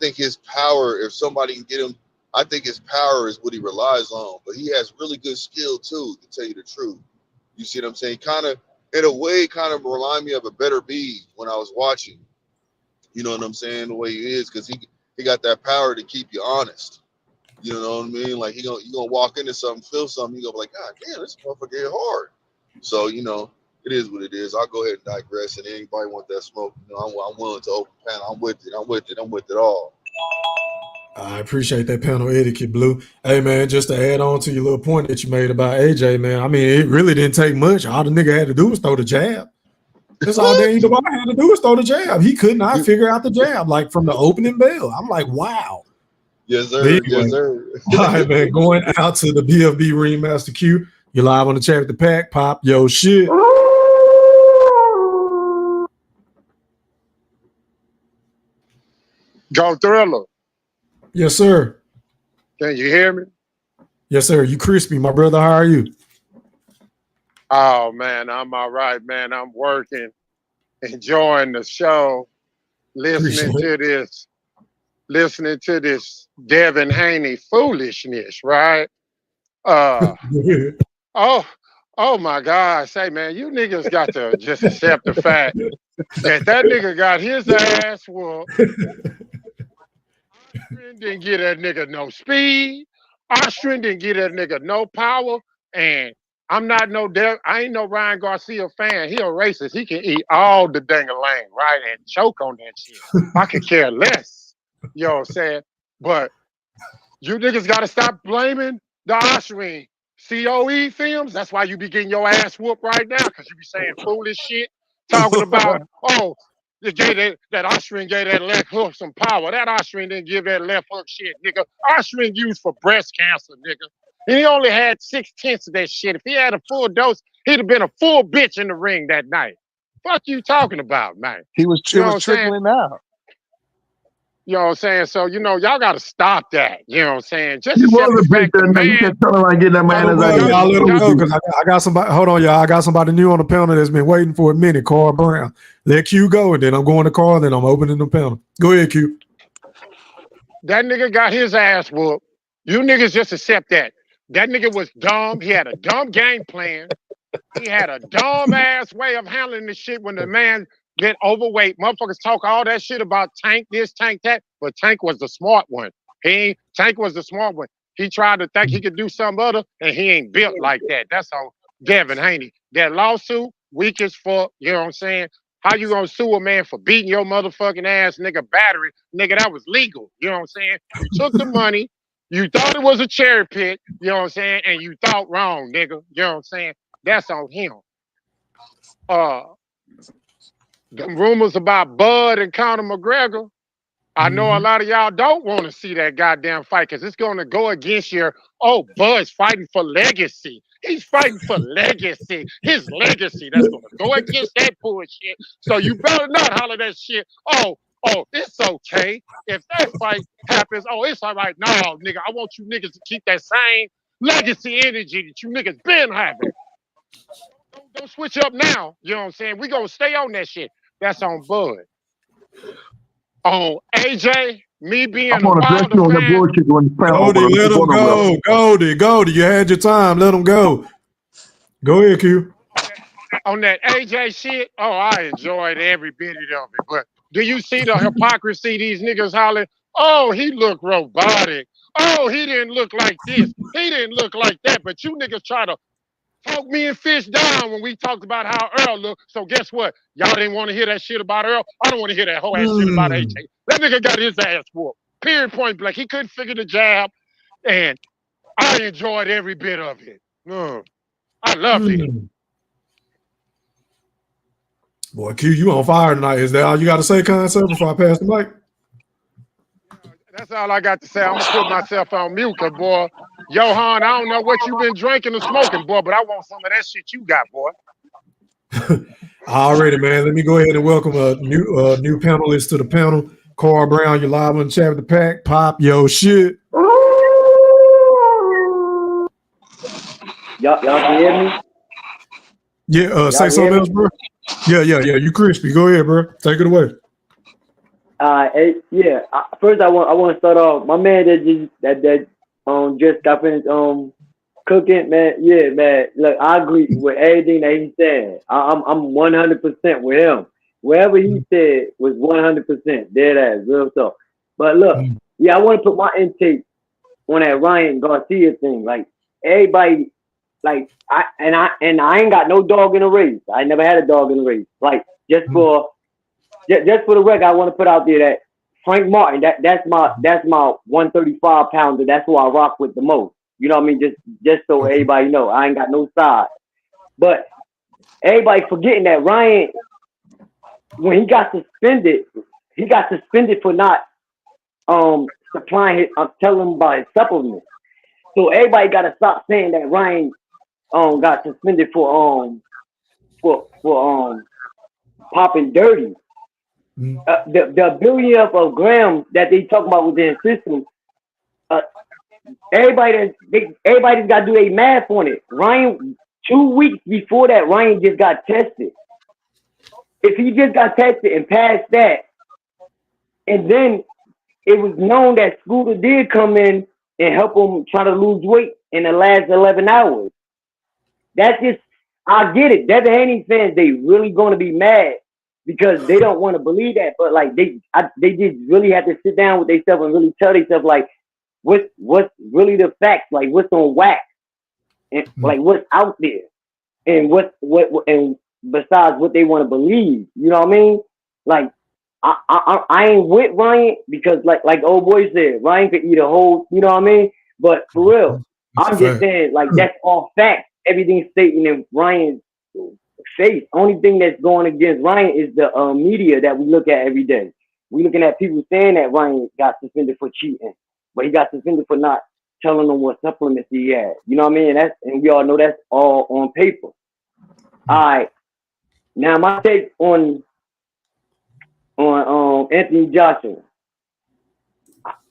his power, if somebody can get him, I think his power is what he relies on. But he has really good skill too, to tell you the truth. You see what I'm saying? Kind of, in a way, kind of remind me of a Better Bee when I was watching. You know what I'm saying? The way he is, because he got that power to keep you honest. You know what I mean? Like you gonna walk into something, feel something, you gonna be like, God damn, this motherfucker hit hard. So you know, it is what it is. I'll go ahead and digress. And anybody want that smoke? You know, I'm willing to open panel. I'm with it all. I appreciate that panel etiquette, Blue. Hey, man, just to add on to your little point that you made about AJ, man, I mean, it really didn't take much. All the nigga had to do was throw the jab. That's all Danny Dubois had to do was throw the jab. He could not figure out the jab, like from the opening bell. I'm like, wow. Yes, sir. Anyway, Yes, sir. all right, man, going out to the BFB Ringmaster Q. You're live on the chat with the pack. Pop yo shit. Go Thriller. Yes, sir. Can you hear me? Yes, sir. You crispy, my brother. How are you? Oh, man, I'm all right, man. I'm working, enjoying the show, listening to this Devin Haney foolishness, right? Oh my God. Say, man, you niggas got to just accept the fact that nigga got his ass whooped. Austrian didn't get that nigga no speed. Austrian didn't get that nigga no power. And I ain't no Ryan Garcia fan. He a racist. He can eat all the dang-a-lang, right? And choke on that shit. I could care less. You know what I'm saying? But you niggas got to stop blaming the Austrian COE films. That's why you be getting your ass whooped right now, because you be saying foolish shit, talking about, that Austrian gave that left hook some power. That Austrian didn't give that left hook shit, nigga. Austrian used for breast cancer, nigga. And he only had 6/10 of that shit. If he had a full dose, he'd have been a full bitch in the ring that night. Fuck you talking about, man? He was trickling out. You know what I'm saying? So, you know, y'all got to stop that. You know what I'm saying? Just He accept was the a bitch fact that, that you can't turn around and get that man. Y'all let him go, because I got somebody. Hold on, y'all. I got somebody new on the panel that's been waiting for a minute. Carl Brown. Let Q go, and then I'm going to Carl, and then I'm opening the panel. Go ahead, Q. That nigga got his ass whooped. You niggas just accept that. That nigga was dumb. He had a dumb game plan. He had a dumb ass way of handling the shit when the man get overweight. Motherfuckers talk all that shit about Tank this, Tank that, but Tank was the smart one. Tank was the smart one. He tried to think he could do something other, and he ain't built like that. That's on Devin Haney. That lawsuit, weak as fuck. You know what I'm saying? How you gonna sue a man for beating your motherfucking ass, nigga, battery? Nigga, that was legal. You know what I'm saying? You took the money. You thought it was a cherry pick. You know what I'm saying? And you thought wrong, nigga. You know what I'm saying? That's on him. The rumors about Bud and Conor McGregor, I know a lot of y'all don't want to see that goddamn fight because it's going to go against Bud's fighting for legacy. He's fighting for legacy. His legacy. That's going to go against that bullshit. So you better not holler that shit. Oh, it's okay. If that fight happens, it's all right. No, nigga, I want you niggas to keep that same legacy energy that you niggas been having. Don't switch up now. You know what I'm saying? We going to stay on that shit. That's on Bud. On AJ, me being I'm gonna address you on the bullshit when the panel. Goldie, let him go. Goldie, you had your time. Let him go. Go ahead, Q. On that AJ shit, I enjoyed every bit of it. But do you see the hypocrisy these niggas hollering? Oh, he looked robotic. Oh, he didn't look like this. He didn't look like that. But you niggas try to talked me and Fish down when we talked about how Earl looked. So guess what? Y'all didn't want to hear that shit about Earl. I don't want to hear that whole ass shit about AJ. That nigga got his ass whooped. Period, point blank. He couldn't figure the jab, and I enjoyed every bit of it. I loved it. Boy, Q, you on fire tonight. Is that all you got to say, Concept, before I pass the mic? That's all I got to say. I'm going to put myself on mute, because, boy, Johan, I don't know what you've been drinking or smoking, boy, but I want some of that shit you got, boy. Alrighty, man. Let me go ahead and welcome a new panelist to the panel. Carl Brown, you're live on the chat with the pack. Pop your shit. Y'all can hear me? Yeah, say something else, bro. Yeah. You crispy. Go ahead, bro. Take it away. First, I want to start off. My man that just got finished cooking, man. Yeah, man. Look, I agree with everything that he said. I'm 100% with him. Whatever he said was 100% dead ass, real talk. But look, I want to put my intake on that Ryan Garcia thing. Like everybody, like I ain't got no dog in the race. I never had a dog in the race. Like just for the record, I want to put out there that Frank Martin, that's my 135 pounder. That's who I rock with the most. You know what I mean? Just so everybody know, I ain't got no side. But everybody forgetting that Ryan, when he got suspended for not supplying his, I'm telling him about his supplements. So everybody got to stop saying that Ryan got suspended for popping dirty. The billionth of grams that they talk about within the system, everybody's got to do their math on it. Ryan, 2 weeks before that, Ryan just got tested. If he just got tested and passed that, and then it was known that Scooter did come in and help him try to lose weight in the last 11 hours. That's just, I get it. Devin Haney fans, they really going to be mad because they don't want to believe that. But like they just really have to sit down with themselves and really tell themselves like what's really the facts, like what's on wax, and like what's out there, and what and besides what they want to believe. You know what I mean? Like I ain't with Ryan because like old boy said, Ryan could eat a whole, you know what I mean? But for real, I'm just saying like that's all facts. Everything's stating in Ryan's face. Only thing that's going against Ryan is the media that we look at every day. We looking at people saying that Ryan got suspended for cheating, but he got suspended for not telling them what supplements he had. You know what I mean? And we all know that's all on paper. All right. Now my take on Anthony Joshua.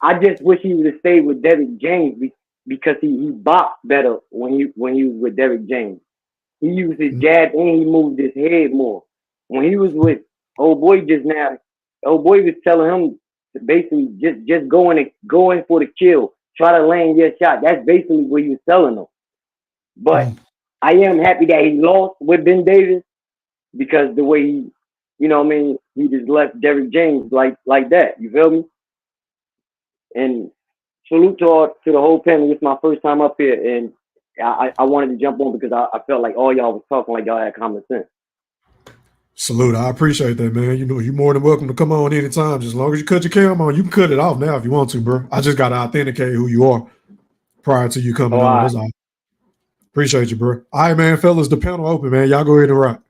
I just wish he would have stayed with Derrick James because he boxed better when he was with Derrick James. He used his jab and he moved his head more. When he was with old boy just now, old boy was telling him to basically just go in for the kill, try to land your shot. That's basically what he was telling him. But I am happy that he lost with Ben Davis because the way he, you know what I mean, he just left Derrick James like that. You feel me? And salute to the whole panel. It's my first time up here, and I wanted to jump on because I felt like all y'all was talking like y'all had common sense. Salute. I appreciate that, man. You know, you're more than welcome to come on anytime. Just as long as you cut your camera on, you can cut it off now if you want to, bro. I just got to authenticate who you are prior to you coming on. That's all. Appreciate you, bro. All right, man, fellas, the panel open, man. Y'all go ahead and rock.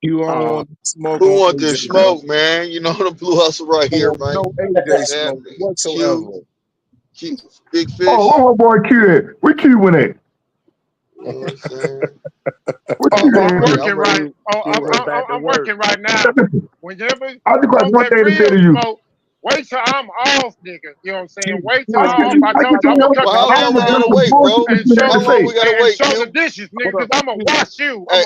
You all want smoke? Who want this smoke, man? You know the Blue Hustle right here, man. No AJ smoke whatsoever. Big Fish. Oh, boy, Q at? Where Q went at? You know what I'm saying? I'm working right now. Whenever I just got one thing to say to you. wait till I'm off, nigga. You know what I'm saying? Wait till I'm off. I told you I'm gonna cut how long we gotta wait, bro? How long we gotta wait, show Q? the dishes, nigga, because I'm gonna wash you. Hey,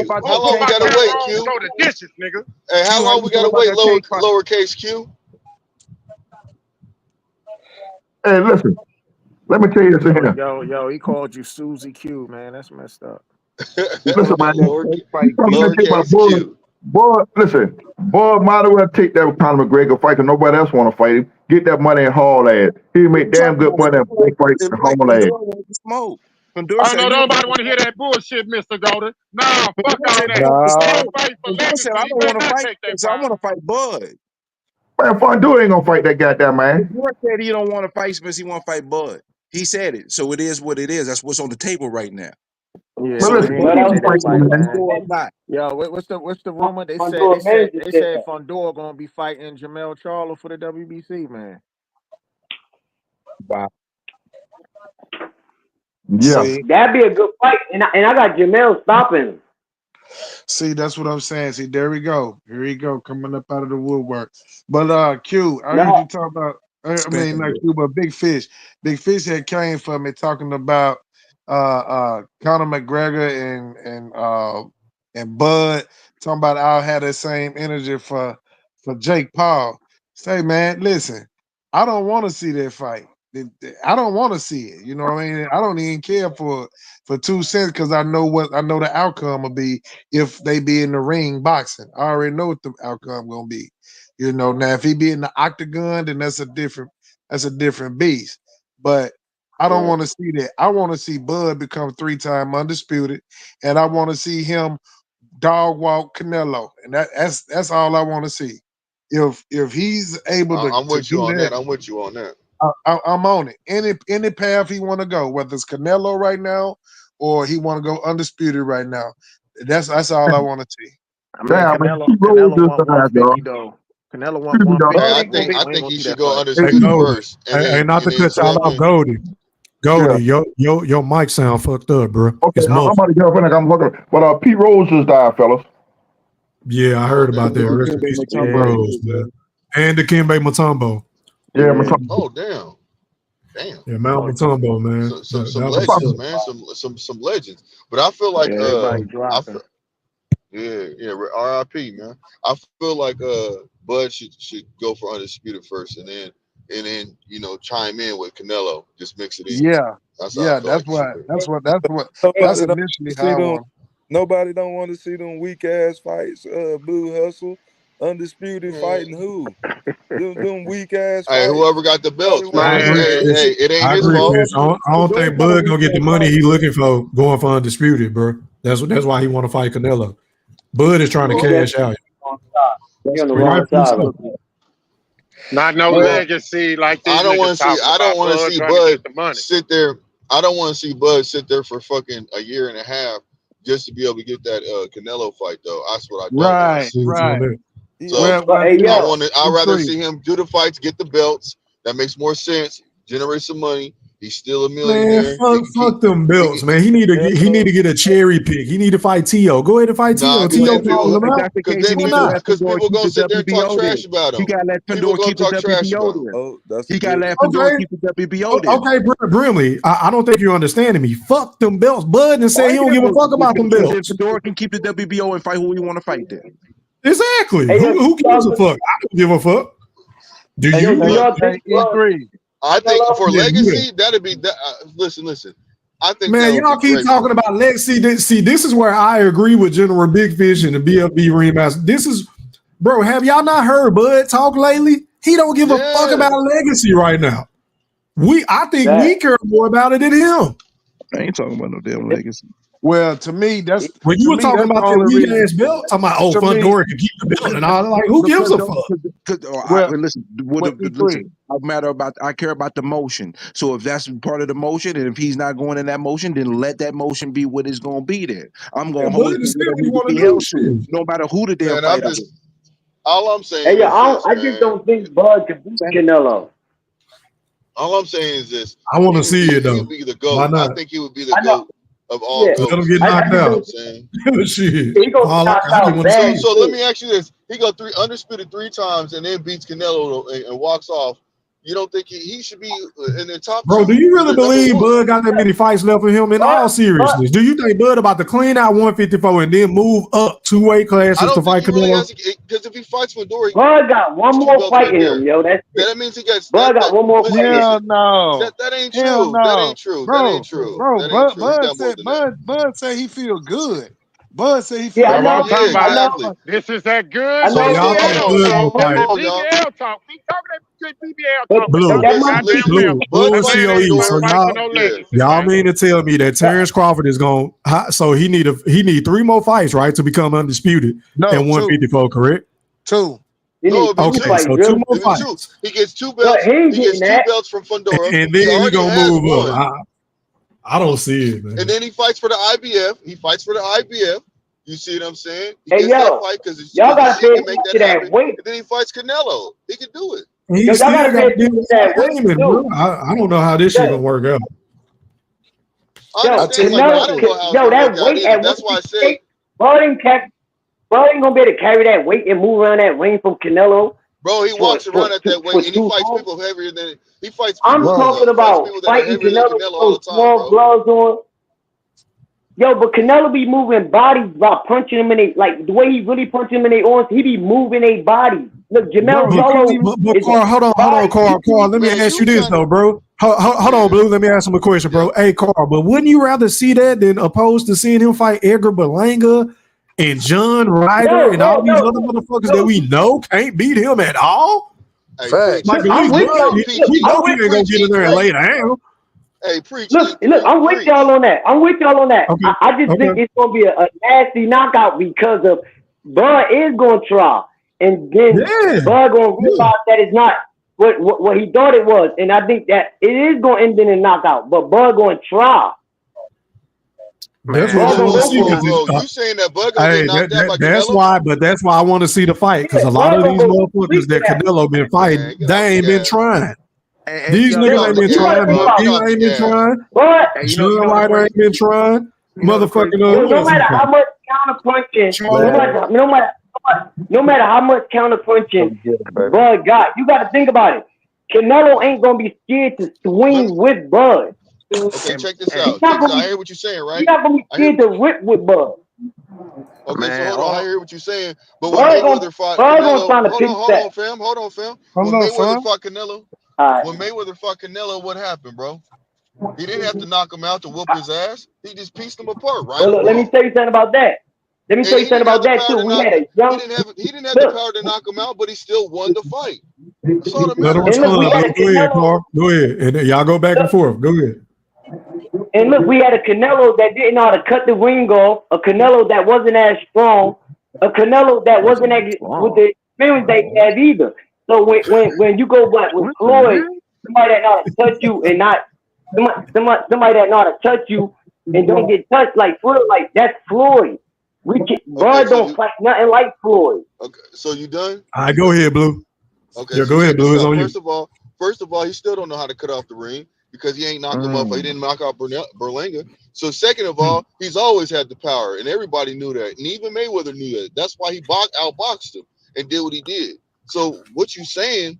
how long we gotta wait, Q? Show the dishes, nigga. Hey, how long we gotta wait, lowercase Q? Hey, listen. Let me tell you this here. Yo, he called you Susie Q, man. That's messed up. Listen, man. Boy, listen. Boy, might as well take that with Conor McGregor fight because nobody else want to fight him. Get that money and haul ass. He make damn good money and fight and haul ass. Smoke. I know nobody want to hear that bullshit, Mr. Golden. Nah, fuck all that. No, He don't fight for Fedor said, I legacy. don't want to Man, fight. take that So I want to fight Bud. Man, Fondue ain't gonna fight that goddamn man. Fedor said he don't want to fight Spence. He want to fight Bud. He said it. So it is what it is. That's what's on the table right now. Yeah, So he if ain't Bud gonna is take that fighting fight, man. or not. Yo, what's the rumor? They said Fondor gonna be fighting Jamel Charlo for the WBC, man. Wow. Yeah. See, That'd be a good fight, and I got Jamel stopping him. See, that's what I'm saying. See, there we go. Here we go, coming up out of the woodwork. But Q, I heard you talk about. I mean, not Q, but Big Fish. Big Fish had came for me talking about Conor McGregor and Bud, talking about I'll have the same energy for Jake Paul. Say, man, listen, I don't want to see that fight. I don't want to see it. You know what I mean? I don't even care for 2 cents because I know the outcome will be if they be in the ring boxing. I already know what the outcome gonna be. You know, now if he be in the octagon, then that's a different beast. But I don't want to see that. I want to see Bud become 3-time undisputed, and I want to see him dog walk Canelo, and that's all I want to see. If he's able to, I'm with you on that, that. I'm with you on that. I'm on it. Any path he want to go, whether it's Canelo right now or he want to go undisputed right now. That's all I want to see. I mean, Canelo want 150 though. Canelo want 150. I think he should go undisputed first, and then not to cut y'all off, Goldie. Goldie, your mic sound fucked up, bro. Okay, It's I'm muffled. about to get up and I'm looking. But Pete Rose just died, fellas. Yeah, I heard about that. Rest in peace to Pete Rose, man. And the Dikembe Mutombo. Yeah, Mutombo. Oh damn. Yeah, Mount Mutombo, man. Some That was legends, something. man. Some legends. But I feel like everybody dropping. RIP, man. I feel like Bud should go for undisputed first, and then chime in with Canelo. Just mix it in. Yeah, that's initially how I want. Nobody don't want to see them weak ass fights. Blue Hustle, undisputed fighting who? them weak ass fights. Hey, whoever got the belts, man. I agree, Hey, it ain't I his agree, fault. Fish. I don't think Bud gonna get the money he looking for going for undisputed, bro. That's why he want to fight Canelo. Bud is trying to cash out. You're on the wrong side. Not no legacy like these I don't want to see. I don't want to see Bud sit there. I don't want to see Bud sit there for fucking a year and a half just to be able to get that Canelo fight, though. That's what I don't want to see. Right. So I'd rather see him do the fights, get the belts. That makes more sense. Generate some money. He's still a millionaire. Man, fuck them belts, man. He need to get a cherry pick. He need to fight T.O. Go ahead and fight T.O. T.O. calling him out. Because people gonna sit there and talk trash about him. He got to let Fedor keep the WBO there. He got to let Fedor keep the WBO there. Okay, Brimley, I don't think you're understanding me. Fuck them belts. Bud and say he don't give a fuck about them belts. Fedor can keep the WBO and fight who he want to fight there. Exactly. Who gives a fuck? I don't give a fuck. Do you? I think for legacy, that'd be that. Listen. I think, man, y'all keep talking about legacy. See, this is where I agree with General Big Fish and the BFB Remaster. This is, bro. Have y'all not heard Bud talk lately? He don't give a fuck about legacy right now. I think we care more about it than him. I ain't talking about no damn legacy. Well, to me, that's when you were talking about that weak ass belt. Talking about Fondor can keep the belt and all. Like, who gives a fuck? Listen. I care about the motion. So if that's part of the motion, and if he's not going in that motion, then let that motion be what it's going to be there. I'm going to hold it no matter who the damn fighter is. All I'm saying is I just don't think Bud can beat Canelo. All I'm saying is this. I want to see it though. He would be the GOAT. Why not? I think he would be the GOAT of all goats. Let him get knocked out. Shit. So let me ask you this: he got undisputed 3 times and then beats Canelo and walks off. You don't think he should be in the top? Bro, do you really believe Bud got that many fights left for him? In all seriousness, do you think Bud about to clean out 154 and then move up 2 weight classes to fight Canelo? Because if he fights Fedor, Bud got one more fight in him, yo. That means he gets. Bud got one more fight. Hell no. That ain't true. That ain't true. Bro, that ain't true. Bro, that ain't true. Bud said he feel good. Bud said he Yeah, I fought. know. Yeah, exactly. I know. This is that good I know. y'all think BBL Bud talk. gonna This fight? is BBL talk. Keep talking that good BBL But talk, but Blue, don't that get must goddamn be Blue, mouth. Blue and That man ain't COE. finna So fight for no legacy, y'all man. mean to tell me that Terence Crawford is going? So he need 3 more fights, right, to become undisputed No, at 2. 154, correct? 2. No, it'd be Okay, two. so 2 more It'd be two. fights, He gets 2 But belts. he ain't He gets getting 2 that. belts from Fundora. and He then he already gonna has move one. up. I don't see it, man. And then he fights for the IBF. He fights for the IBF. You see what I'm saying? He Hey, gets that yo, fight because y'all gotta he pay can make attention that to that happen. weight. And then he fights Canelo. He can do it. He Yo, y'all still gotta got pay to deal attention with to that weight Heyman, bro. too. I don't know how this shit gonna work out. I understand. Like, I don't know how it's yo, gonna work that out weight either. at That's why I 168, say, Bud ain't gonna be able to carry that weight and move around that ring from Canelo. bro, he walks around at that weight For and he too fights long. people heavier than he fights I'm people. talking He fights about people that are fighting heavier than Canelo with Canelo all those the time, small bro. gloves on. Yo, but Canelo be moving bodies by punching them in they, like the way he really punch them in their arms, he be moving their bodies. Look, Jamel Charlo But is Carl, hold on, Carl. Let me Man, ask you you this trying to though, bro. Hold on, Blue. Let me ask him a question, bro. Hey, Carl, but wouldn't you rather see that than opposed to seeing him fight Edgar Berlanga and John Ryder and all these other motherfuckers that we know can't beat him at all? Hey, Facts. preach. Like at I'm least, with y'all. bro, Preach, we know he preach, ain't gonna get in there and lay down. Hey, preach. Look, I'm with y'all on that. Okay. I just think it's gonna be a nasty knockout because of Bud is gonna try, and then Yeah. Bud gonna realize that it's not what he thought it was, and I think that it is gonna end in a knockout. But Bud gonna try. That's what I want to see. You saying that Bud gonna get knocked out by That's Canelo? why. But that's why I want to see the fight because a lot of these motherfuckers that Canelo been fighting, they ain't been trying. These niggas ain't been trying. Mcgregor ain't been trying. But John Ryder ain't been trying. Motherfucking no matter how much counter punching, no matter how much counter punching Bud got, you got to think about it. Canelo ain't gonna be scared to swing with Bud. Okay, check this He's out. not gonna I be, hear what you're saying, right? he's not gonna be scared to rip with Bud. Okay, so hold on. I hear what you're saying. But when Bud Mayweather fought gonna Canelo, find a hold big on, fam. Hold on, fam. When on, Mayweather fam. fought Canelo, what happened, bro? He didn't have to knock him out to whoop his ass. He just pieced him apart, right Well, or let me wrong. tell you something about that. And he didn't have the power too. to We knock. had a young. He didn't have the power to knock him out, but he still won the fight. That's all that Let him matters. respond. Go ahead, Carl. Go ahead, and then y'all go back and forth. Go ahead. And look, we had a Canelo that didn't know how to cut the ring off, a Canelo that wasn't as strong, a Canelo that wasn't as, with the experience that he had either. So when you go back with Floyd, somebody that know how to touch you and not somebody that know how to touch you and don't get touched like Floyd, like that's Floyd. Bud don't fight nothing like Floyd. Okay, so you done? All right, go ahead, Blue. Okay, Yeah, so go ahead, check this Blue. It's out. on you. First of all, he still don't know how to cut off the ring because he ain't knocked him off. He didn't knock out Berlanga. So second of all, he's always had the power, and everybody knew that, and even Mayweather knew that. That's why he outboxed him and did what he did. So what you saying?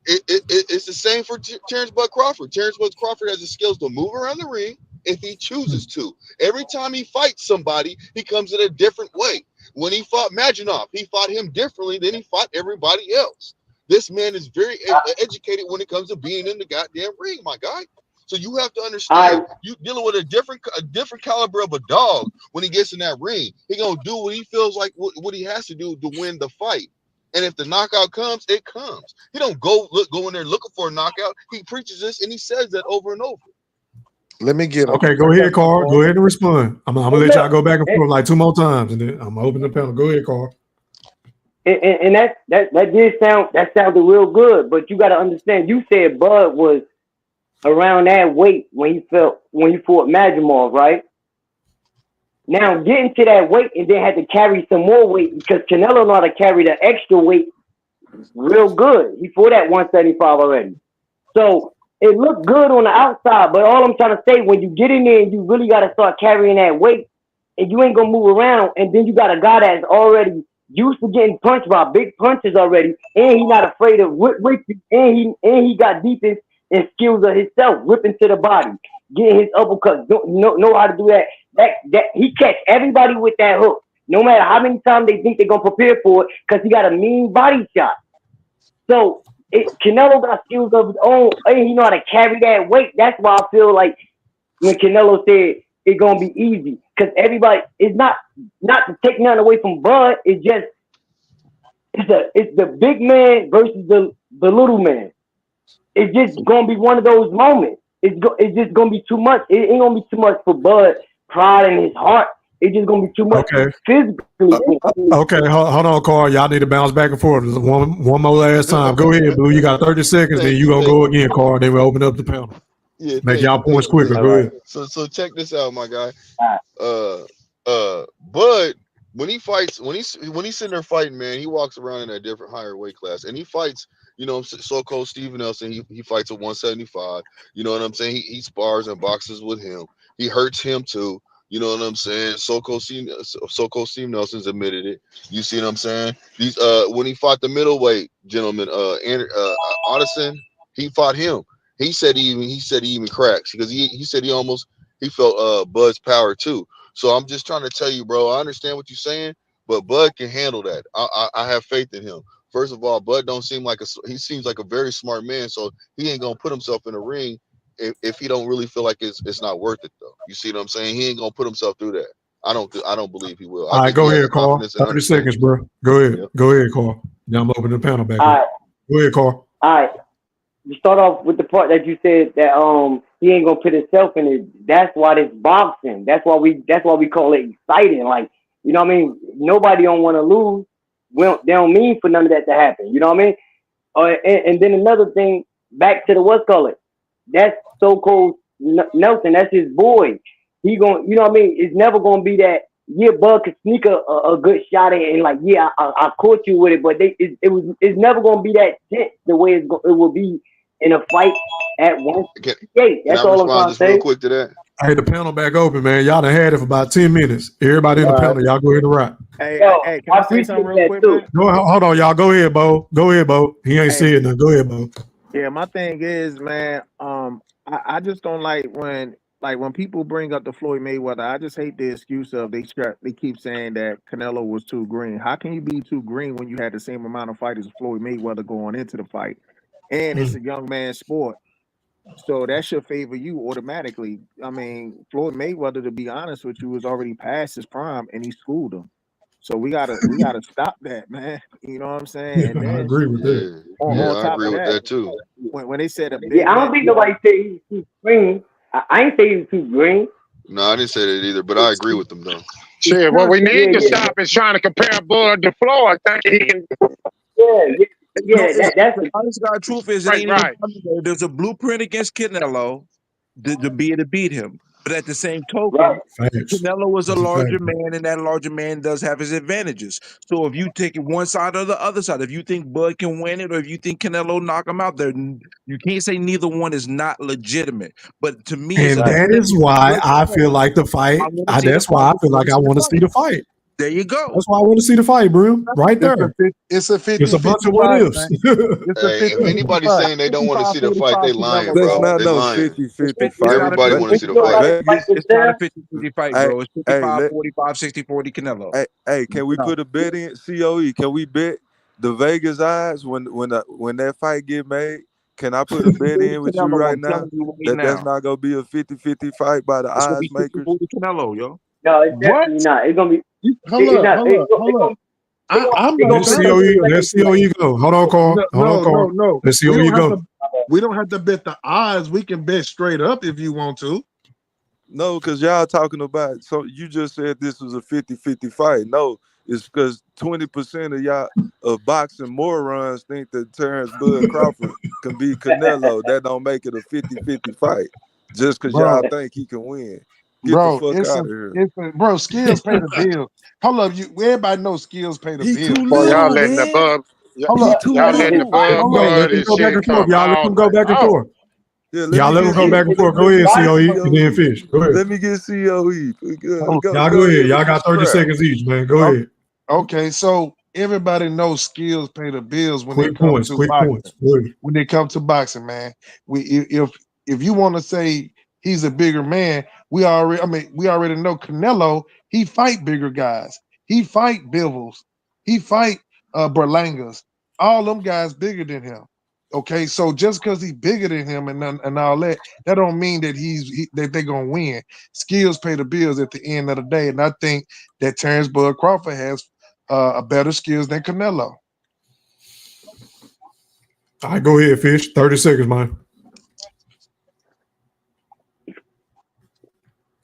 It's the same for Terence Bud Crawford. Terence Bud Crawford has the skills to move around the ring if he chooses to. Every time he fights somebody, he comes in a different way. When he fought Maginov, he fought him differently than he fought everybody else. This man is very educated when it comes to being in the goddamn ring, my guy. So you have to understand, you dealing with a different caliber of a dog when he gets in that ring. He gonna do what he feels like, what he has to do to win the fight. And if the knockout comes, it comes. He don't go in there looking for a knockout. He preaches this and he says that over and over. Let me get him. Okay, go ahead, Carl. Go ahead and respond. I'm gonna let y'all go back and forth like 2 more times, and then I'm gonna open the panel. Go ahead, Carl. And that sounded real good, but you got to understand. You said Bud was around that weight when he fought Magimov, right? Now getting to that weight and then had to carry some more weight because Canelo know how to carry the extra weight real good. He fought at 175 already, so it looked good on the outside. But all I'm trying to say, when you get in there and you really got to start carrying that weight, and you ain't gonna move around, and then you got a guy that's already used to getting punched by big punches already, and he not afraid of whip you, and he got defense and skills of himself, ripping to the body, getting his uppercuts, know how to do that. That he catch everybody with that hook, no matter how many times they think they're gonna prepare for it, because he got a mean body shot. So Canelo got skills of his own, and he know how to carry that weight. That's why I feel like when Canelo said it's gonna be easy, because everybody, it's not not to take nothing away from Bud. It's the big man versus the little man. It's just gonna be one of those moments. It's just gonna be too much. It ain't gonna be too much for Bud pride in his heart. It's just gonna be too much physically. Okay, hold on, Carl. Y'all need to bounce back and forth. One more last time. Go ahead, Blue. You got 30 seconds. Then you gonna go again, Carl. Then we open up the panel. Yeah, Make y'all points quicker. Go ahead. So check this out, my guy. Bud, when he's sitting there fighting, man, he walks around in a different higher weight class, and he fights. You know, so-called Steven Nelson, he fights at 175. You know what I'm saying? He spars and boxes with him. He hurts him too. You know what I'm saying? So-called Steve Nelson's admitted it. You see what I'm saying? These when he fought the middleweight gentleman, Otteson, he fought him. He said he even cracks because he said he felt Bud's power too. So I'm just trying to tell you, bro. I understand what you're saying, but Bud can handle that. I have faith in him. First of all, Bud he seems like a very smart man, so he ain't gonna put himself in a ring if he don't really feel like it's not worth it though. You see what I'm saying? He ain't gonna put himself through that. I don't believe he will. All right, go ahead, Carl. 30 seconds, bro. Go ahead. Yep. Go ahead, Carl. Now I'm opening the panel back up. Go ahead, Carl. All right. You start off with the part that you said that he ain't gonna put himself in it. That's why this boxing. That's why we call it exciting. Like, you know what I mean? Nobody don't want to lose. They don't mean for none of that to happen. You know what I mean? And then another thing, back to the what's called it. That's so-called Nelson. That's his boy. He going, you know what I mean? It's never gonna be that. Yeah, Bud could sneak a good shot in and like, yeah, I caught you with it, but it's never gonna be that tense the way it will be in a fight at 168. That's all I'm trying to say. Real quick to that. Hey, the panel back open, man. Y'all done had it for about 10 minutes. Everybody in the panel, y'all go ahead and rock. Hey, can I say something real quick, man? Hold on, y'all. Go ahead, Bo. Go ahead, Bo. He ain't saying nothing. Go ahead, Bo. Yeah, my thing is, man, I just don't like when people bring up the Floyd Mayweather. I just hate the excuse of they keep saying that Canelo was too green. How can you be too green when you had the same amount of fighters as Floyd Mayweather going into the fight? And it's a young man's sport. So that should favor you automatically. I mean, Floyd Mayweather, to be honest with you, was already past his prime and he schooled him. So we gotta stop that, man. You know what I'm saying? Yeah, and then, I agree with that. I agree with that too. When they said a big I don't think nobody said he was too green. I ain't say he was too green. No, I didn't say that either, but I agree with them though. Shit, what we need to stop is trying to compare Bud to Floyd. That's the honest God truth is right. There's a blueprint against Canelo to be able to beat him. But at the same token, Canelo was a larger man, and that larger man does have his advantages. So if you take it one side or the other side, if you think Bud can win it, or if you think Canelo knock him out, there you can't say neither one is not legitimate. But to me, and that is why I feel like the fight. That's why I feel like I want to see the fight. There you go. That's why I want to see the fight, bro. Right there. It's a 50. It's a bunch of what ifs. If anybody's saying they don't want to see the fight, they lying, bro. That's not they no lying. 50-50 fight. Everybody want to see the fight. It's not a 50-50 fight, bro. It's 55-45, 60-40 Canelo. Hey, can we put a bet in? COE, can we bet the Vegas odds when that fight get made? Can I put a bet in with you right now that's not gonna be a 50-50 fight by the odds makers? Canelo, yo. No, it's definitely not. It's gonna be. Hold up. I'm let COE go. Hold on, Carl. No. Let COE go. We don't have to bet the odds. We can bet straight up if you want to. No, because y'all talking about, so you just said this was a 50-50 fight. No, it's because 20% of y'all of boxing morons think that Terence Bud Crawford can beat Canelo. That don't make it a 50-50 fight. Just because y'all think he can win. Get the fuck out of here. Bro, skills pay the bill. Hold up, everybody knows skills pay the bill. Boy, y'all letting the bub. Y'all letting the bub and shit come Y'all let them go back and forth. Y'all let them go back and forth. Go ahead, COE, and then fish. Go ahead. Let me get COE. Y'all go ahead. Y'all got 30 seconds each, man. Go ahead. Okay, so everybody knows skills pay the bills when they come to boxing. When they come to boxing, man. If you want to say he's a bigger man, we already know Canelo, he fight bigger guys. He fight Bivens. He fight Berlangas. All them guys bigger than him. Okay, so just because he's bigger than him and all that, that don't mean that that they're gonna win. Skills pay the bills at the end of the day, and I think that Terence Bud Crawford has a better skills than Canelo. All right, go ahead, Fish. 30 seconds, man.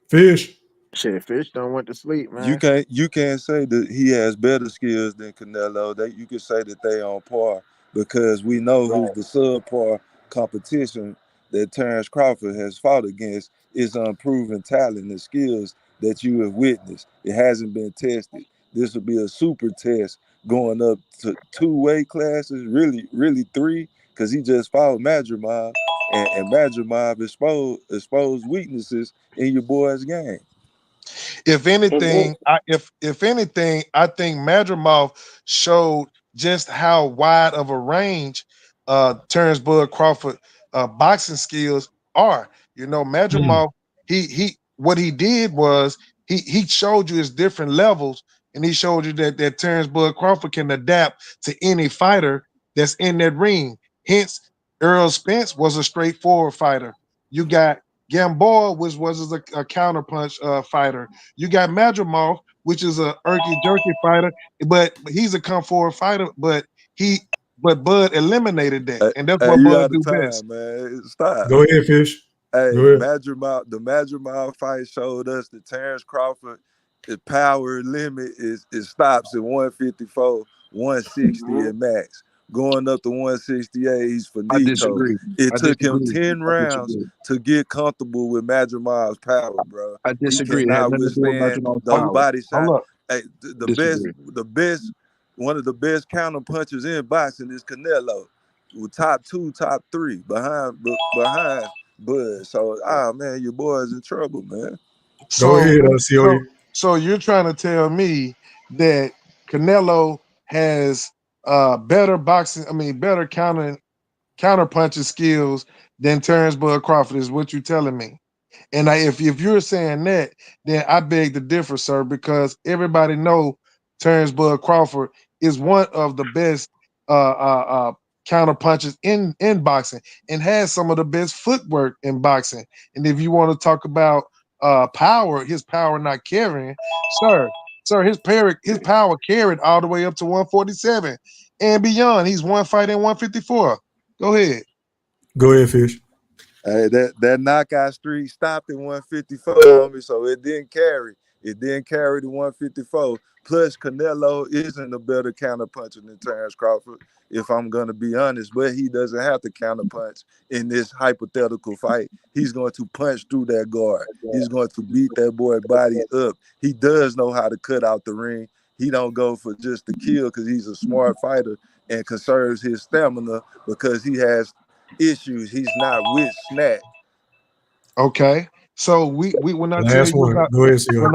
Fish. Shit, Fish don't went to sleep, man. You can't say that he has better skills than Canelo. That you can say that they on par because we know who's the subpar competition that Terence Crawford has fought against is unproven talent and skills that you have witnessed. It hasn't been tested. This will be a super test going up to 2 weight classes, really 3, because he just fought Madrimov, and Madrimov exposed weaknesses in your boy's game. If anything, I think Madrimov showed just how wide of a range Terence Bud Crawford boxing skills are. You know, Madrimov, what he did was he showed you his different levels, and he showed you that Terence Bud Crawford can adapt to any fighter that's in that ring. Hence, Errol Spence was a straightforward fighter. You got Gamboa, which was a counterpunch fighter. You got Madrimov, which is a jerky fighter, but he's a come forward fighter. But Bud eliminated that, and that's what you Bud out do of time, best. man. Stop. Go ahead, Fish. Hey, Go ahead. the Madrimov fight showed us that Terence Crawford, the power limit it stops at 154, 160 at max. Going up to 168, he's finito. I disagree. It I took him disagree. 10 I rounds disagree. to get comfortable with Madrimov's power, bro. I disagree. He It had cannot nothing to do with withstand Madrimov's those power. body shots. Hold up. Hey, Disagree. the best, one of the best counter punchers in boxing is Canelo, with top 2, top 3 behind Bud. So, man, your boy is in trouble, man. Go So, ahead, COE. so you're trying to tell me that Canelo has better counter punching skills than Terence Bud Crawford is what you're telling me. And if you're saying that, then I beg to differ, sir, because everybody know Terence Bud Crawford is one of the best counter punches in boxing and has some of the best footwork in boxing. And if you want to talk about power, his power not carrying, sir, his power carried all the way up to 147 and beyond. He's one fight in 154. Go ahead. Go ahead, Fish. Hey, that knockout streak stopped at 154, homie, so it didn't carry. It didn't carry to 154. Plus, Canelo isn't a better counterpuncher than Terence Crawford, if I'm going to be honest, but he doesn't have to counterpunch in this hypothetical fight. He's going to punch through that guard. He's going to beat that boy body up. He does know how to cut out the ring. He don't go for just the kill because he's a smart fighter and conserves his stamina because he has issues. He's not with Snap. Okay. So when I Last one. Go ahead, COE. when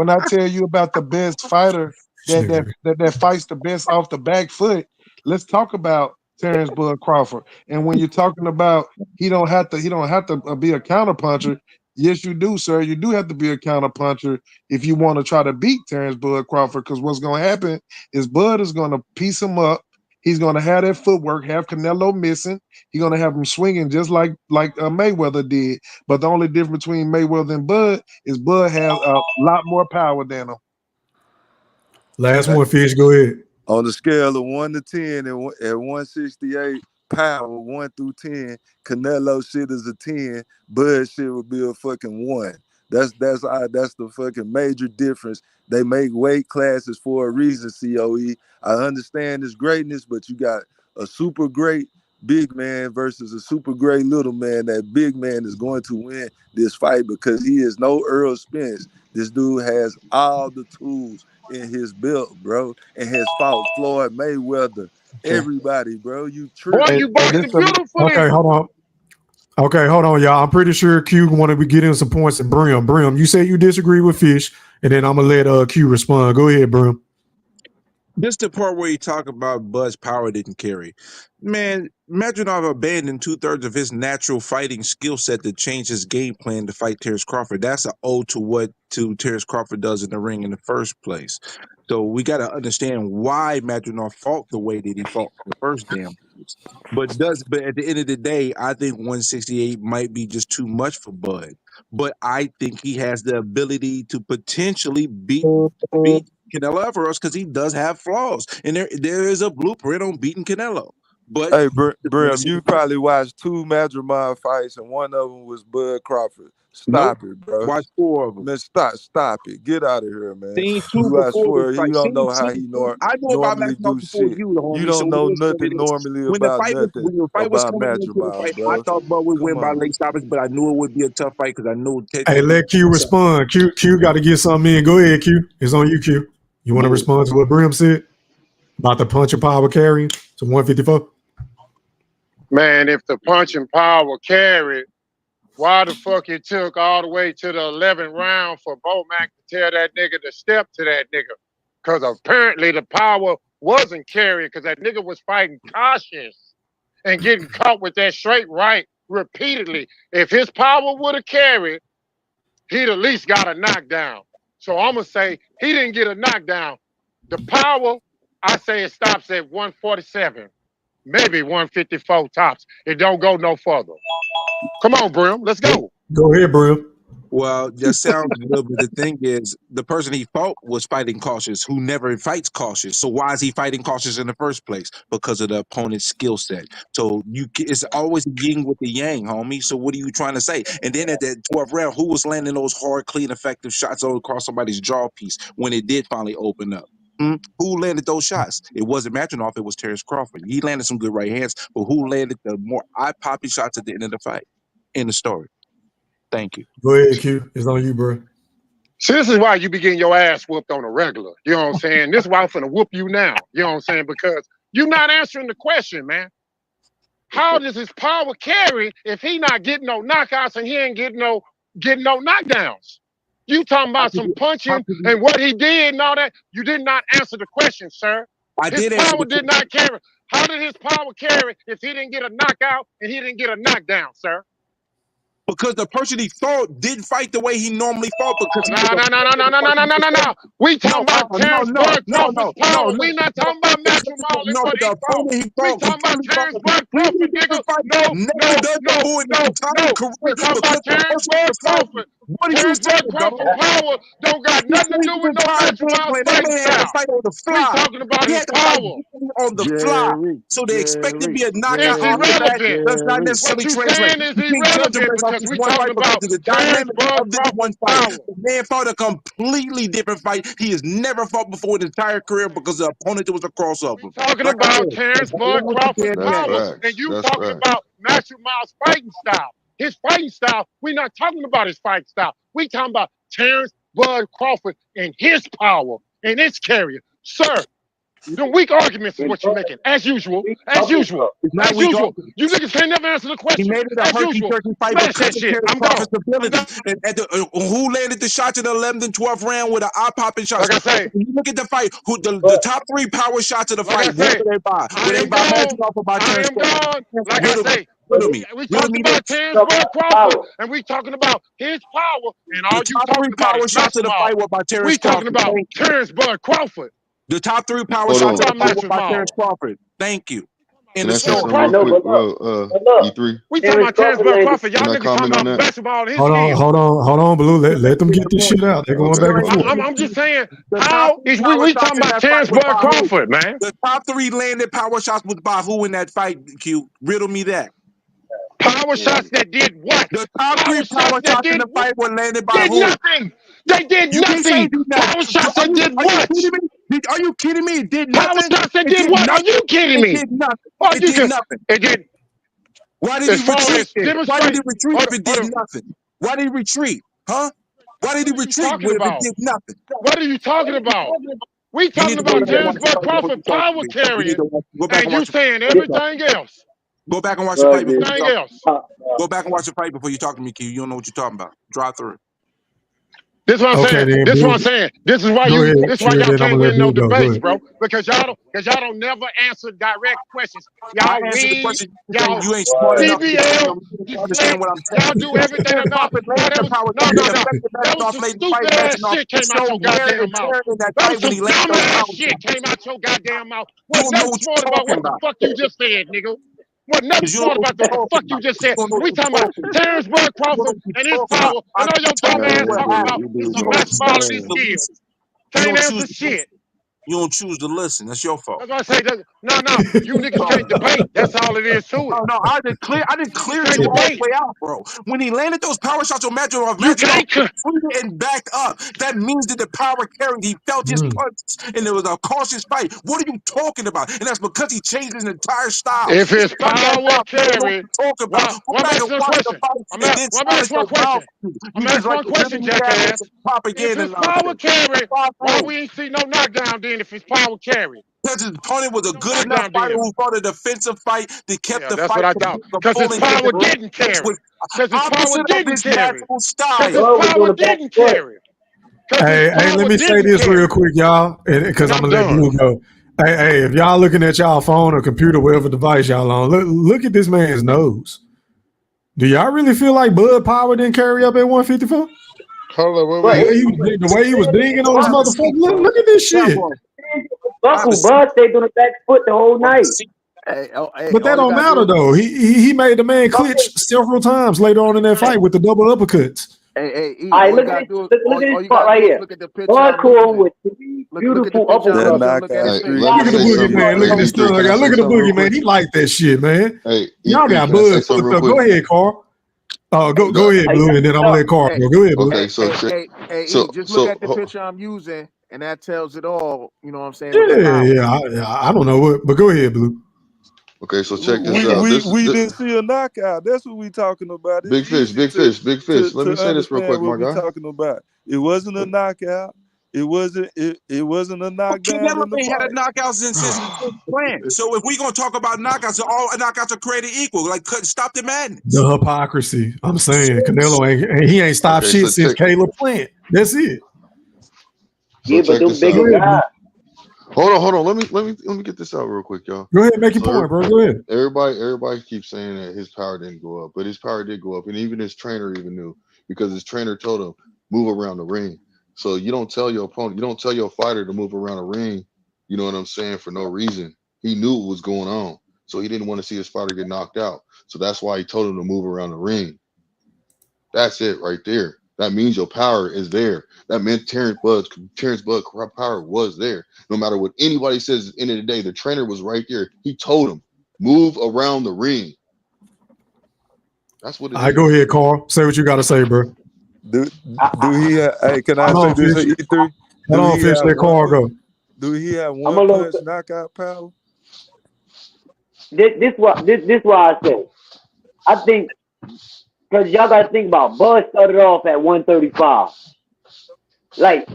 I tell you about the best fighter that fights the best off the back foot, let's talk about Terence Bud Crawford. And when you're talking about he don't have to be a counterpuncher. Yes, you do, sir. You do have to be a counterpuncher if you want to try to beat Terence Bud Crawford. Because what's going to happen is Bud is going to piece him up. He's going to have that footwork, have Canelo missing. He's going to have him swinging just like Mayweather did. But the only difference between Mayweather and Bud is Bud has a lot more power than him. Last one, Fish. Go ahead. On the scale of 1 to 10 at 168 power, 1 through 10, Canelo shit is a 10. Bud shit would be a fucking 1. That's the fucking major difference. They make weight classes for a reason, COE. I understand his greatness, but you got a super great big man versus a super great little man. That big man is going to win this fight because he is no Errol Spence. This dude has all the tools in his belt, bro, and has fought Floyd Mayweather. Okay. Everybody, bro, you tripping. Boy, you boxing beautifully. Okay, hold on. Okay, hold on, y'all. I'm pretty sure Q wanted to get in some points. And Brim, you said you disagree with Fish, and then I'm gonna let Q respond. Go ahead, Brim. This the part where you talk about Bud's power didn't carry. Man, Madrimov abandoned 2/3 of his natural fighting skill set to change his game plan to fight Terence Crawford. That's an ode to what Terence Crawford does in the ring in the first place. So we got to understand why Madrigal fought the way that he fought the first damn place. But at the end of the day, I think 168 might be just too much for Bud. But I think he has the ability to potentially beat Canelo Alvarez because he does have flaws, and there is a blueprint on beating Canelo. But hey, Brim, you probably watched 2 Madrigal fights, and one of them was Bud Crawford. Stop it, bro. Watch 4 of them. Man, stop it. Get out of here, man. Seen 2 You, I before swear, this fight. you don't know how he I know about normally Madrigal do before shit. you, the homie. You don't So know it is what nothing it is. normally When about the fight was about coming into the Madrigal, fight, bro. I thought Bud would Come win by on. late stoppage, but I knew it would be a tough fight because I knew Hey, technically. let Q respond. Q got to get something in. Go ahead, Q. It's on you, Q. You want to respond to what Brim said about the punch and power carry to 154? Man, if the punch and power carried, why the fuck it took all the way to the 11th round for Bo Mac to tell that nigga to step to that nigga? Because apparently the power wasn't carrying because that nigga was fighting cautious and getting caught with that straight right repeatedly. If his power would have carried, he'd at least got a knockdown. So I'm going to say he didn't get a knockdown. The power, I say it stops at 147. Maybe 154 tops. It don't go no further. Come on, Brim. Let's go. Go ahead, Brim. Well, that sounds good, but the thing is, the person he fought was fighting cautious, who never fights cautious. So why is he fighting cautious in the first place? Because of the opponent's skill set. So it's always a yin with the yang, homie. So what are you trying to say? And then at that 12th round, who was landing those hard, clean, effective shots all across somebody's jaw piece when it did finally open up? Who landed those shots? It wasn't Madrigal, it was Terence Crawford. He landed some good right hands, but who landed the more eye-popping shots at the end of the fight? In the story. Thank you. Go ahead, Q. It's on you, bro. See, this is why you be getting your ass whooped on a regular. You know what I'm saying? This is why I'm finna whoop you now. You know what I'm saying? Because you're not answering the question, man. How does his power carry if he not getting no knockouts and he ain't getting no knockdowns? You talking about some punching and what he did and all that. You did not answer the question, sir. His power did not carry. How did his power carry if he didn't get a knockout and he didn't get a knockdown, sir? Because the person he fought didn't fight the way he normally fought. Because no. We talking about Terence Bud Crawford's power. We not talking about Matthew Mall and what he fought. We talking about Terence Bud Crawford, nigga. No. We talking about Terence Bud Crawford. Terence Bud Crawford power don't got nothing to do with no Matthew Miles fighting style. We talking about his power. On the fly. So they expect to be a knockout. It's irrelevant. Does not necessarily What you translate. saying is irrelevant because we talking about the Terence dynamic Bud of this one Crawford's fight. power. The man fought a completely different fight. He has never fought before in his entire career because the opponent was a crossover. Talking about Terence Bud Crawford's power, and you talking about Matthew Miles' fighting style. His fighting style, we're not talking about his fighting style. We talking about Terence Bud Crawford and his power and his carrier. Sir, the weak arguments is what you're making, as usual. As usual. As usual. You niggas can't never answer the question. He made it a herky-jerky fight because of Terence Crawford's ability. And who landed the shots in the 11th and 12th round with an eye-popping shot? Like I say, you look at the fight, the top 3 power shots of the fight, what were they by? Were they by Madrigal or by Terence Crawford? Like I say, we talking about Terence Bud Crawford, and we talking about his power, and all you talking about is shots of the fight were by Terence we talking about Terence Bud Crawford. The top 3 power shots of the fight were by Terence Crawford. Thank you. Can I say something real quick? E3. We talking about Terence Bud Crawford. Y'all niggas talking about basketball and his skills. Hold on, Blue. Let them get this shit out. They're going back and forth. I'm just saying, how is we talking about Terence Bud Crawford, man? The top 3 landed power shots was by who in that fight, Q? Riddle me that. Power shots that did what? The top 3 power shots in the fight were landed by who? Nothing. They did nothing. Power shots that did what? Are you kidding me? It did nothing. Power shots that did what? Are you kidding me? It did nothing. It did nothing. It did. Why did he retreat? Why did he retreat if it did nothing? Why did he retreat? Huh? Why did he retreat if it did nothing? What are you talking about? We talking about Terence Bud Crawford power carrying, and you saying everything else. Go back and watch the fight. Everything else. Go back and watch the fight before you talk to me, Q. You don't know what you're talking about. Drive through. This is what I'm saying. then, This is Blue. what I'm saying. This is why Go ahead, This is why y'all then I'm can't gonna let win no Blue go. Go debates, ahead. bro. Because y'all don't never answer direct questions. I Y'all answered the wing, question. y'all You ain't smart enough to CBL, understand deflect. what I'm Y'all saying. do everything Terence enough. Crawford No, landed that the was power no, shot. no, The no. effective That was Maginoff some made the fight stupid ass Maginoff shit came out showed your where goddamn and mouth. where in that That was fight when some he landed dumb those ass power shit shots. came out your goddamn mouth. You Wasn't don't know nothing what smart you're about talking what the about. fuck you just said, nigga. Wasn't nothing Because you don't smart know what about you're what the talking fuck you about. just You said. don't know what We you're talking about talking about. Terence Bud You don't know Crawford what you're and his talking about. power, I and all your just told dumb you ass what talking about happened. is You some don't basketball choose elite to skills. listen. You Can't don't choose answer to shit. listen. You don't choose to listen. That's your fault. That's why I say that. No, you niggas can't debate. That's all it is to it. No, I didn't You niggas clear can't you all the debate. way out, bro. When he landed those power shots on Maginoff You can't. retreated and backed up. That means that the power carried. He felt his punches, and there was a cautious fight. What are you talking about? And that's because he changed his entire style. If Just it's cut that power out. You don't know what carry, you're talking about. Go I'm back and asking a watch the question. fight, I'm and then asking silence one your mouth. question. You I'm just asking like one to question, really establish jackass. the If propaganda it's power nonsense. carry, Stop why that. we ain't see no knockdown then if it's power carry? Because his opponent was a No good enough knockdown fighter then. who fought a defensive fight that kept Yeah, the that's fight what I thought. from Because his pulling him, power didn't which was carry. Because his power opposite of didn't his carry. natural Because his style. Bud was on power the back didn't foot. carry. Because his Hey, let power me say didn't this real carry. quick, y'all, because And I'm I'm gonna let done. Blue go. Hey, if y'all looking at y'all phone or computer, whatever device y'all on, look at this man's nose. Do y'all really feel like Bud Power didn't carry up at 154? Hold on, But The way he was dinging on this motherfucker. Look at this shit. Buckle, Bud stayed on the back foot the whole night. Hey, But that all you don't gotta do matter is though. He made the man clinch several times later on in that fight with the double uppercuts. E. All right, All you look gotta at do is this. Look at all this you part gotta right do is here. look at the picture Bud I'm Cole using. with 3 Look at the beautiful picture I'm uppercuts. using and look at his Hey, face. let me Look at the say something. boogeyman. Look Hey, at this E3, thug can I guy. say Look at the something real quick? boogeyman. He like that shit, man. Hey, Y'all E3, got can I say Bud something fucked real up. quick? Go ahead, Carl. Hey, Go ahead, Blue, and then I'm gonna let Carl Hey, go. Go ahead, Blue. okay, so check. E, just look at the Ho- picture I'm using, and that tells it all. You know what I'm saying with the power. Yeah. I don't know what, but go ahead, Blue. okay, so check this out. We didn't see a knockout. That's what we talking about. It's Big fish, easy big fish, big fish. Let me to say this real quick, understand my what we guy. talking about. It wasn't a knockout. It wasn't a knockdown Canelo in the ain't had a fight. knockout since the plan. So if we gonna talk about knockouts, all knockouts are created equal. Like, stop the madness. The hypocrisy. I'm saying Canelo ain't stopped Okay, shit so since check. Caleb Plant. That's it. So check them this bigger out. Go ahead, Blue. guys. Hold on. Let me get this out real quick, y'all. Go ahead, make your So point, bro. Go ahead. everybody keeps saying that his power didn't go up, but his power did go up, and even his trainer even knew because his trainer told him move around the ring. So you don't tell your opponent, you don't tell your fighter to move around the ring. You know what I'm saying? For no reason. He knew what was going on, so he didn't want to see his fighter get knocked out. So that's why he told him to move around the ring. That's it right there. That means your power is there. That meant Terence Bud power was there. No matter what anybody says at the end of the day, the trainer was right there. He told him, move around the ring. That's what it All right, go is. ahead, Carl. Say what you got to say, bro. Do he have, hey, can I Hold say on, this Fish. at E3? Hold Do on, he Fish. have Let Carl go. do he have I'm one a little. punch knockout power? This why I say. I think because y'all got to think about Bud started off at 135. Like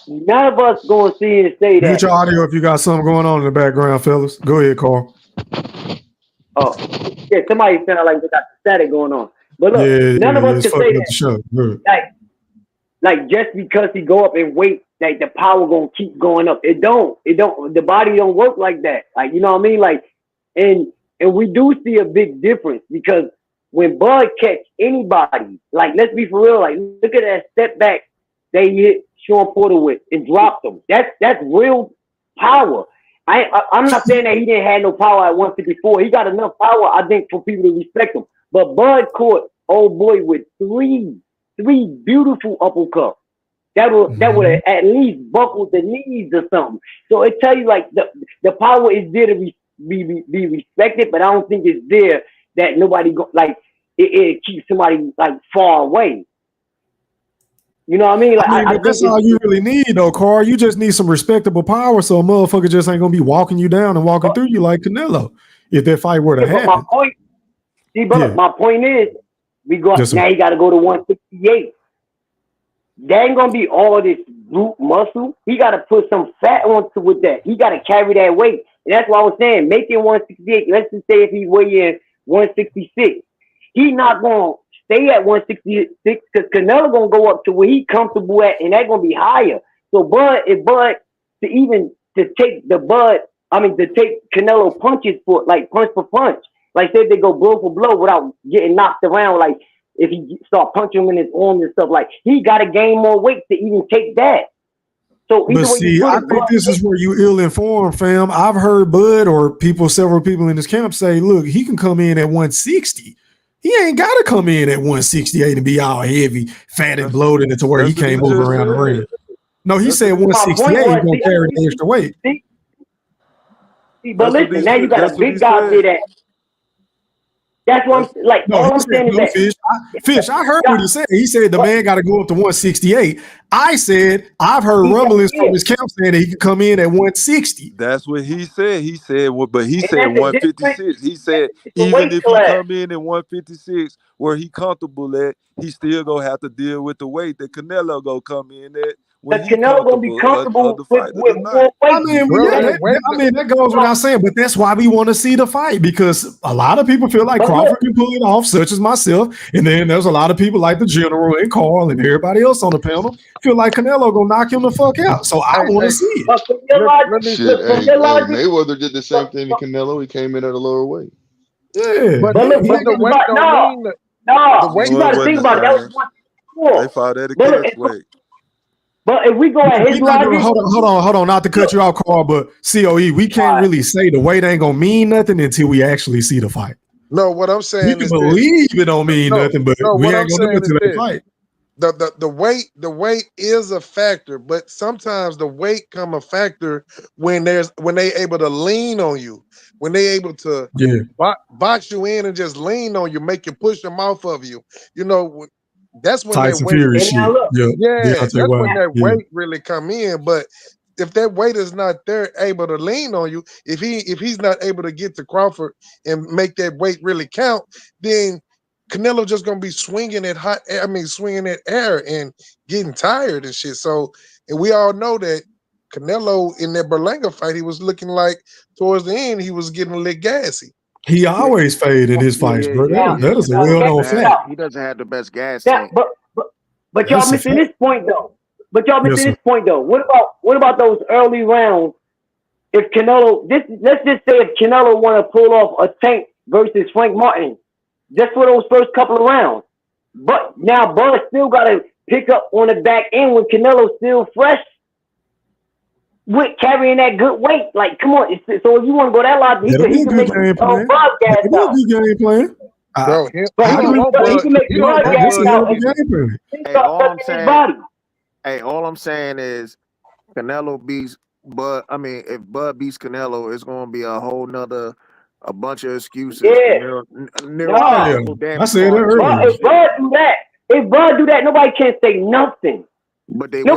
none of us gonna see and say Mute that. your audio if you got something going on in the background, fellas. Go ahead, Carl. Oh, yeah, somebody sounded like they got static going on. But look, Yeah, none of us it's can say fucking up that. the show. Good. Like just because he go up in weight, like the power gonna keep going up. It don't. The body don't work like that. Like, you know what I mean? Like, and we do see a big difference because when Bud catch anybody, like let's be for real, like look at that step back they hit Sean Porter with and dropped him. That's real power. I'm not saying that he didn't have no power at 154. He got enough power, I think, for people to respect him. But Bud caught old boy with three beautiful uppercuts. That would have at least buckled the knees or something. So it tell you like the power is there to be respected, but I don't think it's there that nobody go like it keeps somebody like far away. You know what I mean? Like I But think that's all you really need, though, Carl. You just need some respectable power, so a motherfucker just ain't gonna be walking you down and walking through you like Canelo. If that fight were to happen. My point, see, brother, my point is, now he got to go to 168. That ain't gonna be all this brute muscle. He got to put some fat onto with that. He got to carry that weight, and that's why I was saying, make it 168. Let's just say if he weigh in 166, he not gonna stay at 166 because Canelo gonna go up to where he comfortable at, and that's gonna be higher. So Bud to take Canelo punches for like punch for punch, like say they go blow for blow without getting knocked around. Like if he start punching him in his arms and stuff, like he got to gain more weight to even take that. So but see, I think this is where you ill-informed, fam. I've heard Bud or several people in this camp say, look, he can come in at 160. He ain't got to come in at 168 and be all heavy, fat and bloated into where he can't move around the ring. No, he said 168 he's going to carry the extra weight. But listen, now you got a big guy say that. That's what I'm like. No, all I'm saying is that Fish, I heard what he said. He said the man got to go up to 168. I said I've heard rumblings from his camp saying that he could come in at 160. That's what he said. He said, but he said 156. He said even if he come in at 156, where he comfortable at, he still gonna have to deal with the weight that Canelo gonna come in at. But Canelo gonna be comfortable with more weight. I mean, that goes without saying, but that's why we want to see the fight, because a lot of people feel like Crawford can pull it off, such as myself, and then there's a lot of people like the General and Carl and everybody else on the panel feel like Canelo gonna knock him the fuck out. So I want to see it. Mayweather did the same thing to Canelo. He came in at a lower weight. Yeah, but the weight don't mean the weight. You got to think about it. That was 154. They fought at a catch weight. But if we go at his logic, hold on, not to cut you off, Carl, but COE, we can't really say the weight ain't gonna mean nothing until we actually see the fight. No, what I'm saying we can believe it don't mean nothing, but we ain't gonna do it until they fight. The weight is a factor, but sometimes the weight come a factor when they able to lean on you, when they able to box you in and just lean on you, make you push them off of you. You know, that's when Tyson that weight. Fury shit. That's when that weight really come in. But if that weight is not there, able to lean on you, if he's not able to get to Crawford and make that weight really count, then Canelo just gonna be swinging at air and getting tired and shit. So, and we all know that Canelo in that Berlanga fight, he was looking like towards the end he was getting a little gassy. He always faded in his fights, bro. That is a well-known fact. He doesn't have the best gas. But y'all missing this point though. What about those early rounds? If Canelo, let's just say if Canelo want to pull off a Tank versus Frank Martin, just for those first couple of rounds. But now Bud still got to pick up on the back end when Canelo's still fresh with carrying that good weight. Like, come on. So if you want to go that logic, he can make Bud gas out. Game plan. He can make Bud gas out. All I'm saying is Canelo beats Bud. I mean, if Bud beats Canelo, it's going to be a whole nother... a bunch of excuses. I said that earlier. If Bud do that, nobody can say nothing. But they will.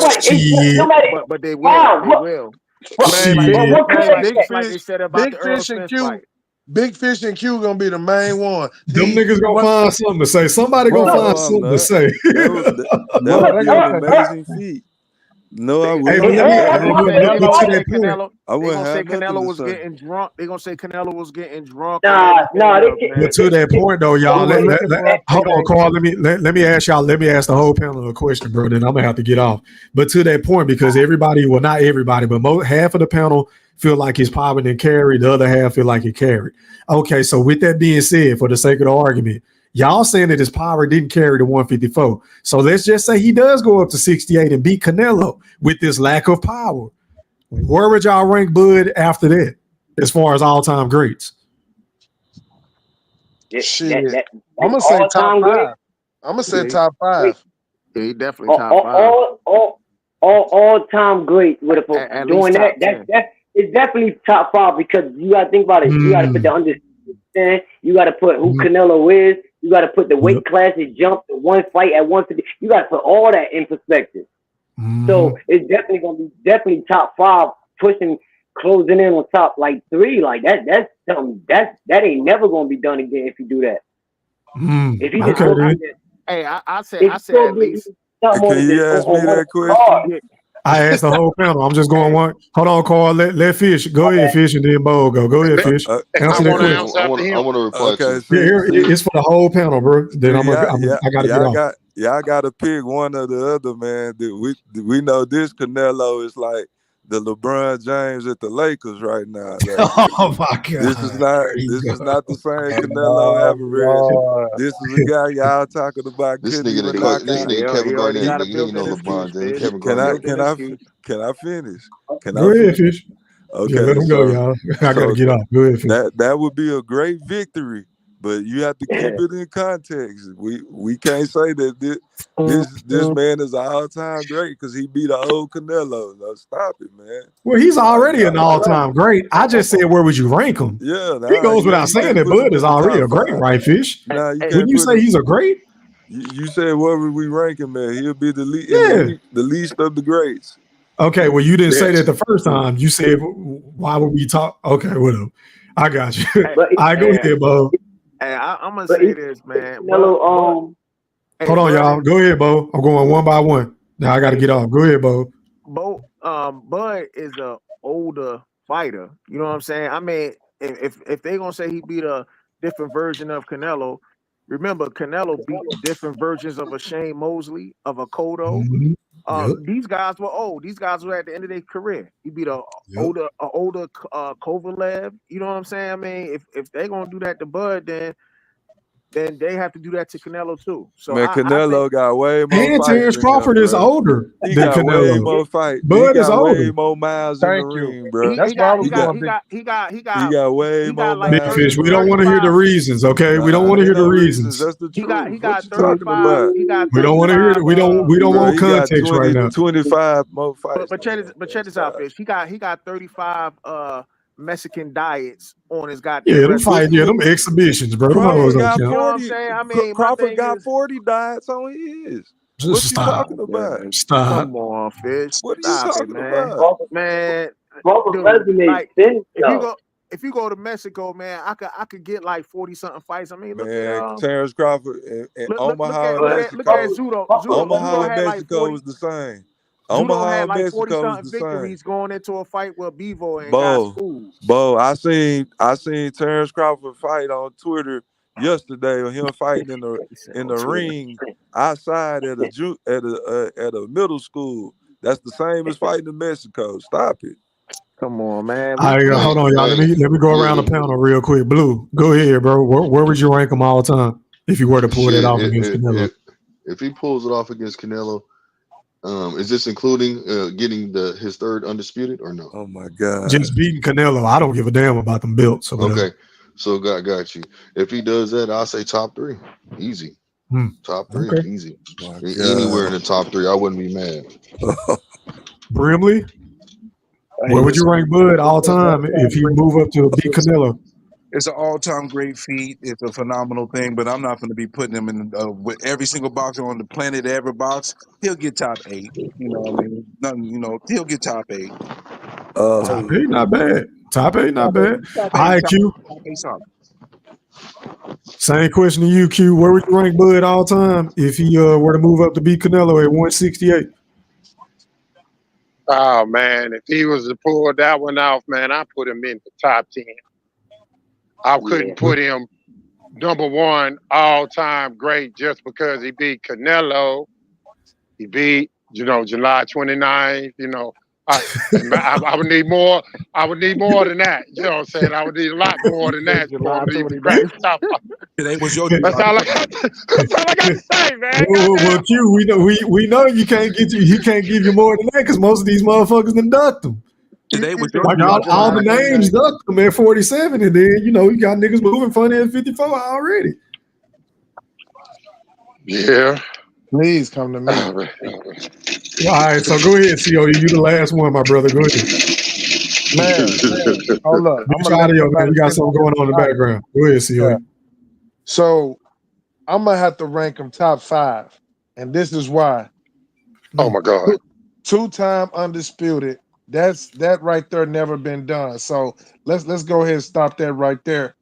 But they will. Big Fish and Q gonna be the main one. Them niggas gonna find something to say. Somebody gonna find something to say. That would be an amazing feat. No, I wouldn't. Canelo was getting drunk. They're gonna say Canelo was getting drunk. But to that point though, y'all, hold on, Carl. Let me ask y'all. Let me ask the whole panel a question, bro. Then I'm gonna have to get off. But to that point, because not everybody, but half of the panel feel like his power didn't carry. The other half feel like it carried. Okay, so with that being said, for the sake of the argument, y'all saying that his power didn't carry to 154. So let's just say he does go up to 68 and beat Canelo with this lack of power. Where would y'all rank Bud after that, as far as all-time greats? Shit. I'm going to say top 5. I'm going to say top 5. Yeah, he definitely top 5. All-time great. Doing that, it's definitely top 5 because you got to think about it. You got to put the understand. You got to put who Canelo is. You got to put the weight classes jump to one fight at 150. You got to put all that in perspective. So it's definitely going to be top 5, pushing, closing in on top like 3. Like that's something that ain't never going to be done again if you do that. If he just I said at least. Can you ask me that question? I asked the whole panel. I'm just going one. Hold on, Carl. Let Fish go ahead, Fish, and then Bo go. Go ahead, Fish. Answer that question. I want to reply to. It's for the whole panel, bro. Then I gotta get off. Y'all got to pick one or the other, man. We know this Canelo is like the LeBron James at the Lakers right now. Like, oh my God! This is not the same Canelo Alvarez. This is a guy y'all talking about. This nigga Kevin Garnett. He ain't no LeBron James. Kevin Garnett. Can I finish? Go ahead, Fish. Okay, yeah, let him go, y'all. I gotta get off. Go ahead, Fish. That would be a great victory. But you have to keep it in context. We can't say that this man is an all-time great because he beat an old Canelo. No, stop it, man. Well, he's already an all-time great. I just said, where would you rank him? Yeah, he goes without saying that Bud is already a great, right, Fish? When you say he's a great, you said where would we rank him, man? He'll be the least of the greats. Okay, well, you didn't say that the first time. You said, why would we talk? Okay, whatever. I got you. I go ahead, Bo. Hey, I'm gonna say this, man. Hold on, y'all. Go ahead, Bo. I'm going one by one. Now I got to get off. Go ahead, Bo. Bud is a older fighter. You know what I'm saying? I mean, if they gonna say he beat a different version of Canelo, remember Canelo beat different versions of a Shane Mosley, of a Cotto. These guys were old. These guys were at the end of their career. He beat a older Kovalev. You know what I'm saying? I mean, if they're gonna do that to Bud, then they have to do that to Canelo too. So man, Canelo got way more and fights. Terence Crawford is older He than got Canelo. way more fights. Bud is older. Way more miles in the ring, bro. He got way more like Big Fish. We don't want to hear the reasons, okay? We don't want to hear the reasons. That's the truth. He got 35. He got 35. We don't want to hear it. We don't want context right now. 25 more fights. But check this out, Fish. He got 35 Mexican diets on his goddamn. Yeah, them fight, them exhibitions, bro. Crawford got 40. You know what I'm saying? I mean, Crawford got 40 diets on his. What you talking about? Stop. Come on, Fish. What are you talking about? Man, like, if you go to Mexico, man, I could get like 40 something fights. I mean, look at Terence Crawford and Omaha, look at Zudo. Omaha and Mexico was the same. Omaha had and like Mexico 40 was something the same. victories going into a fight with Bevo and got schooled. Bo, I seen Terence Crawford fight on Twitter yesterday, or him fighting in the ring outside at a middle school. That's the same as fighting in Mexico. Stop it. Come on, man. Hold on, y'all. Let me go around the panel real quick. Blue, go ahead, bro. Where would you rank him all time if you were to pull that off against Canelo? If he pulls it off against Canelo, is this including getting his third undisputed or no? Oh my God! Just beating Canelo. I don't give a damn about them belts. Okay, so got you. If he does that, I'll say top 3, easy. Top 3, easy. Anywhere in the top 3, I wouldn't be mad. Brimley, where would you rank Bud all time if he move up to beat Canelo? It's an all-time great feat. It's a phenomenal thing, but I'm not going to be putting him in with every single boxer on the planet. Every box, he'll get top 8. You know what I mean? Nothing. You know, he'll get top 8. Top 8, not bad. Top 8, not bad. All right, Q. Same question to you, Q. Where would you rank Bud all time if he were to move up to beat Canelo at 168? Oh man, if he was to pull that one off, man, I put him in the top 10. I couldn't put him number 1 all-time great just because he beat Canelo. He beat, July 29th. I would need more. I would need more than that. You know what I'm saying? I would need a lot more than that. That's all I got to say, man. Well, Q, we know you can't give you more than that because most of these motherfuckers done ducked them. Like all the names ducked them at 47, and then you got niggas moving funny at 54 already. Yeah. Please come to me. All right, so go ahead, COE. You the last one, my brother. Go ahead. Man, hold up. We got something going on in the background. Go ahead, COE. Yeah. So I'm gonna have to rank him top 5, and this is why. Oh my God! 2-time undisputed. That right there never been done. So let's go ahead and stop that right there.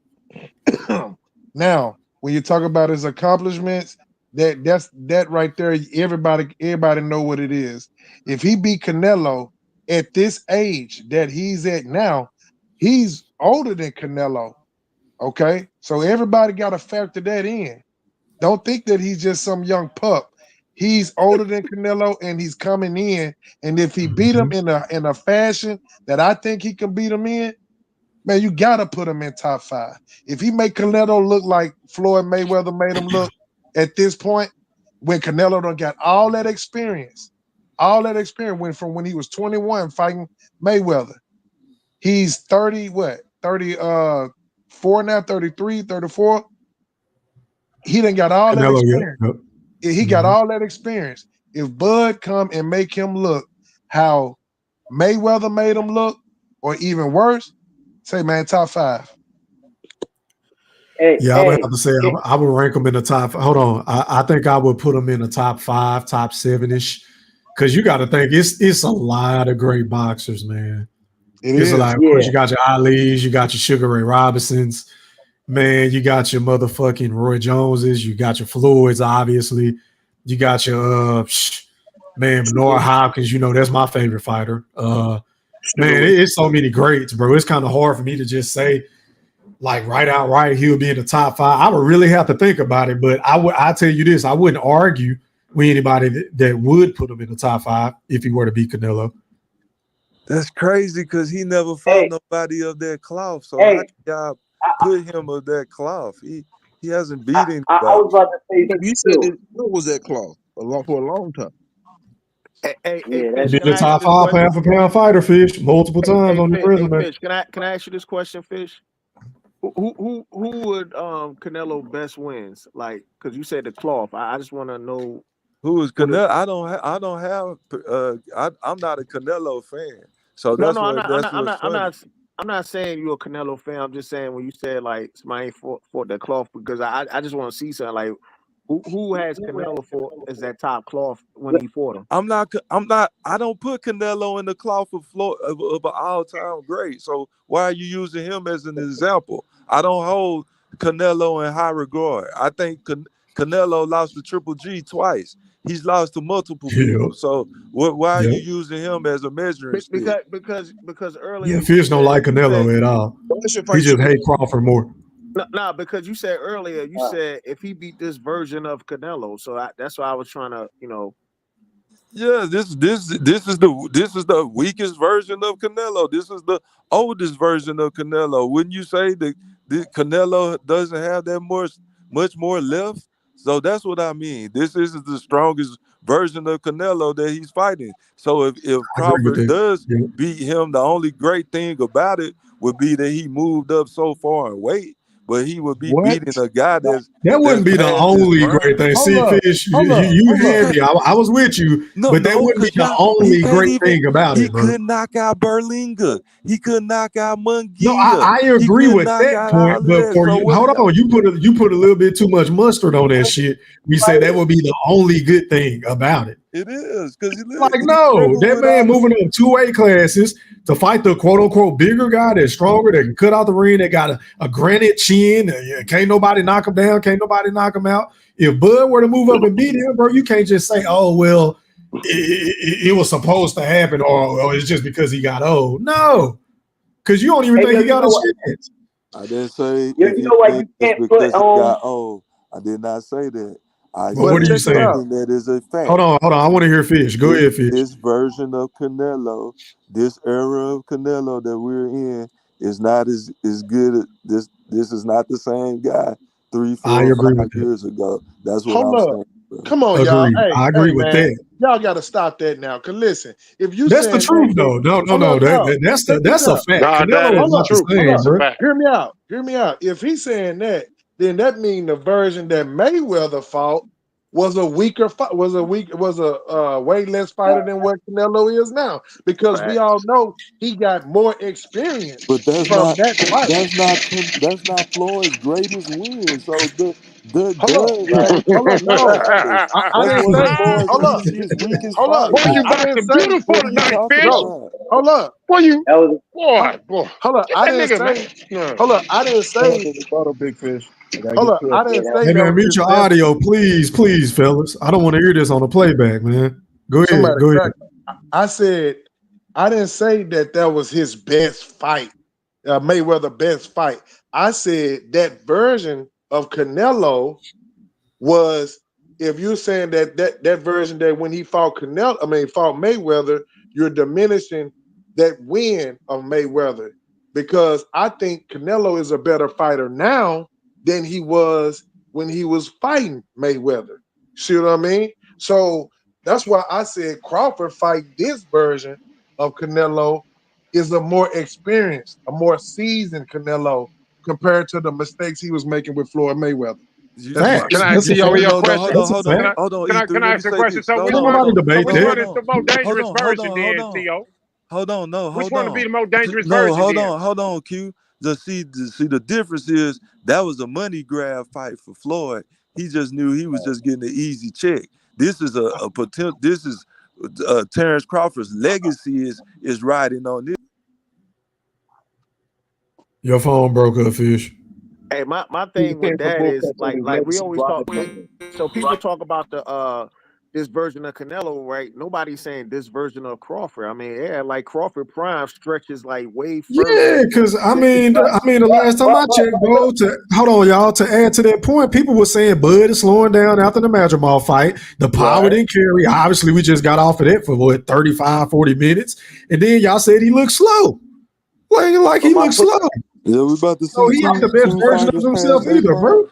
Now, when you talk about his accomplishments, That right there. Everybody know what it is. If he beat Canelo at this age that he's at now, he's older than Canelo. Okay, so everybody got to factor that in. Don't think that he's just some young pup. He's older than Canelo, and he's coming in. And if he beat him in a fashion that I think he can beat him in, man, you gotta put him in top 5. If he make Canelo look like Floyd Mayweather made him look at this point, when Canelo done got all that experience went from when he was 21 fighting Mayweather. He's 30, what? 34 now, 33, 34. He done got all that experience. He got all that experience. If Bud come and make him look how Mayweather made him look, or even worse, say, man, top 5. Yeah, I would have to say I would rank him in the top. Hold on, I think I would put him in the top 5, top 7-ish, because you got to think it's a lot of great boxers, man. It's a lot. Of course, you got your Ali's, you got your Sugar Ray Robinsons, man. You got your motherfucking Roy Joneses, you got your Floyds, obviously. You got your man Bernard Hopkins. You know that's my favorite fighter. Man, it's so many greats, bro. It's kind of hard for me to just say, like, right outright, he'll be in the top 5. I would really have to think about it, but I tell you this, I wouldn't argue with anybody that would put him in the top 5 if he were to beat Canelo. That's crazy because he never fought nobody of that cloth. So how can y'all put him of that cloth? He hasn't beat anybody. I was about to say You said it was that cloth for a long time. Hey, Be the top 5 pound for pound fighter, Fish, multiple times on the resume. Fish, can I ask you this question, Fish? Who would Canelo best wins? Like, because you said the cloth. I just want to know who is Canelo. I'm not a Canelo fan, so that's I'm not saying you're a Canelo fan. I'm just saying when you said like somebody fought the cloth, because I just want to see something like who has Canelo for as that top cloth when he fought him. I don't put Canelo in the cloth of an all-time great. So why are you using him as an example? I don't hold Canelo in high regard. I think Canelo lost to Triple G twice. He's lost to multiple people. So why are you using him as a measuring stick? Because earlier, Fish don't like Canelo at all. He just hate Crawford more. No, because you said earlier, said if he beat this version of Canelo, so that's why I was trying to, Yeah, this is the weakest version of Canelo. This is the oldest version of Canelo. Wouldn't you say that Canelo doesn't have that much more left? So that's what I mean. This is the strongest version of Canelo that he's fighting. So if Crawford does beat him, the only great thing about it would be that he moved up so far in weight. But he would be beating a guy that wouldn't be the only great thing. See, Fish, you had me. I was with you, but that wouldn't be the only great thing about it, bro. He could knock out Berlinga. He could knock out Munguia. No, I agree with that point, but for you, hold on, you put a little bit too much mustard on that shit. We say that would be the only good thing about it. It is, because that man moving up 2 weight classes to fight the quote unquote bigger guy that's stronger, that can cut out the ring, that got a granite chin. Can't nobody knock him down, can't nobody knock him out. If Bud were to move up and beat him, bro, you can't just say, oh well, it was supposed to happen, or it's just because he got old. No, because you don't even think he got a chance. I didn't say you know what, you can't put he got old. I did not say that. What are you saying? That is a fact. Hold on. I want to hear Fish. Go ahead, Fish. This version of Canelo, this era of Canelo that we're in, is not as good. This is not the same guy 3, 4, 5 years ago. That's what I'm saying. Bro. Come on, y'all. Hey, I agree with that. Y'all got to stop that now. Cause listen, if you that's the truth, though. No. That's a fact. Canelo is not the same, bro. Hear me out. If he's saying that, then that means the version that Mayweather fought was a weaker fight, was a way less fighter than what Canelo is now, because we all know he got more experience. But that's not Floyd's greatest win. So Hold up. Boy, you boy. Hold up. I didn't say. Big Fish. Hold up, I didn't say Hey that man, was mute his your best. audio, please, fellas. I don't want to hear this on the playback, man. Go ahead, Somebody go ahead. I said I didn't say that was his best fight, Mayweather best fight. I said that version of Canelo was, if you're saying that version that when he fought fought Mayweather, you're diminishing that win of Mayweather, because I think Canelo is a better fighter now than he was when he was fighting Mayweather. See what I mean? So that's why I said Crawford fight this version of Canelo is a more experienced, a more seasoned Canelo compared to the mistakes he was making with Floyd Mayweather. That's why I Can Facts. I said ask That's a Gio fact. your No, no, question? hold on, That's a hold on, fact. hold on, Can E3. I Let me ask a say question? this. So No, which Don't no, one? nobody hold on, So debate which hold that. one on, is the more hold dangerous on, hold version on, hold then, on, Theo? hold on, no, Which hold one would be on. the more dangerous No, version then? hold on, Q. Just see, the difference is that was a money grab fight for Floyd. He just knew he was just getting an easy check. This is a potential. This is Terence Crawford's legacy is riding on this. Your phone broke up, Fish. Hey, my thing with that is like we always talk. So people talk about the this version of Canelo, right? Nobody's saying this version of Crawford. I mean, yeah, like Crawford prime stretches like way further. Yeah, because I mean, the last time I checked, bro. Hold on, y'all. To add to that point, people were saying Bud is slowing down after the Madrigal fight. The power didn't carry. Obviously, we just got off of that for what 35, 40 minutes, and then y'all said he looked slow. Like he looked slow. Yeah, we about to So see he ain't the best two version of fighters himself past either, 8 rounds. bro.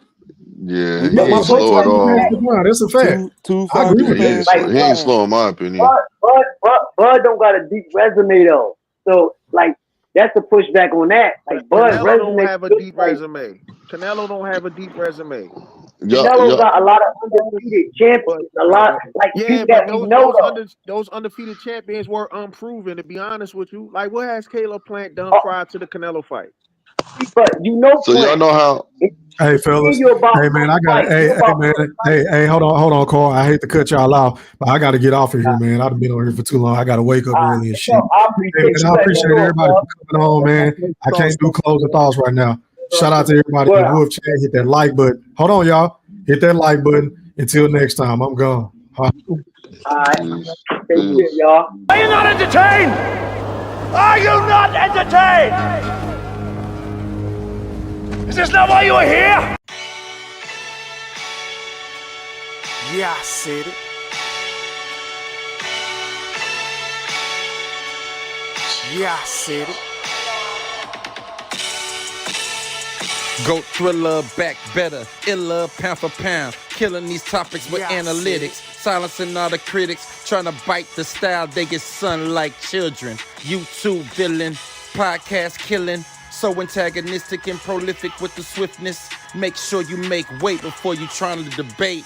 Yeah, We he My about ain't to see slow at both sides all. passed the line. That's a fact. two I agree fighters Yeah, with that. he ain't slow in my opinion. Bud don't got a deep resume though. So like that's a pushback on that. Like Bud Canelo don't resume have a good deep fight. resume. Canelo don't have a deep resume. Canelo got a lot of undefeated But champions, a lot like yeah, people but that we know though. those undefeated champions were unproven. To be honest with you, like what has Caleb Plant done prior to the Canelo fight? But you know So y'all Plant. know how? Hey fellas, You about hey man, I got fight. to hey man, hey, hold on, Carl. I hate to cut y'all off, but I got to get off of here, man. I've been on here for too long. I got to wake up early and shit. I Hey appreciate man, you I letting me appreciate know, everybody bro. for coming on, man. I can't do closing thoughts right now. Shout out to everybody in the Wolf chat. Hit that like button. Hold on, y'all. Hit that like button. Until next time, I'm gone. All right, take care, y'all. Are you not entertained? Are you not entertained? Is this not why you are here? Yeah, I said it. Yeah, I said it. Goat thriller, back better, iller, pound for pound. Killing these topics with analytics. Silencing all the critics. Trying to bite the style, they get sun like children. YouTube villain, podcast killing. So antagonistic and prolific with the swiftness. Make sure you make weight before you trying to debate.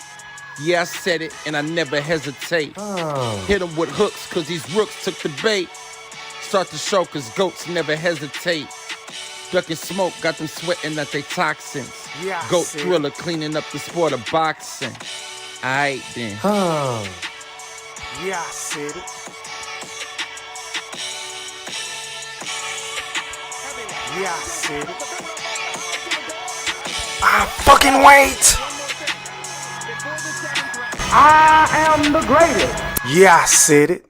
Yeah, I said it and I never hesitate. Hit them with hooks cause these rooks took the bait. Start the show cause goats never hesitate. Ducking smoke, got them sweating at they toxins. Yeah, I Goat said it. thriller, cleaning up the sport of boxing. Aight then. Yeah, I said it. Yeah, I said it. I fucking wait. I am the greatest. Yeah, I said it.